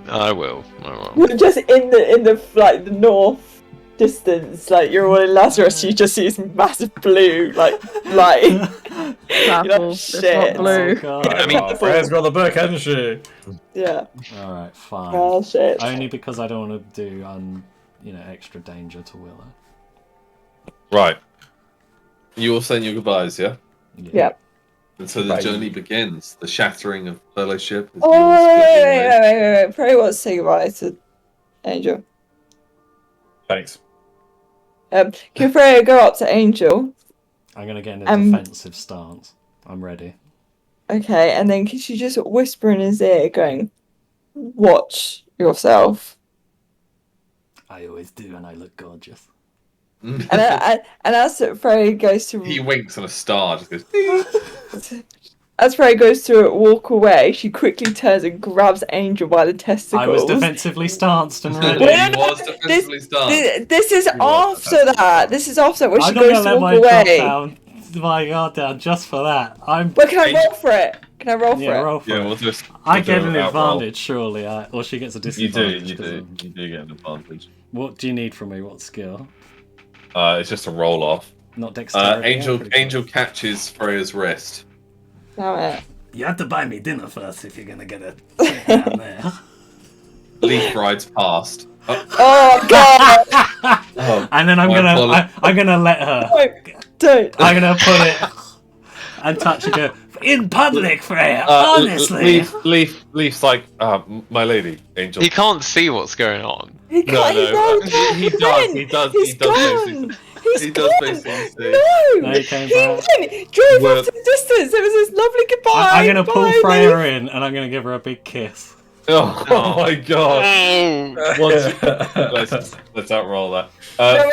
I will. I will. You're just in the like the north distance, like you're all in Lazarus. You just see this massive blue like light. Apple, it's shit. not blue. Oh, God. I mean- Oh, Freya's got the book, hasn't she? Yeah. Alright, fine. Oh shit. Only because I don't want to do extra danger to Willow. Right. You all saying your goodbyes, yeah? Yep. And so the Bye. journey begins. The shattering of fellowship. As Oh you all split your ways. wait. Pray wants to say goodbye to Angel. Thanks. Can Freya go up to Angel? I'm going to get in a Um, defensive stance. I'm ready. Okay, and then can she just whisper in his ear, going, "Watch yourself." I always do, and I look gorgeous. And as Freya goes to He winks and a star just goes. as Freya goes to walk away, she quickly turns and grabs Angel by the testicles. I was defensively stanced and ready. Wait, He was defensively started. This is was after that. This is after where I'm she not goes going to to let walk my away. guard down just for that. I'm. But can I roll for it? Can I roll for Yeah, it? roll for Yeah, it. we'll just. I we'll get do an an outroll. advantage, surely, or she gets a You disadvantage. do, you 'cause do. of- You do get an advantage. What do you need from me? What skill? It's just a roll off. Not dexterity. Angel Pretty Angel good. catches Freya's wrist. Damn it. You have to buy me dinner first if you're gonna get a sit down there. Leaf rides past. Oh god! Oh, And then I'm My gonna let her. Don't. I'm gonna put it and touch it. Go in public, Freya. L- Honestly. Leaf's like, my lady, Angel. He can't see what's going on. He No, can't. He no, won't. he does, he does, He's he does gone. He's he gone. does basically see. No. No, he came He back. went. Drove Well- off to the distance. It was this lovely goodbye. I'm gonna pull Bye, Freya Leaf. in and I'm gonna give her a big kiss. Oh my god. Oh! Let's outroll that. No,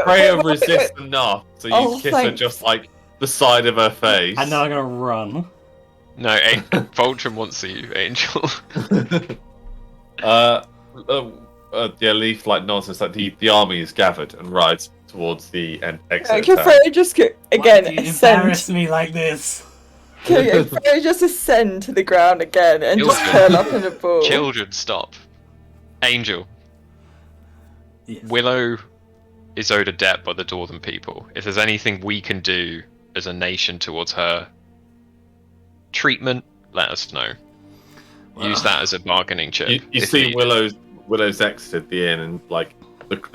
Freya wait. resists enough, so you Oh, kiss her thanks. just like the side of her face. And then I'm gonna run. No, Voltram wants you, Angel. Yeah, Leaf like nods and says that the army is gathered and rides towards the exit. Can town. Freya just go, Why again do you ascend? embarrass me like this? Can Freya just ascend to the ground again and just Children. curl up in a ball? Children, stop. Angel, Yes. Willow is owed a debt by the Dwarven people. If there's anything we can do as a nation towards her treatment, let us know. Use that as a bargaining chip. You if see needed. Willow's exited the inn and like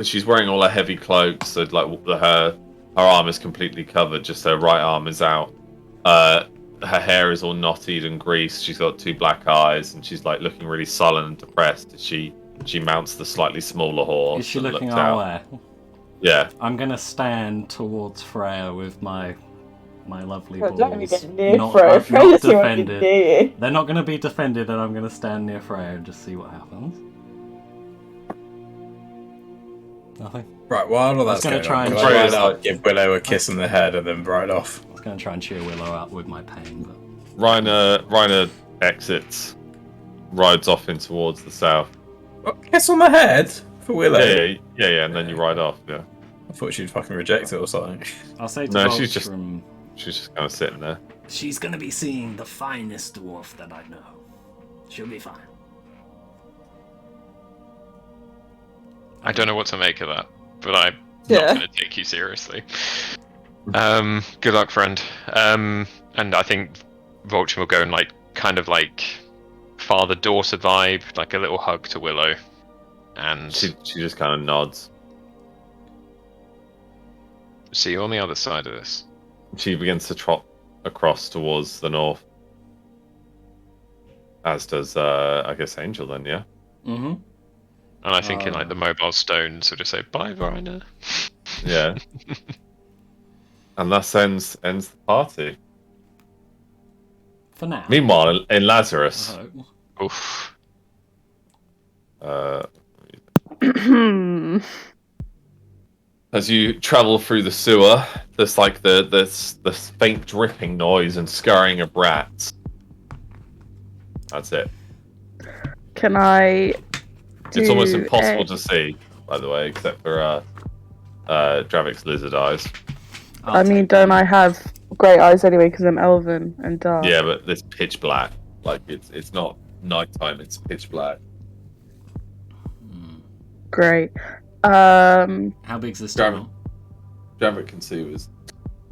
she's wearing all her heavy cloaks, so like her arm is completely covered, just her right arm is out. Her hair is all knotted and greased. She's got 2 black eyes, and she's like looking really sullen and depressed as she mounts the slightly smaller horse. Is she and looking looks our out. way? Yeah. I'm gonna stand towards Freya with my lovely Freya, balls. don't even get near not, Freya. not Freya doesn't want to be defended. near you. They're not gonna be defended, and I'm gonna stand near Freya and just see what happens. Nothing. Right, while all I was that's gonna going try on, and can I try ride it out, give Willow a kiss on the head, and then ride off? I was gonna try and cheer Willow up with my pain, but Reiner exits, rides off in towards the south. What, kiss on the head for Willow? Yeah, and then you ride off. Yeah. I thought she'd fucking reject it or something. I'll say to No, Voltz she's just- from... She's just kind of sitting there. She's gonna be seeing the finest dwarf that I know. She'll be fine. I don't know what to make of that, but I'm Yeah. not going to take you seriously. Good luck, friend. And I think Vulture will go and kind of father daughter vibe, like a little hug to Willow, and She just kind of nods. see you on the other side of this. She begins to trot across towards the north. As does, I guess, Angel then, yeah? Mm-hmm. And I think in the mobile stones will just say bye, Varina. Yeah. And thus ends the party. For now. Meanwhile, in Lazarus, Oof. as you travel through the sewer, there's the faint dripping noise and scurrying of rats. That's it. Can I? It's almost do impossible a- to see, by the way, except for Dravik's lizard eyes. I mean, don't I have great eyes anyway because I'm elven and dark? Yeah, but it's pitch black. Like it's not nighttime; it's pitch black. Great. How big's this tunnel? Dravik can see with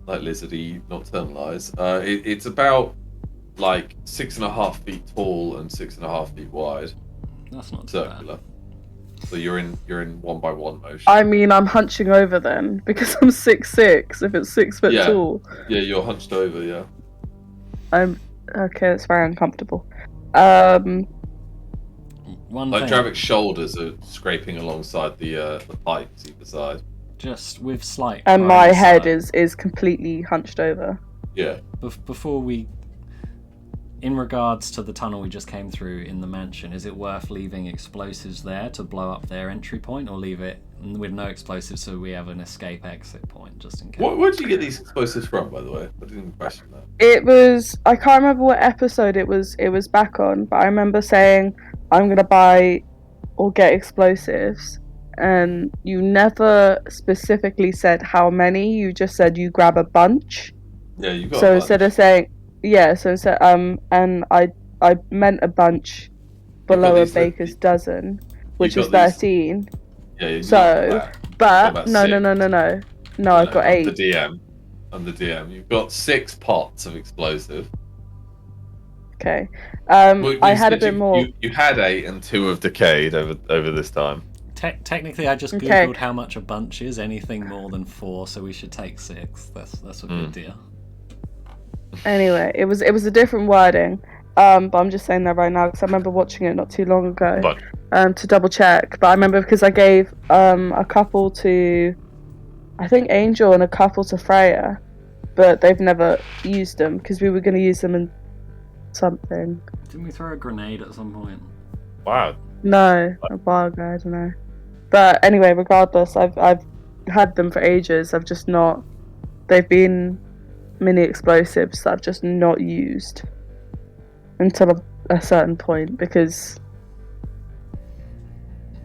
like lizardy nocturnal eyes. It's about 6.5 feet tall and 6.5 feet wide. That's not too bad. Circular. So you're in 1x1 motion. I mean, I'm hunching over then because I'm 6'6". If it's 6 foot Yeah. tall, Yeah, you're hunched over. Yeah. I'm okay. That's very uncomfortable. One Like thing, Dravik's shoulders are scraping alongside the pipes either side. just with slight And my head hindsight, is completely hunched over. Yeah. Before we, in regards to the tunnel we just came through in the mansion, is it worth leaving explosives there to blow up their entry point, or leave it with no explosives so we have an escape exit point just in case? Where did you get these explosives from, by the way? I didn't question that. It was. I can't remember what episode it was. It was back on, but I remember saying I'm gonna buy or get explosives, and you never specifically said how many. You just said you grab a bunch. Yeah, you got. So a instead bunch. of saying so instead and I meant a bunch below a these- baker's dozen, which got is these- 13. Yeah, you got So, that. but about no, six. no, I've got I'm 8. the DM. I'm the DM. You've got 6 pots of explosive. Okay. Which I means had a that bit more. You had 8 and 2 have decayed over this time. Technically, I just Okay. googled how much a bunch is. Anything more than 4, so we should take 6. That's a good deal. Anyway, it was a different wording. But I'm just saying that right now because I remember watching it not too long ago. But To double check. But I remember because I gave a couple to, I think Angel and a couple to Freya, but they've never used them because we were going to use them in something. Didn't we throw a grenade at some point? wow. No, a bar guy, I don't know. But anyway, regardless, I've had them for ages. I've just not. They've been mini explosives that I've just not used until a certain point because.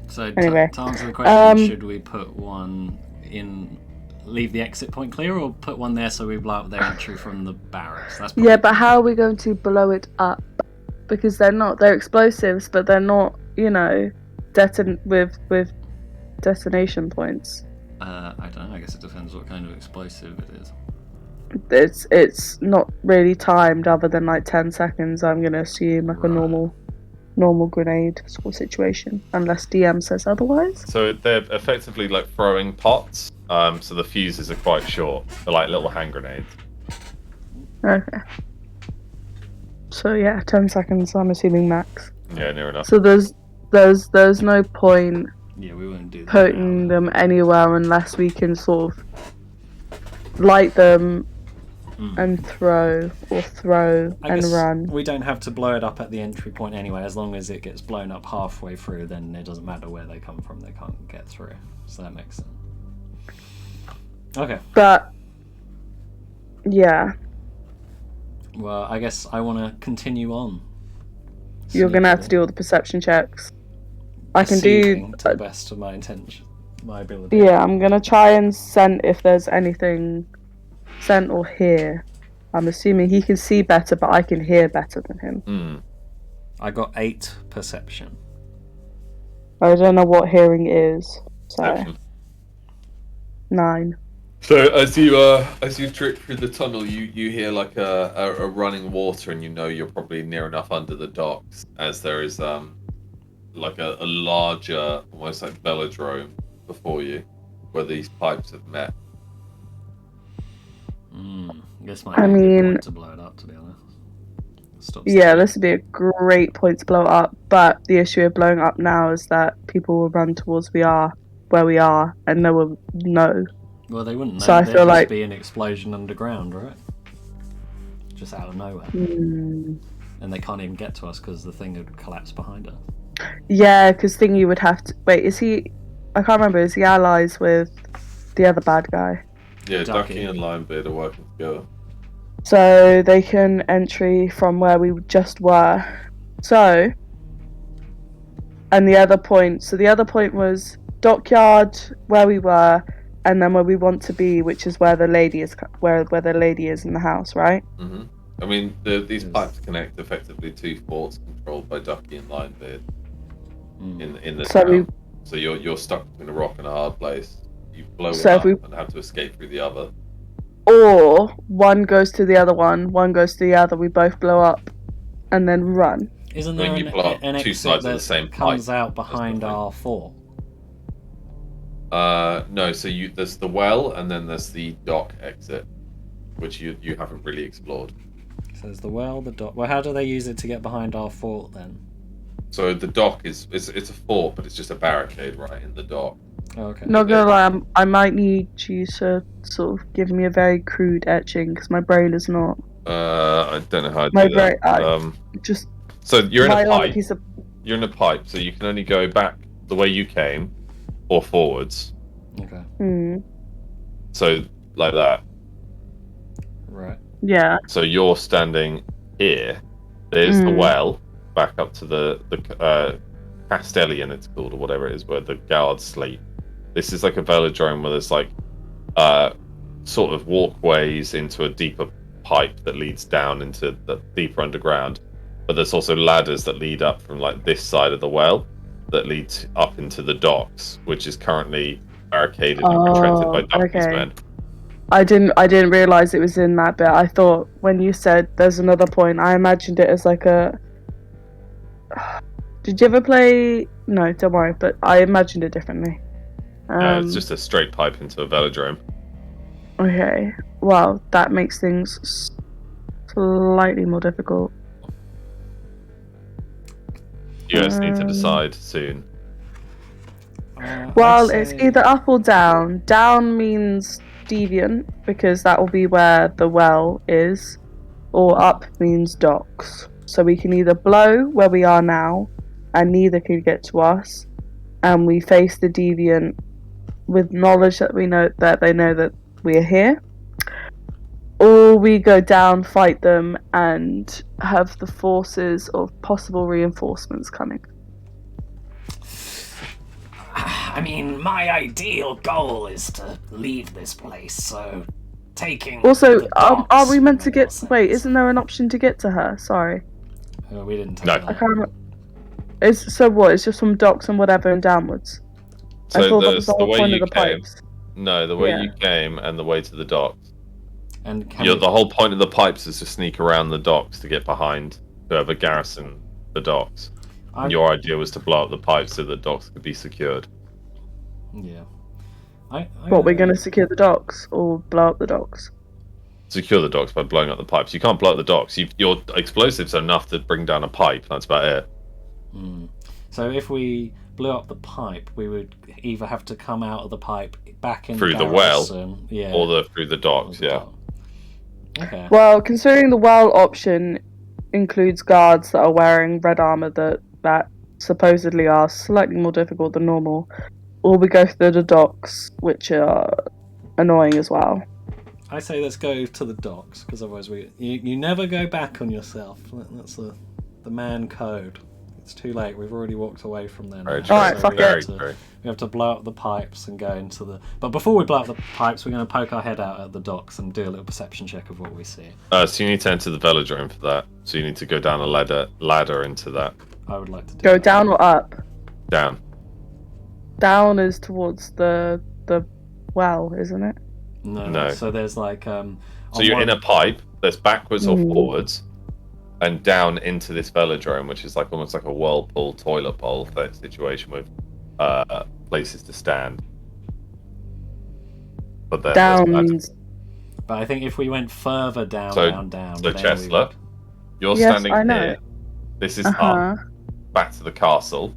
So Anyway, to answer the question, should we put one in, leave the exit point clear, or put one there so we blow up their entry from the barracks? That's Yeah, but how are we going to blow it up? Because they're explosives, but they're not, with detonation points. I don't know. I guess it depends what kind of explosive it is. It's not really timed other than 10 seconds. I'm gonna assume a normal grenade sort of situation, unless DM says otherwise. So they're effectively throwing pots. So the fuses are quite short. They're like little hand grenades. Okay. So yeah, 10 seconds. I'm assuming max. Yeah, near enough. So there's no point Yeah, we won't do that. putting them anywhere unless we can sort of light them and throw I and guess run. We don't have to blow it up at the entry point anyway. As long as it gets blown up halfway through, then it doesn't matter where they come from. They can't get through. So that makes sense. Okay. But yeah, Well, I guess I want to continue on. you're gonna have to do all the perception checks. I can do Deceiving to the best of my intention. my ability. Yeah, I'm gonna try and scent if there's anything scent or hear. I'm assuming he can see better, but I can hear better than him. I got 8 perception. I don't know what hearing is, so Perception. 9. So as you trip through the tunnel, you hear like a running water, and you know you're probably near enough under the docks, as there is like a larger, almost like velodrome before you, where these pipes have met. This might be a good point to blow it up, to be honest. This would be a great point to blow it up, but the issue of blowing up now is that people will run towards where we are, and no one will know. Well, they wouldn't know. So I There'd feel just like be an explosion underground, right? Just out of nowhere. And they can't even get to us because the thing would collapse behind us. Yeah, because Thingy would have to... Wait, is he... I can't remember. Is he allies with the other bad guy? Yeah, Ducky and Limebeard are working together. So they can entry from where we just were. So... And the other point... So the other point was dockyard, where we were, and then where we want to be, which is where the lady is, where the lady is in the house, right? Mm-hmm. I mean, these pipes connect effectively to forts controlled by Ducky and Limebeard in the town. So you're stuck between a rock and a hard place. You blow one up and have to escape through the other. Or one goes to the other one goes to the other. We both blow up, and then run. Isn't there an two exit sides of the that same comes pipe? out behind our fort? No. So there's the well, and then there's the dock exit, which you haven't really explored. So there's the well, the dock. Well, how do they use it to get behind our fort then? So the dock it's a fort, but it's just a barricade right in the dock. Oh, okay. Not gonna lie, I might need you to sort of give me a very crude etching because my brain is not. I don't know how to do that. Just. So you're in a pipe. You're in a pipe, so you can only go back the way you came, or forwards. Okay. So like that. Right. Yeah. So you're standing here. There's the well back up to the Castellian, it's called, or whatever it is, where the guards sleep. This is like a velodrome where there's like sort of walkways into a deeper pipe that leads down into the deeper underground. But there's also ladders that lead up from like this side of the well that leads up into the docks, which is currently barricaded and protected by Ducky's men. I didn't realize it was in that bit. I thought when you said there's another point, I imagined it as like a. Did you ever play? No, don't worry. But I imagined it differently. No, it's just a straight pipe into a velodrome. Okay. Well, that makes things slightly more difficult. You guys need to decide soon. Well, it's either up or down. Down means deviant because that will be where the well is, or up means docks. So we can either blow where we are now, and neither can get to us, and we face the deviant with knowledge that we know that they know that we are here, or we go down, fight them, and have the forces of possible reinforcements coming. I mean, my ideal goal is to leave this place, so taking. Also, are we meant to get? Wait, isn't there an option to get to her? Sorry. We didn't. No. I can't remember. So what? It's just from docks and whatever and downwards. So I thought that was the whole way point you of the came. pipes. No, the way you came and the way to the docks. And the whole point of the pipes is to sneak around the docks to get behind whoever garrison the docks. And your idea was to blow up the pipes so the docks could be secured. Yeah. What, we're going to secure the docks or blow up the docks? Secure the docks by blowing up the pipes. You can't blow up the docks. Your explosives are enough to bring down a pipe. That's about it. So if we blew up the pipe, we would either have to come out of the pipe back in through the well, or through the docks. Okay. Well, considering the well option includes guards that are wearing red armor that supposedly are slightly more difficult than normal, or we go through the docks, which are annoying as well. I say let's go to the docks, because otherwise you never go back on yourself. That's the man code. It's too late. We've already walked away from there. Very Now. true. Alright, fuck it. We have to blow up the pipes and go into the. But before we blow up the pipes, we're going to poke our head out at the docks and do a little perception check of what we see. So you need to enter the velodrome for that. So you need to go down a ladder into that. I would like to do Go that. down or up? Down. Down is towards the well, isn't it? No. So there's like. So you're in a pipe. There's backwards or forwards, and down into this velodrome, which is like almost like a whirlpool toilet bowl situation with places to stand. But then Down. But I think if we went further down, So down. so then Chesler, you're Yes, standing I know. here. This is Uh-huh. up, back to the castle.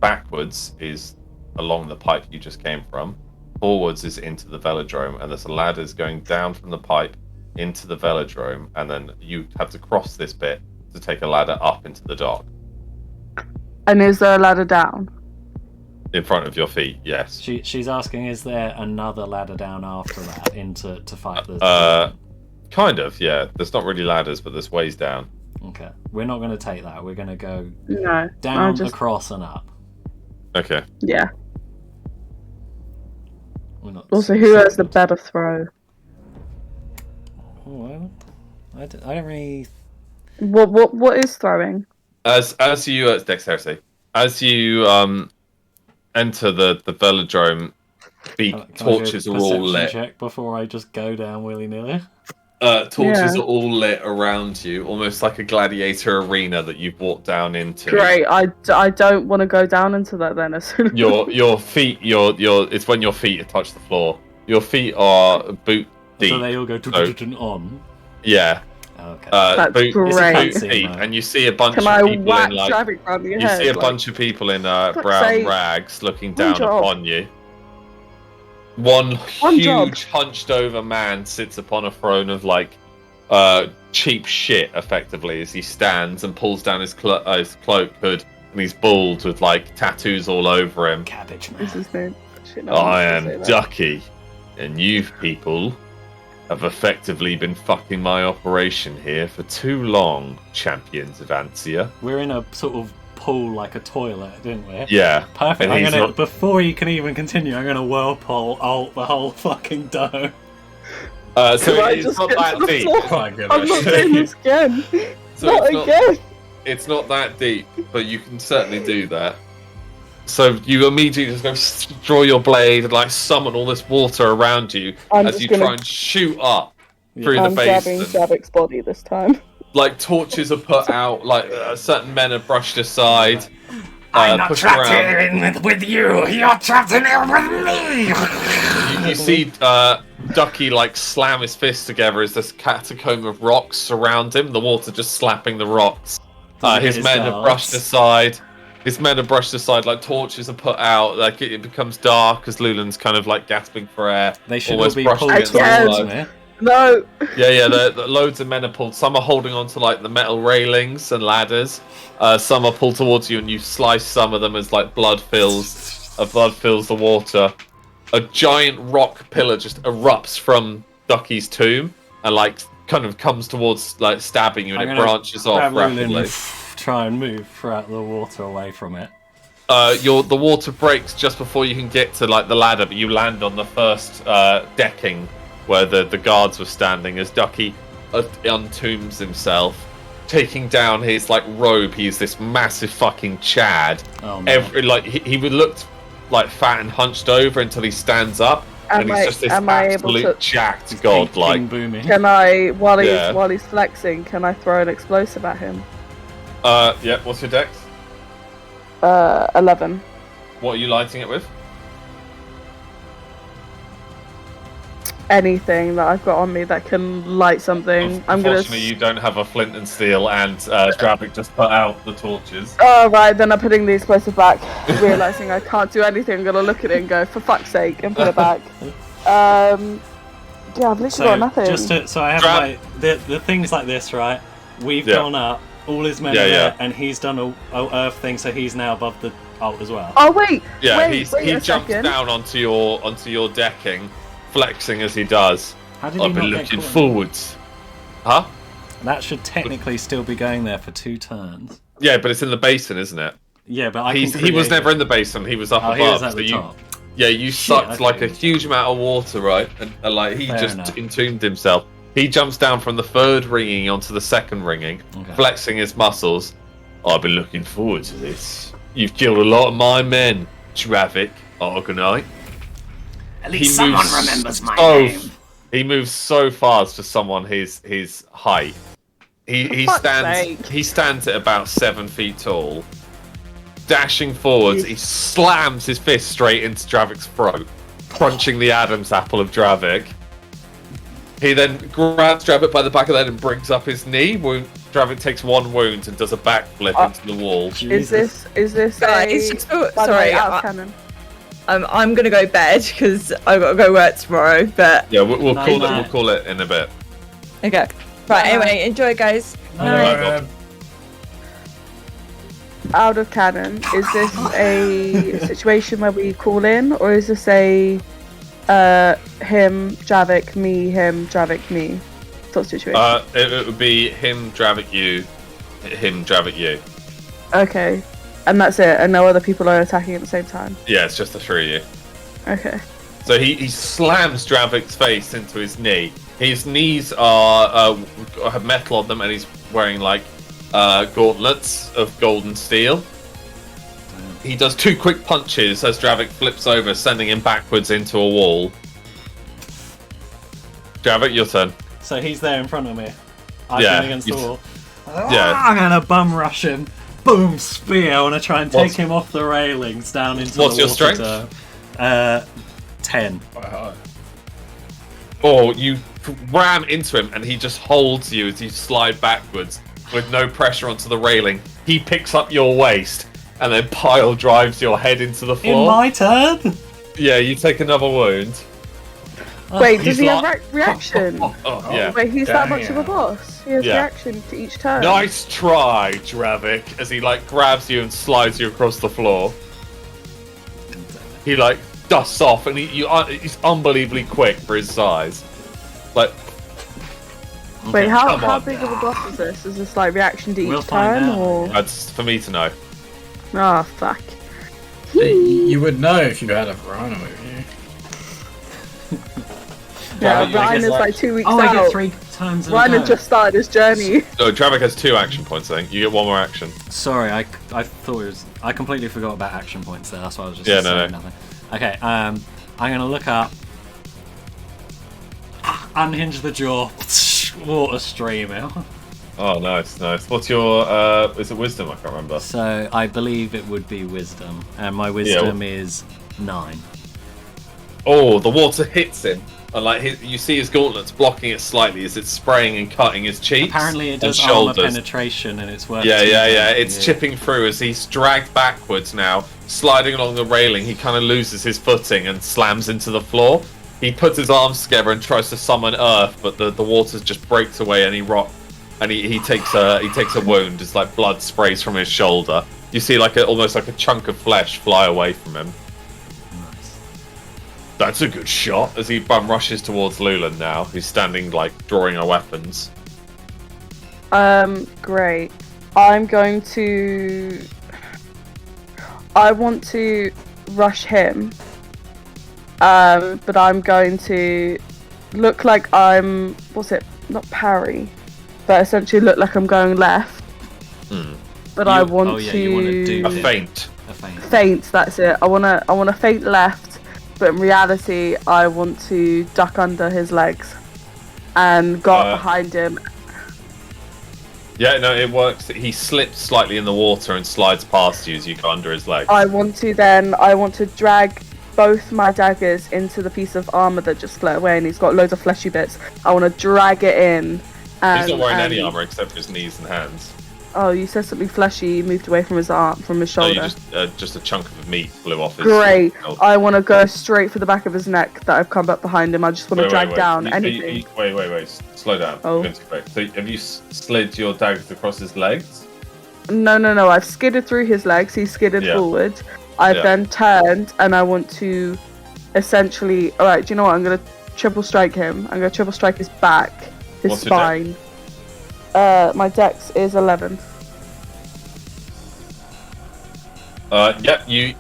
Backwards is along the pipe you just came from. Forwards is into the velodrome, and there's ladders going down from the pipe into the velodrome, and then you have to cross this bit to take a ladder up into the dock. And is there a ladder down? In front of your feet, yes. She's asking, is there another ladder down after that to fight the? Kind of, yeah. There's not really ladders, but there's ways down. Okay, we're not going to take that. We're going to go No. down, just... across, and up. Okay. Yeah. We're not Also, who has the better throw? Oh, well, I don't really. What is throwing? As you dexterity, as you enter the velodrome, the torches are all lit. Check before I just go down willy nilly. Torches are all lit around you, almost like a gladiator arena that you've walked down into. Great. I don't want to go down into that then. As soon as Your feet, it's when your feet touch the floor. Your feet are boot deep. So they all go on. Yeah. Okay. That's boot great. deep, and you see a bunch Can of I people whack in like. traffic around your You head? see a like- bunch of people in fuck's brown sake. rags looking One down job. upon you. One One job. huge hunched over man sits upon a throne of like cheap shit, effectively, as he stands and pulls down his cloak hood, and he's bald with like tattoos all over him. Cabbage man. Is his name? Shit, no, I I'm am not gonna say that. Ducky, and you people have effectively been fucking my operation here for too long, champions of Ansia. We're in a sort of pool like a toilet, didn't we? Yeah. Perfect. And I'm he's gonna not- before you can even continue, I'm gonna whirlpool alt the whole fucking dome. So Can I it's just not get that to the deep. floor? Oh my I'm not goodness. doing this again. So not it's again. It's not that deep, but you can certainly do that. So you immediately just go draw your blade and like summon all this water around you I'm as just you gonna- try and shoot up through I'm the grabbing basin. Javic's body this time. Like torches are put out, like certain men are brushed aside. I'm not pushed trapped around. here with you. You're trapped in here with me. You see Ducky like slam his fists together as this catacomb of rocks surround him. The water just slapping the rocks. His His men are guards. brushed aside. His men are brushed aside. Like torches are put out. Like it becomes dark as Lulan's kind of like gasping for air. They should all almost be brushed pulled against Again. the towards wall. me. No. Yeah. Loads of men are pulled. Some are holding onto like the metal railings and ladders. Some are pulled towards you, and you slice some of them as like blood fills the water. A giant rock pillar just erupts from Ducky's tomb and like kind of comes towards like stabbing you, and I'm it gonna branches off grab Lulin rapidly. and try and move throughout the water away from it. The water breaks just before you can get to like the ladder, but you land on the first decking where the guards were standing as Ducky untombs himself, taking down his like robe. He's this massive fucking Chad. Oh no. He would look like fat and hunched over until he stands up, and he's just this am I able absolute to? jacked god. Like Ping booming. Can I, while Yeah. he's flexing, can I throw an explosive at him? yeah. What's your dex? 11. What are you lighting it with? Anything that I've got on me that can light something. I'm gonna. Unfortunately, you don't have a flint and steel, and Dravik just put out the torches. Oh right, then I'm putting the explosive back, realizing I can't do anything. I'm gonna look at it and go, for fuck's sake, and put it back. Yeah, I've literally got nothing. So I have the things like this, right? We've Yeah. gone up, all his men Yeah, are there, yeah. and he's done a earth thing, so he's now above the alt as well. Oh wait, Yeah, wait he a jumps second. down onto your decking, flexing as he does. How did he I've been not looking get caught? forwards. Huh? That should technically still be going there for 2 turns. Yeah, but it's in the basin, isn't it? Yeah, but he was never in the basin. He was up above. He was at the top. Yeah, you sucked like a huge amount of water, right? And like he just entombed himself. He jumps down from the third ringing onto the second ringing, flexing his muscles. I've been looking forward to this. You've killed a lot of my men, Dravik, Argonite. At least someone remembers my name. He moves so fast for someone his height. He stands at about 7 feet tall. Dashing forwards, he slams his fist straight into Dravik's throat, crunching the Adam's apple of Dravik. He then grabs Dravik by the back of the head and brings up his knee. Dravik takes 1 wound and does a backflip into the wall. Is this sorry, cannon? I'm gonna go bed because I've got to go work tomorrow. But yeah, we'll call it in a bit. Okay. Right. Anyway, enjoy, guys. Bye. Out of canon, is this a situation where we call in, or is this a him, Dravik, me, him, Dravik, me sort of situation? It would be him, Dravik, you, him, Dravik, you. Okay, and that's it, and no other people are attacking at the same time? Yeah, it's just the 3 of you. Okay. So he slams Dravik's face into his knee. His knees are have metal on them, and he's wearing like gauntlets of golden steel. He does 2 quick punches as Dravik flips over, sending him backwards into a wall. Dravik, your turn. So he's there in front of me. I'm against the wall. Yeah. I'm gonna bum rush him. Boom, spear. I want to try and take him off the railings down into the water. What's your strength? 10. Or you ram into him and he just holds you as you slide backwards with no pressure onto the railing. He picks up your waist and then pile drives your head into the floor. In my turn? Yeah, you take another wound. Wait, does he have reaction? Yeah. Wait, he's that much of a boss? He has reaction to each turn? Nice try, Dravik, as he like grabs you and slides you across the floor. He like dusts off and he's unbelievably quick for his size. Like, wait, how big of a boss is this? Is this like reaction to each turn, or? That's for me to know. Oh fuck. You would know if you had a Rhino with you. Yeah, Ryan is like 2 weeks out. I get 3 times. Ryan has just started his journey. No, Dravik has 2 action points. I think you get 1 more action. Sorry, I thought it was. I completely forgot about action points there. That's why I was just saying nothing. Okay, I'm gonna look up. Unhinge the jaw. Water streaming. Oh, nice. What's your, is it wisdom? I can't remember. So, I believe it would be wisdom. And my wisdom is 9. Oh, the water hits him. And like you see his gauntlets blocking it slightly as it's spraying and cutting his cheeks. Apparently it does armor penetration and it's worth. Yeah. It's chipping through as he's dragged backwards now, sliding along the railing. He kind of loses his footing and slams into the floor. He puts his arms together and tries to summon Earth, but the water just breaks away and he takes a wound as like blood sprays from his shoulder. You see like almost like a chunk of flesh fly away from him. That's a good shot as he bum rushes towards Lulan now, who's standing like drawing her weapons. Great. I want to rush him. But I'm going to look like I'm not parry, but essentially look like I'm going left. But I want to do a feint. Feint, that's it. I wanna feint left. But in reality, I want to duck under his legs and go up behind him. Yeah, no, it works. He slips slightly in the water and slides past you as you go under his legs. I want to drag both my daggers into the piece of armor that just split away, and he's got loads of fleshy bits. I want to drag it in. He's not wearing any armor except for his knees and hands. Oh, you said something fleshy moved away from his arm, from his shoulder. Just a chunk of meat flew off his. Great. I want to go straight for the back of his neck that I've come up behind him. I just want to drag down anything. Wait. Slow down. Oh. So have you slid your daggers across his legs? No. I've skidded through his legs. He skidded forward. I've then turned, and I want to essentially. All right. Do you know what? I'm gonna triple strike him. I'm gonna triple strike his back, his spine. My dex is 11. Yep, you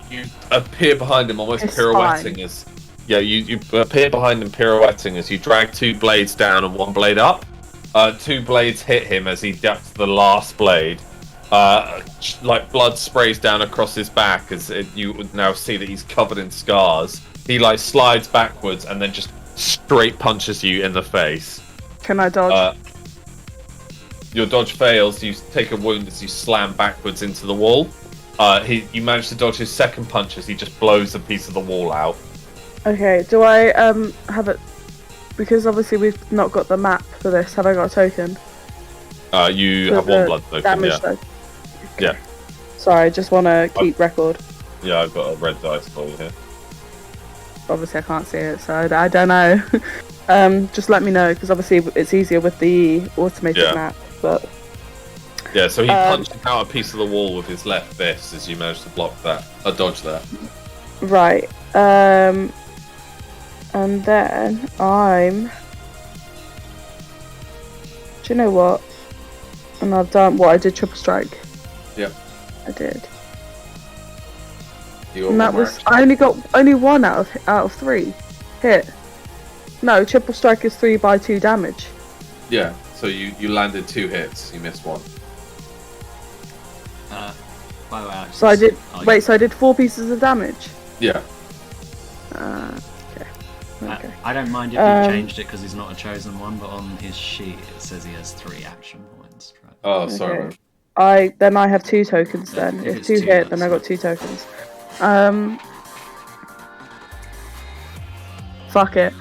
appear behind him, almost It's pirouetting fine. as. Yeah, you appear behind him, pirouetting as you drag 2 blades down and 1 blade up. 2 blades hit him as he ducks the last blade. Like blood sprays down across his back you would now see that he's covered in scars. He like slides backwards and then just straight punches you in the face. Can I dodge? Your dodge fails. You take a wound as you slam backwards into the wall. You manage to dodge his second punch as he just blows a piece of the wall out. Okay, do I have it? Because obviously we've not got the map for this. Have I got a token? You For have 1 the blood token, damage yeah. though? Yeah. Sorry, I just want to keep record. Yeah, I've got a red dice for you here. Obviously I can't see it, so I don't know. Just let me know, because obviously it's easier with the automated map. But yeah, so he punched out a piece of the wall with his left fist as you managed to block that, dodge that. Right. And then I'm. Do you know what? And I've done what I did. Triple strike. Yep. I did. You And that was. I only got 1 out of 3 hit. No, triple strike is 3 by 2 damage. Yeah. So you landed 2 hits. You missed 1. By the way, So I did. Wait. So I did 4 pieces of damage. Yeah. Okay. I don't mind if you've changed it because he's not a chosen one, but on his sheet it says he has 3 action points. Right? Oh, sorry. Okay. I have 2 tokens then. If If it's 2 two, hit, then that's I got 2 tokens. Fuck it.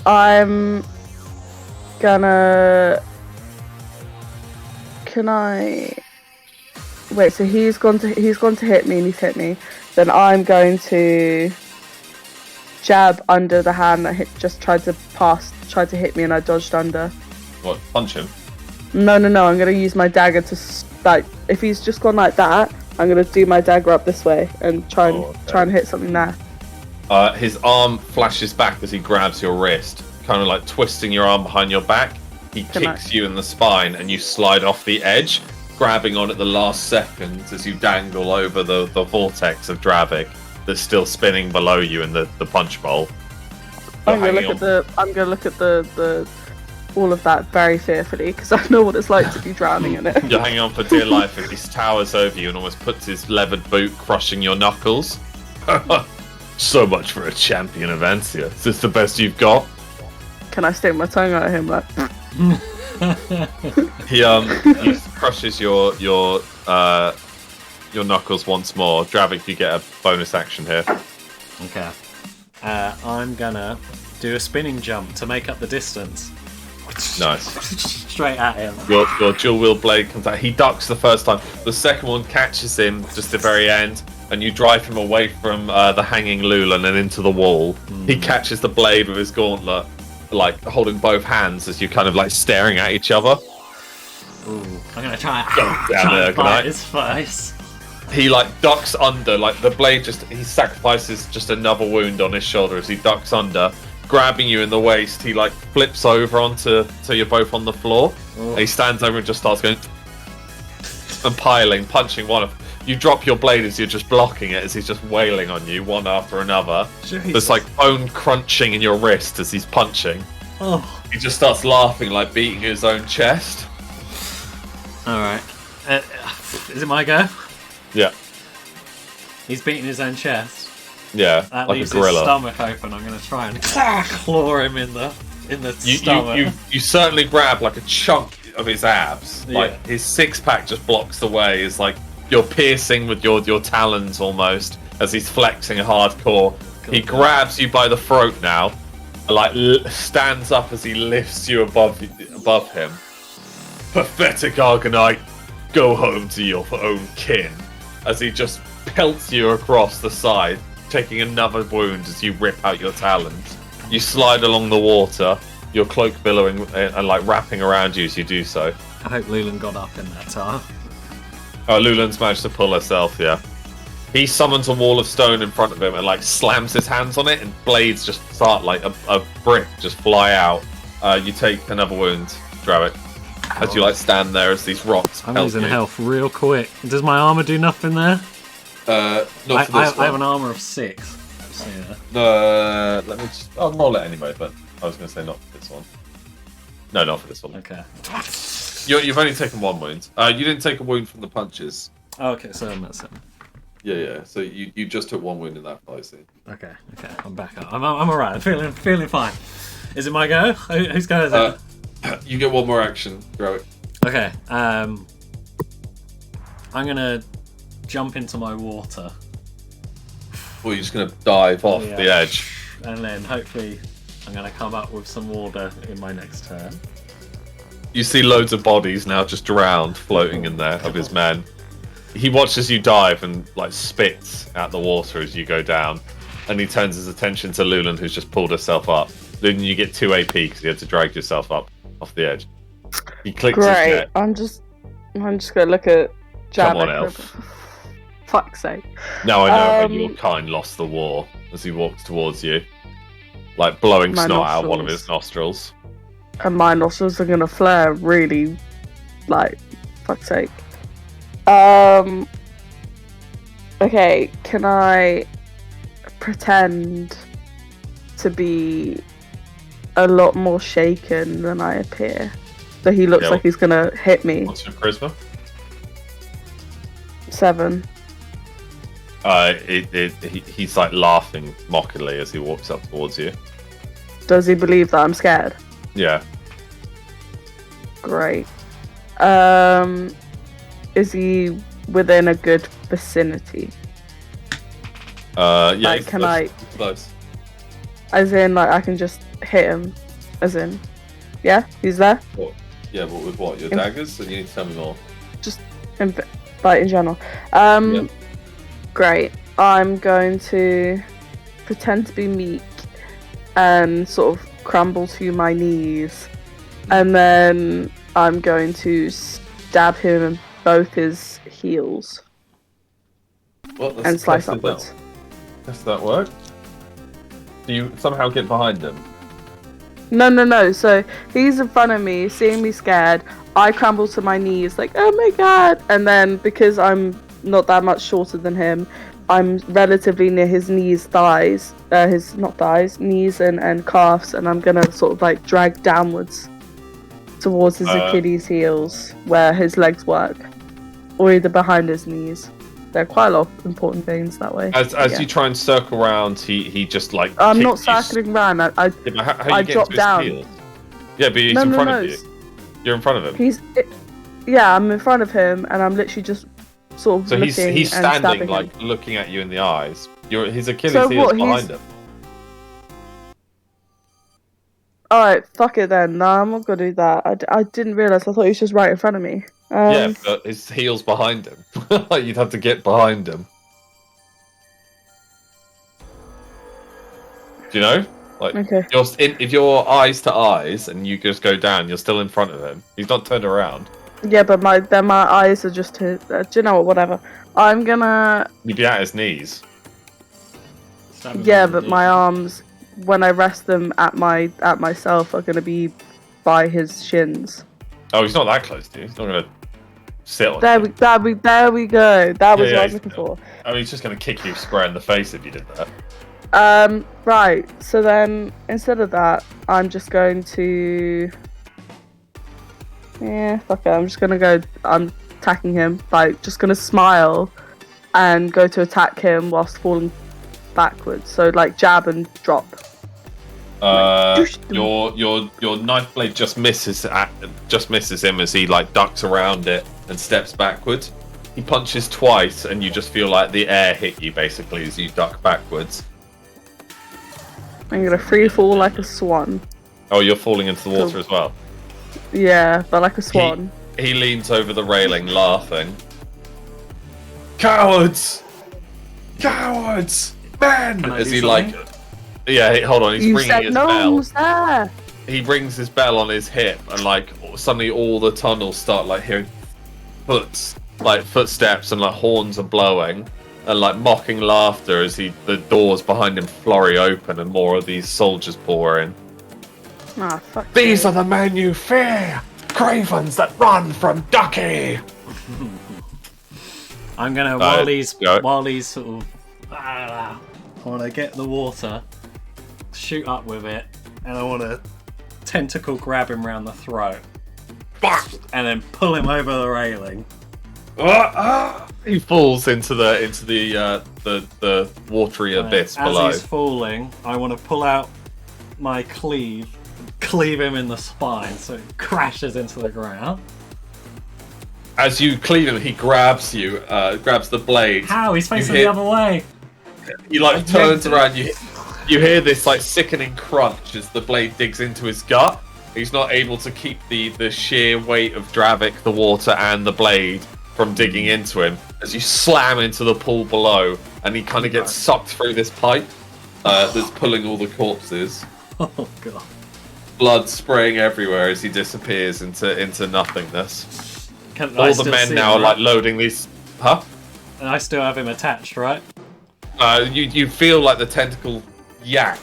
I'm gonna. Can I? Wait. So he's gone to hit me, and he's hit me. Then I'm going to jab under the hand that just tried to hit me, and I dodged under. What? Punch him? No. I'm gonna use my dagger to if he's just gone like that, I'm gonna do my dagger up this way and try and hit something there. His arm flashes back as he grabs your wrist, kind of like twisting your arm behind your back. He kicks you in the spine, and you slide off the edge, grabbing on at the last second as you dangle over the vortex of Dravik that's still spinning below you in the punch bowl. I'm gonna look at the all of that very fearfully, because I know what it's like to be drowning in it. You're hanging on for dear life as he towers over you and almost puts his leathered boot crushing your knuckles. So much for a champion of Ansia. Is this the best you've got? Can I stick my tongue at him like? He crushes your knuckles once more. Dravik, you get a bonus action here. Okay. I'm gonna do a spinning jump to make up the distance. Nice. Straight at him. Your dual wield blade comes out. He ducks the first time. The second one catches him just the very end, and you drive him away from the hanging Lulan and into the wall. He catches the blade with his gauntlet, like holding both hands as you're kind of like staring at each other. Ooh, I'm gonna try down there, and bite his face. He like ducks under, like the blade he sacrifices just another wound on his shoulder as he ducks under, grabbing you in the waist. He like flips over so you're both on the floor. And he stands over and just starts going and punching one of. You drop your blade as you're just blocking it as he's just wailing on you one after another. There's like bone crunching in your wrist as he's punching. Oh. He just starts laughing, like beating his own chest. Alright. Is it my go? Yeah. He's beating his own chest. Yeah, That like leaves a gorilla. his stomach open. I'm going to try and claw him in the stomach. You certainly grab like a chunk of his abs. Yeah. Like his 6-pack just blocks the way. It's like you're piercing with your talons almost as he's flexing hardcore. He grabs you by the throat now, like stands up as he lifts you above him. Pathetic Argonite, go home to your own kin. As he just pelts you across the side, taking another wound as you rip out your talons. You slide along the water, your cloak billowing and like wrapping around you as you do so. I hope Lulan got up in that time. Oh, Lulan's managed to pull herself, yeah. He summons a wall of stone in front of him and like slams his hands on it, and blades just start like a brick just fly out. You take another wound, Dravik, as you like stand there as these rocks I'm pelt losing you. health real quick. Does my armor do nothing there? Not for this one. I have an armor of 6. So, yeah. No, let me just... I'll roll it anyway, but I was going to say not for this one. No, not for this one. Okay. You've only taken 1 wound. You didn't take a wound from the punches. Oh, okay, so I'm at 7. Yeah. So you just took 1 wound in that fight scene. Okay. I'm back up. I'm alright. I'm feeling fine. Is it my go? Whose go is it? You get 1 more action. Grow it. Okay. I'm gonna jump into my water. Or you're just going to dive off the edge. And then hopefully I'm gonna come up with some water in my next turn. You see loads of bodies now just drowned, floating in there of his men. He watches you dive and like spits at the water as you go down, and he turns his attention to Lulan, who's just pulled herself up. Lulan, you get 2 AP because you had to drag yourself up off the edge. He clicks his Great. neck. I'm just gonna look at Jab. Come on, Elf. Fuck's sake. Now I know when your kind lost the war as he walks towards you, like blowing My snot out one of nostrils. his nostrils. And my nostrils are gonna flare really, like, fuck's sake. Okay, can I pretend to be a lot more shaken than I appear? So he looks like he's gonna hit me. What's your charisma? 7. He's like laughing mockingly as he walks up towards you. Does he believe that I'm scared? Yeah. Great. Is he within a good vicinity? Yeah. Like, he's can close. He's close. As in, like, I can just hit him? As in, yeah, he's there? What? Yeah, but with what? Your In- daggers? And you need to tell me more. Just, in general. Yeah. Great. I'm going to pretend to be meek and sort of crumble to my knees. And then I'm going to stab him in both his heels What? and slice upwards. Does that work? Do you somehow get behind him? No. So he's in front of me, seeing me scared. I crumble to my knees, like, oh my god. And then because I'm not that much shorter than him, I'm relatively near his knees, thighs, knees and calves, and I'm gonna sort of like drag downwards towards his Achilles heels, where his legs work, or either behind his knees. There are quite a lot of important veins that way. As you try and circle around, he just like. I'm not kicks you circling around. Yeah, but how I you get drop to his down. heels? Yeah, but he's No, in no, front no. of you. You're in front of him. I'm in front of him, and I'm literally just sort of So looking he's and standing, stabbing like him. looking at you in the eyes. His Achilles So heel's what, behind him. Alright, fuck it then. No, I'm not gonna do that. I didn't realise. I thought he was just right in front of me. Yeah, but his heel's behind him. You'd have to get behind him. Do you know? Like, Okay. if you're eyes to eyes and you just go down, you're still in front of him. He's not turned around. Yeah, but my eyes are just do you know what? Whatever. I'm gonna. You'd be at his knees. Yeah, but my arms, when I rest them at myself, are gonna be by his shins. Oh, he's not that close to you. He's not gonna sit on There you. we go. That was what I was he's looking for. I mean, he's just gonna kick you square in the face if you did that. Right. So then, instead of that, I'm just going to. Yeah, fuck it. I'm just gonna go. I'm attacking him. Like, just gonna smile, and go to attack him whilst falling backwards. So like jab and drop. Your knife blade just misses him as he like ducks around it and steps backwards. He punches twice, and you just feel like the air hit you basically as you duck backwards. I'm gonna free fall like a swan. Oh, you're falling into the water as well. Yeah, but like a swan. He leans over the railing, laughing. Cowards! Cowards! Men! Can I As do he something? like, yeah. Hold on, he's You ringing said his no bell. one was there. He rings his bell on his hip, and like suddenly all the tunnels start like hearing footsteps, and like horns are blowing, and like mocking laughter as the doors behind him flurry open, and more of these soldiers pour in. Ah, fuck. These are the men you fear, cravens that run from Ducky. I'm gonna while he's sort of, I want to get the water, shoot up with it, and I want to tentacle grab him round the throat, and then pull him over the railing. He falls into the watery abyss below. As he's falling, I want to pull out my cleave him in the spine, so it crashes into the ground. As you cleave him, he grabs you, grabs the blade. How? He's facing the other way. He like turns around. You hear this like sickening crunch as the blade digs into his gut. He's not able to keep the sheer weight of Dravik, the water, and the blade from digging into him. As you slam into the pool below, and he kind of gets sucked through this pipe that's pulling all the corpses. Oh god! Blood spraying everywhere as he disappears into nothingness. All the men now are like loading these. Huh? And I still have him attached, right? You feel like the tentacle yak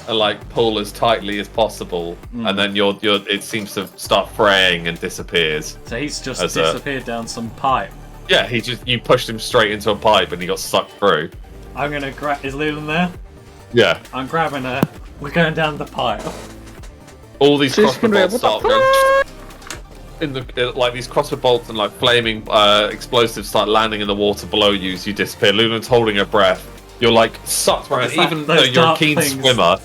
and like pull as tightly as possible, and then it seems to start fraying and disappears. So he's just disappeared down some pipe. Yeah, you pushed him straight into a pipe and he got sucked through. I'm gonna grab. Is Leland there? Yeah. I'm grabbing her. We're going down the pipe. All these crossbow bolts start going. Like these crossbow bolts and like flaming explosives start landing in the water below you as you disappear. Luna's holding her breath. You're like sucked around, even though you're a keen swimmer.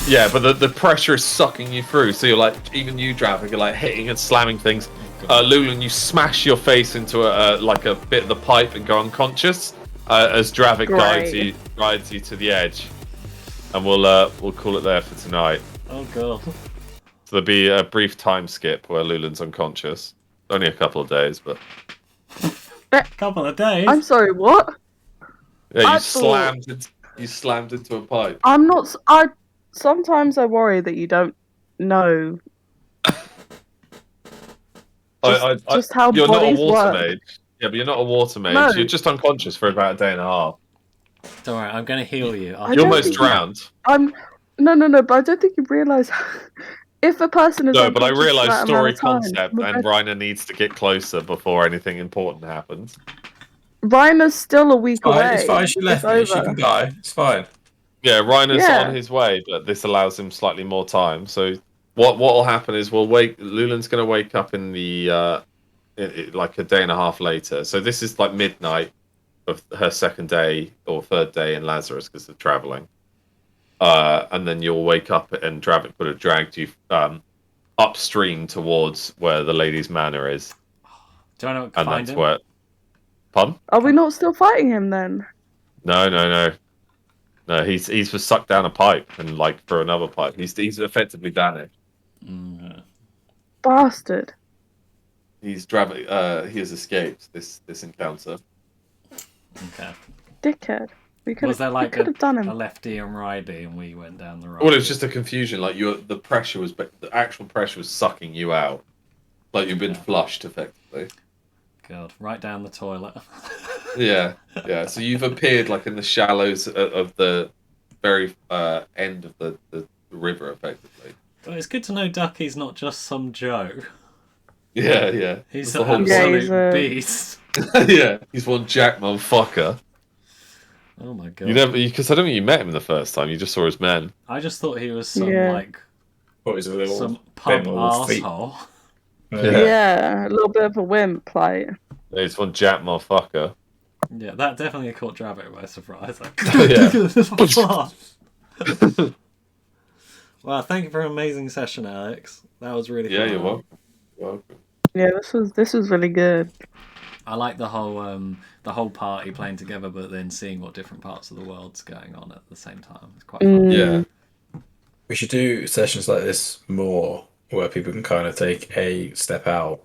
Yeah, but the pressure is sucking you through. So you're like, even you, Dravik, you're like hitting and slamming things. Lulan, you smash your face into like a bit of the pipe and go unconscious as Dravik guides you to the edge. And we'll call it there for tonight. Oh god. So there'll be a brief time skip where Lulan's unconscious. Only a couple of days, but couple of days. I'm sorry, what? Yeah, you slammed into a pipe. I'm not. Sometimes I worry that you don't know. Just how you're not a bodies water work. mage. Yeah, but you're not a water mage. No. You're just unconscious for about a day and a half. Don't worry, I'm going to heal you. You're almost drowned. No, but I don't think you realise if a person is. No, but I realise story time, concept, and Reiner needs to get closer before anything important happens. Reiner's still a week away. It's fine. She left me. She can die. It's fine. Yeah, Reiner's on his way, but this allows him slightly more time. So what will happen is Lulan's going to wake up in the like a day and a half later. So this is like midnight of her second day or third day in Lazarus because of traveling. And then you'll wake up and Dravik would have dragged you upstream towards where the lady's manor is. Do I know what find him? Where. Pardon? Are we not still fighting him then? No. No, he's just sucked down a pipe and like through another pipe. He's effectively vanished. Mm-hmm. Bastard. He has escaped this encounter. Okay. Dickhead. We could have done him. A lefty and righty, and we went down the right. Well, it was just a confusion. Like the actual pressure was sucking you out. Like you've been flushed effectively. God, right down the toilet. Yeah. So you've appeared like in the shallows of the very end of the river, effectively. Well, it's good to know Ducky's not just some Joe. Yeah. He's an absolute beast. Yeah, he's one jack motherfucker. Oh my god! Because I don't think you met him the first time. You just saw his men. I just thought he was some some pub asshole. Yeah, a little bit of a wimp, like. He's one jack motherfucker. Yeah, that definitely caught Dravik by surprise. Like, Wow, thank you for an amazing session, Alex. That was really fun. Yeah, you're welcome. Yeah, this was really good. I like the whole party playing together, but then seeing what different parts of the world's going on at the same time. It's quite fun. Yeah. We should do sessions like this more, where people can kind of take a step out.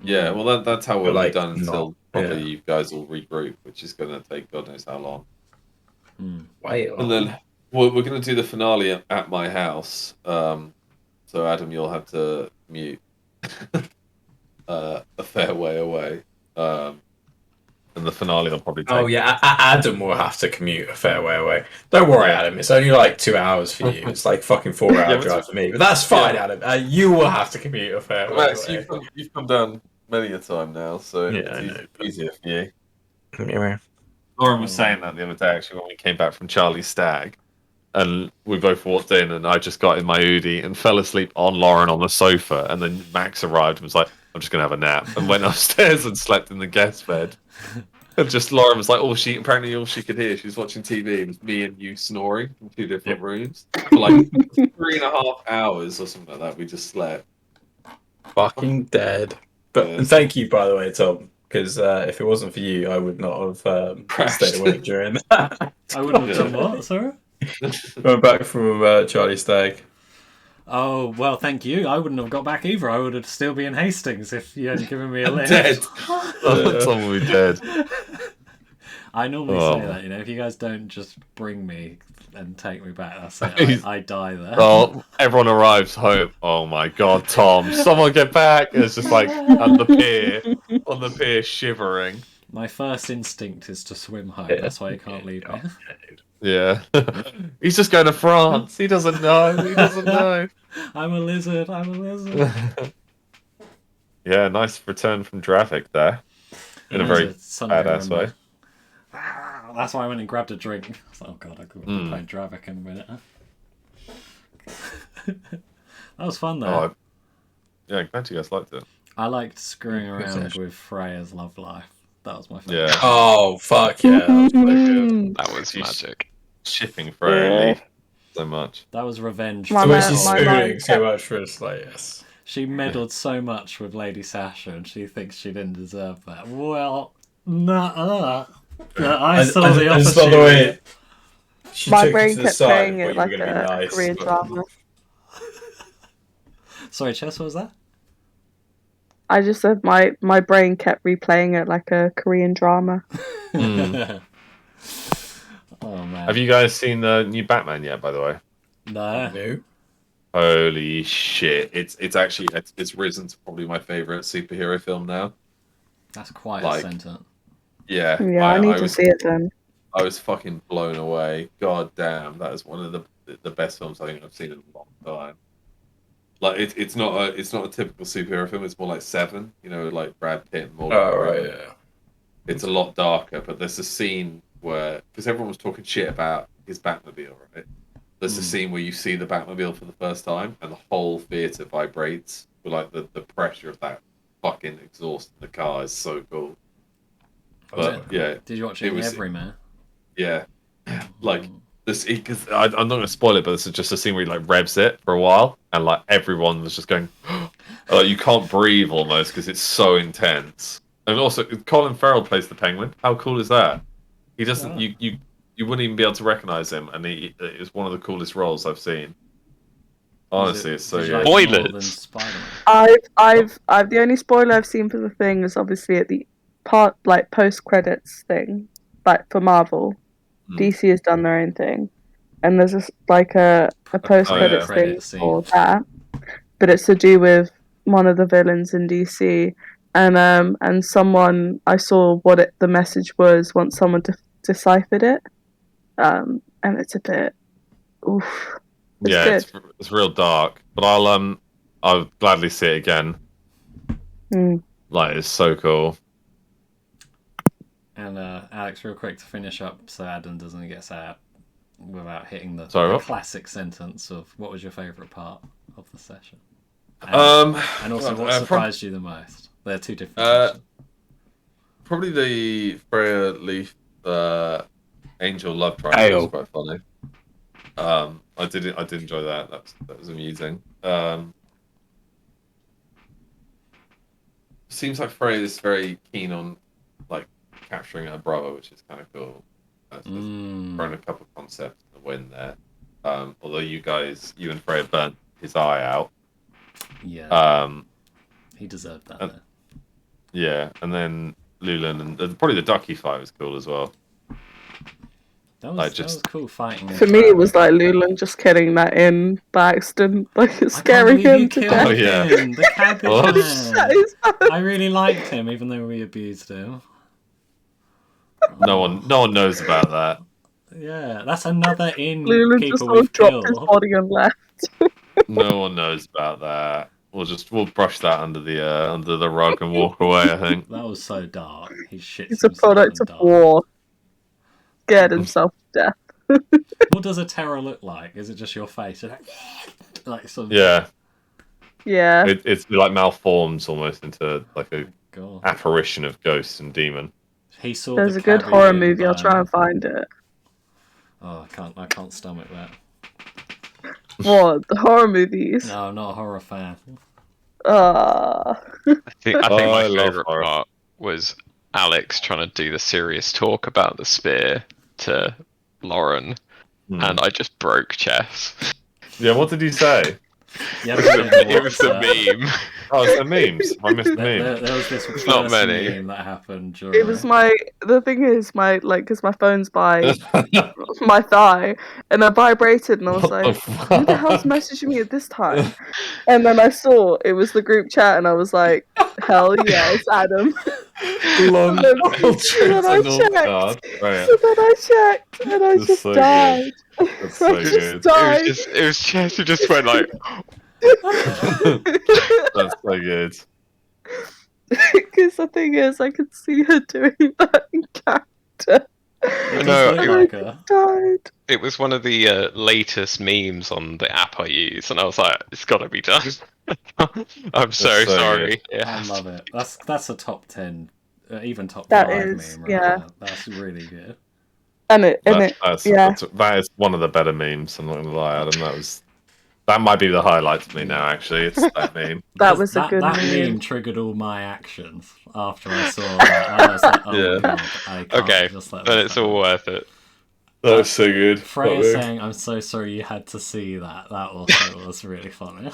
Yeah, well, that's how we'll be done until probably yeah. you guys will regroup, which is going to take God knows how long. Wait, and then we're going to do the finale at my house. So Adam, you'll have to mute a fair way away. And the finale will probably take... Oh yeah, Adam will have to commute a fair way away. Don't worry, Adam. It's only like 2 hours for you. It's like fucking 4-hour drive for me. But that's fine, Adam. You will have to commute a fair way Max, away. you've come down many a time now, so yeah, it's easier for you. Lauren was saying that the other day, actually, when we came back from Charlie's Stag. And we both walked in, and I just got in my Udi and fell asleep on Lauren on the sofa. And then Max arrived and was like, "I'm just gonna have a nap," and went upstairs and slept in the guest bed. And just Lauren was like, apparently all she could hear, she was watching TV, was me and you snoring in 2 different rooms for like 3.5 hours or something like that. We just slept. Fucking dead. But thank you, by the way, Tom. Because if it wasn't for you, I would not have stayed awake during that. I wouldn't have done what, sorry? Went back from Charlie's Stag. Oh, well, thank you. I wouldn't have got back either. I would have still be in Hastings if you hadn't given me a lift. Dead. Tom would be dead. I normally say that, if you guys don't just bring me and take me back, that's it. I die there. Oh, everyone arrives home. Oh my god, Tom, someone get back! It's just like on the pier, shivering. My first instinct is to swim home. That's why you can't leave me. Yeah. He's just going to France. He doesn't know. I'm a lizard. Yeah, nice return from traffic there. In a very badass way. That's why I went and grabbed a drink. Oh god, I could be playing Dravik in a minute. That was fun though. Yeah, glad you guys liked it. I liked screwing around with Freya's love life. That was my favourite. Yeah. Oh, fuck yeah. That was really good. That was magic. Shipping Freya so much. That was revenge. The way she's spooning so much for us, like, yes. She meddled so much with Lady Sasha and she thinks she didn't deserve that. Well, nuh-uh. I saw the opportunity. My brain kept playing it like a Korean drama. Sorry, Chess, what was that? I just said my brain kept replaying it like a Korean drama. Oh man. Have you guys seen the new Batman yet, by the way? No. Holy shit. It's actually risen to probably my favourite superhero film now. That's quite a sentence. Yeah. Yeah, I need to see it then. I was fucking blown away. God damn, that is one of the best films I think I've seen in a long time. Like it's not a typical superhero film. It's more like Seven, like Brad Pitt and Morgan. Oh right, yeah. It's a lot darker, but there's a scene where, because everyone was talking shit about his Batmobile, right? There's a scene where you see the Batmobile for the first time, and the whole theater vibrates with like the pressure of that fucking exhaust in the car is so cool. But yeah, did you watch it in Everyman? Yeah, like this because I'm not going to spoil it, but this is just a scene where he like revs it for a while, and like everyone was just going, like you can't breathe almost because it's so intense. And also, Colin Farrell plays the Penguin. How cool is that? He doesn't. You wouldn't even be able to recognize him, and it's one of the coolest roles I've seen. Honestly, it's so good. Spoilers. I've the only spoiler I've seen for the thing is obviously at the part like post credits thing, like for Marvel. DC has done their own thing, and there's just like a post credits thing for that, but it's to do with one of the villains in DC, and someone I saw what the message was once someone deciphered it, and it's a bit, oof. It's real dark, but I'll gladly see it again. Like it's so cool. And Alex, real quick to finish up, so Adam doesn't get sad without hitting the classic sentence of what was your favourite part of the session, and also what surprised you the most. They're two different sessions. Probably the Freya Leaf Angel love triangle was quite funny. I did enjoy that. That was amusing. Seems like Freya is very keen on like capturing her brother, which is kind of cool. Thrown a couple of concepts in the wind there. Although you and Freya burnt his eye out. Yeah. He deserved that. Though. Yeah, and then Lulan and probably the Ducky fight was cool as well. That was cool fighting. For me, it was like Lulan just getting that in by accident, like scaring him to death. Oh yeah, the cabbage. I really liked him, even though we abused him. No one knows about that. Yeah, that's another in Lulan people just we've dropped killed. his body and left. No one knows about that. we'll brush that under the rug and walk away. I think That was so dark. He shits He's a himself product and of died. war. Scared himself to death. What does a terror look like? Is it just your face? Like some... Yeah. Yeah. It's like malforms almost into like a God. apparition of ghost and demon. He saw There's the a good cabby horror being movie. I'll try burned. and find it. Oh, I can't stomach that. What? The horror movies? No, I'm not a horror fan. Uh I think I my love favourite horror. part was Alex trying to do the serious talk about the spear to Lauren, and I just broke Chess. Yeah, what did you say? Yeah, It was the meme. Oh, it's the memes. I missed the meme. There was this first not many. meme that happened during... it was the thing is because my phone's by my thigh and it vibrated and I was What the like, who the hell's fuck? messaging me at this time? And then I saw it was the group chat and I was like, hell yeah, it's Adam. Long And then I checked. Right. So then I checked and I That's just so died. That's so I just good. died. It was Chess who just went like, That's so good. Because the thing is, I could see her doing that in character. It No, does it- look like her. Died. it was one of the latest memes on the app I use, and I was like, it's got to be done. I'm so so sorry. I Yeah. love it. That's a top 10, even top That 5 is, meme right yeah. there. That's really good. That is one of the better memes. I'm not gonna lie, Adam. That might be the highlight for me now. Actually, it's that meme. That was a good That meme. meme triggered all my actions after I saw that. I was like, oh Yeah. my god, I can't Okay, just let then this it's all happen. worth it. That was so good. Freya saying, I'm so sorry you had to see that. That also was really funny.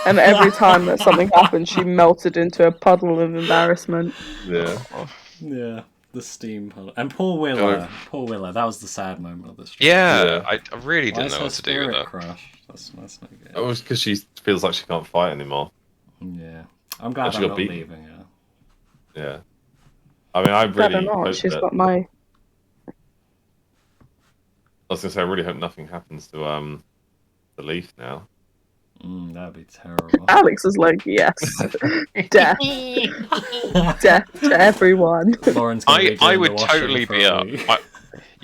And every time that something happened, she melted into a puddle of embarrassment. Yeah. Yeah, the steam puddle. And poor Willow, that was the sad moment of this. Yeah, Yeah. I really Why didn't is know her what to do with spirit that. crushed? That's not good. It was because she feels like she can't fight anymore. Yeah, I'm glad And she I'm got not beaten. leaving her. Yeah. I mean, I Better really not. hope She's that. got my. I was gonna say, I really hope nothing happens to the leaf now. That'd be terrible. Alex is like, yes, death, death to everyone. Lauren's gonna be I doing the would washing totally for be a up. week.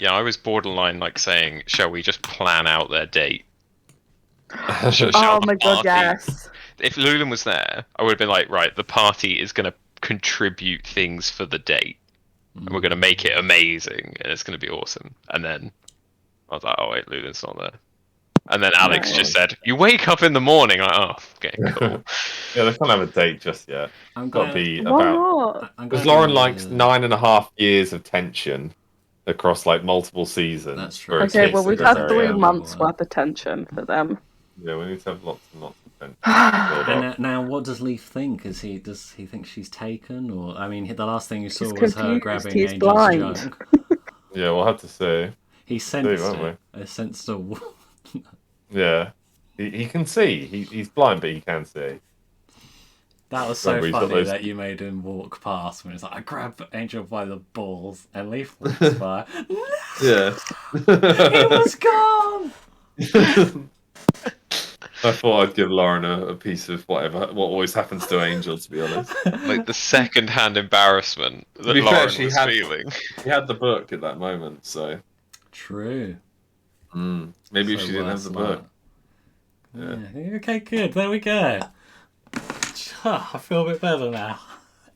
I was borderline like saying, shall we just plan out their date? Oh Shall the my god, party- yes. If Lulan was there, I would have been like, right, the party is going to contribute things for the date. And we're going to make it amazing, and it's going to be awesome. And then I was like, oh wait, Lulan's not there. And then Alex Right. just said, you wake up in the morning. Like, oh, okay, cool. Yeah, they can't have a date just yet. I'm Got to glad, be Why about. not? I'm Because glad Lauren you- likes 9.5 years of tension across like multiple seasons. That's for true. it Okay, takes well, to we've the had very 3 end. months worth of tension for them. Yeah, we need to have lots and lots of tension. And now, what does Leaf think? Does he think she's taken, or I mean, the last thing you saw He's was her confused, grabbing he's Angel's blind. junk. Yeah, we'll have to see. He sensed won't it. He sensed a. Yeah, he can see. He's blind, but he can see. That was so Remember, he's got funny those- that you made him walk past when it's like, I grabbed Angel by the balls and Leaf walks by. Yeah. It was gone! I thought I'd give Lauren a piece of what always happens to Angel, to be honest. Like the second-hand embarrassment that be fair, Lauren she was had- feeling. He had the book at that moment, so True. maybe So if she didn't have worse the book. luck. Yeah, okay, good. There we go. I feel a bit better now.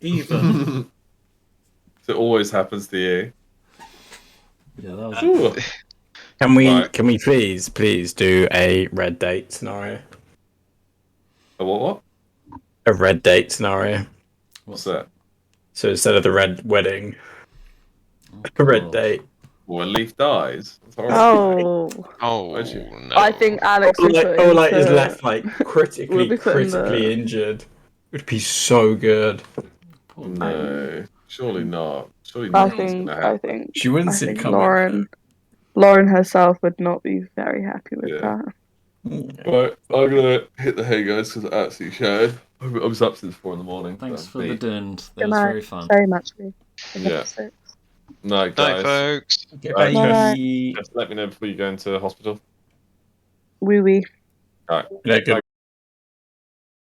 Even. It always happens to you. Yeah, that was. Ooh. Can we Right. please do a red date scenario? A what? A red date scenario. What's that? So instead of the red wedding, a red date. Well, a leaf dies. That's horrible. Oh, Oh, Where'd you- no. I think Alex Or would like, put or like is into- left like We'll be putting critically injured. Would be so good. No, surely not. Surely I nothing's think, gonna I happen. think, She wouldn't I see it think coming. Lauren herself would not be very happy with Yeah. that. Right, I'm gonna hit the hay, guys, because I absolutely shattered. I was up since 4 a.m. Thanks so for the me. dund. That Good was night. very fun. Very much. Me. Yeah. Night, Night, guys. folks. Right, Bye. just let me know before you go into hospital. Wee wee. All right. Yeah, good.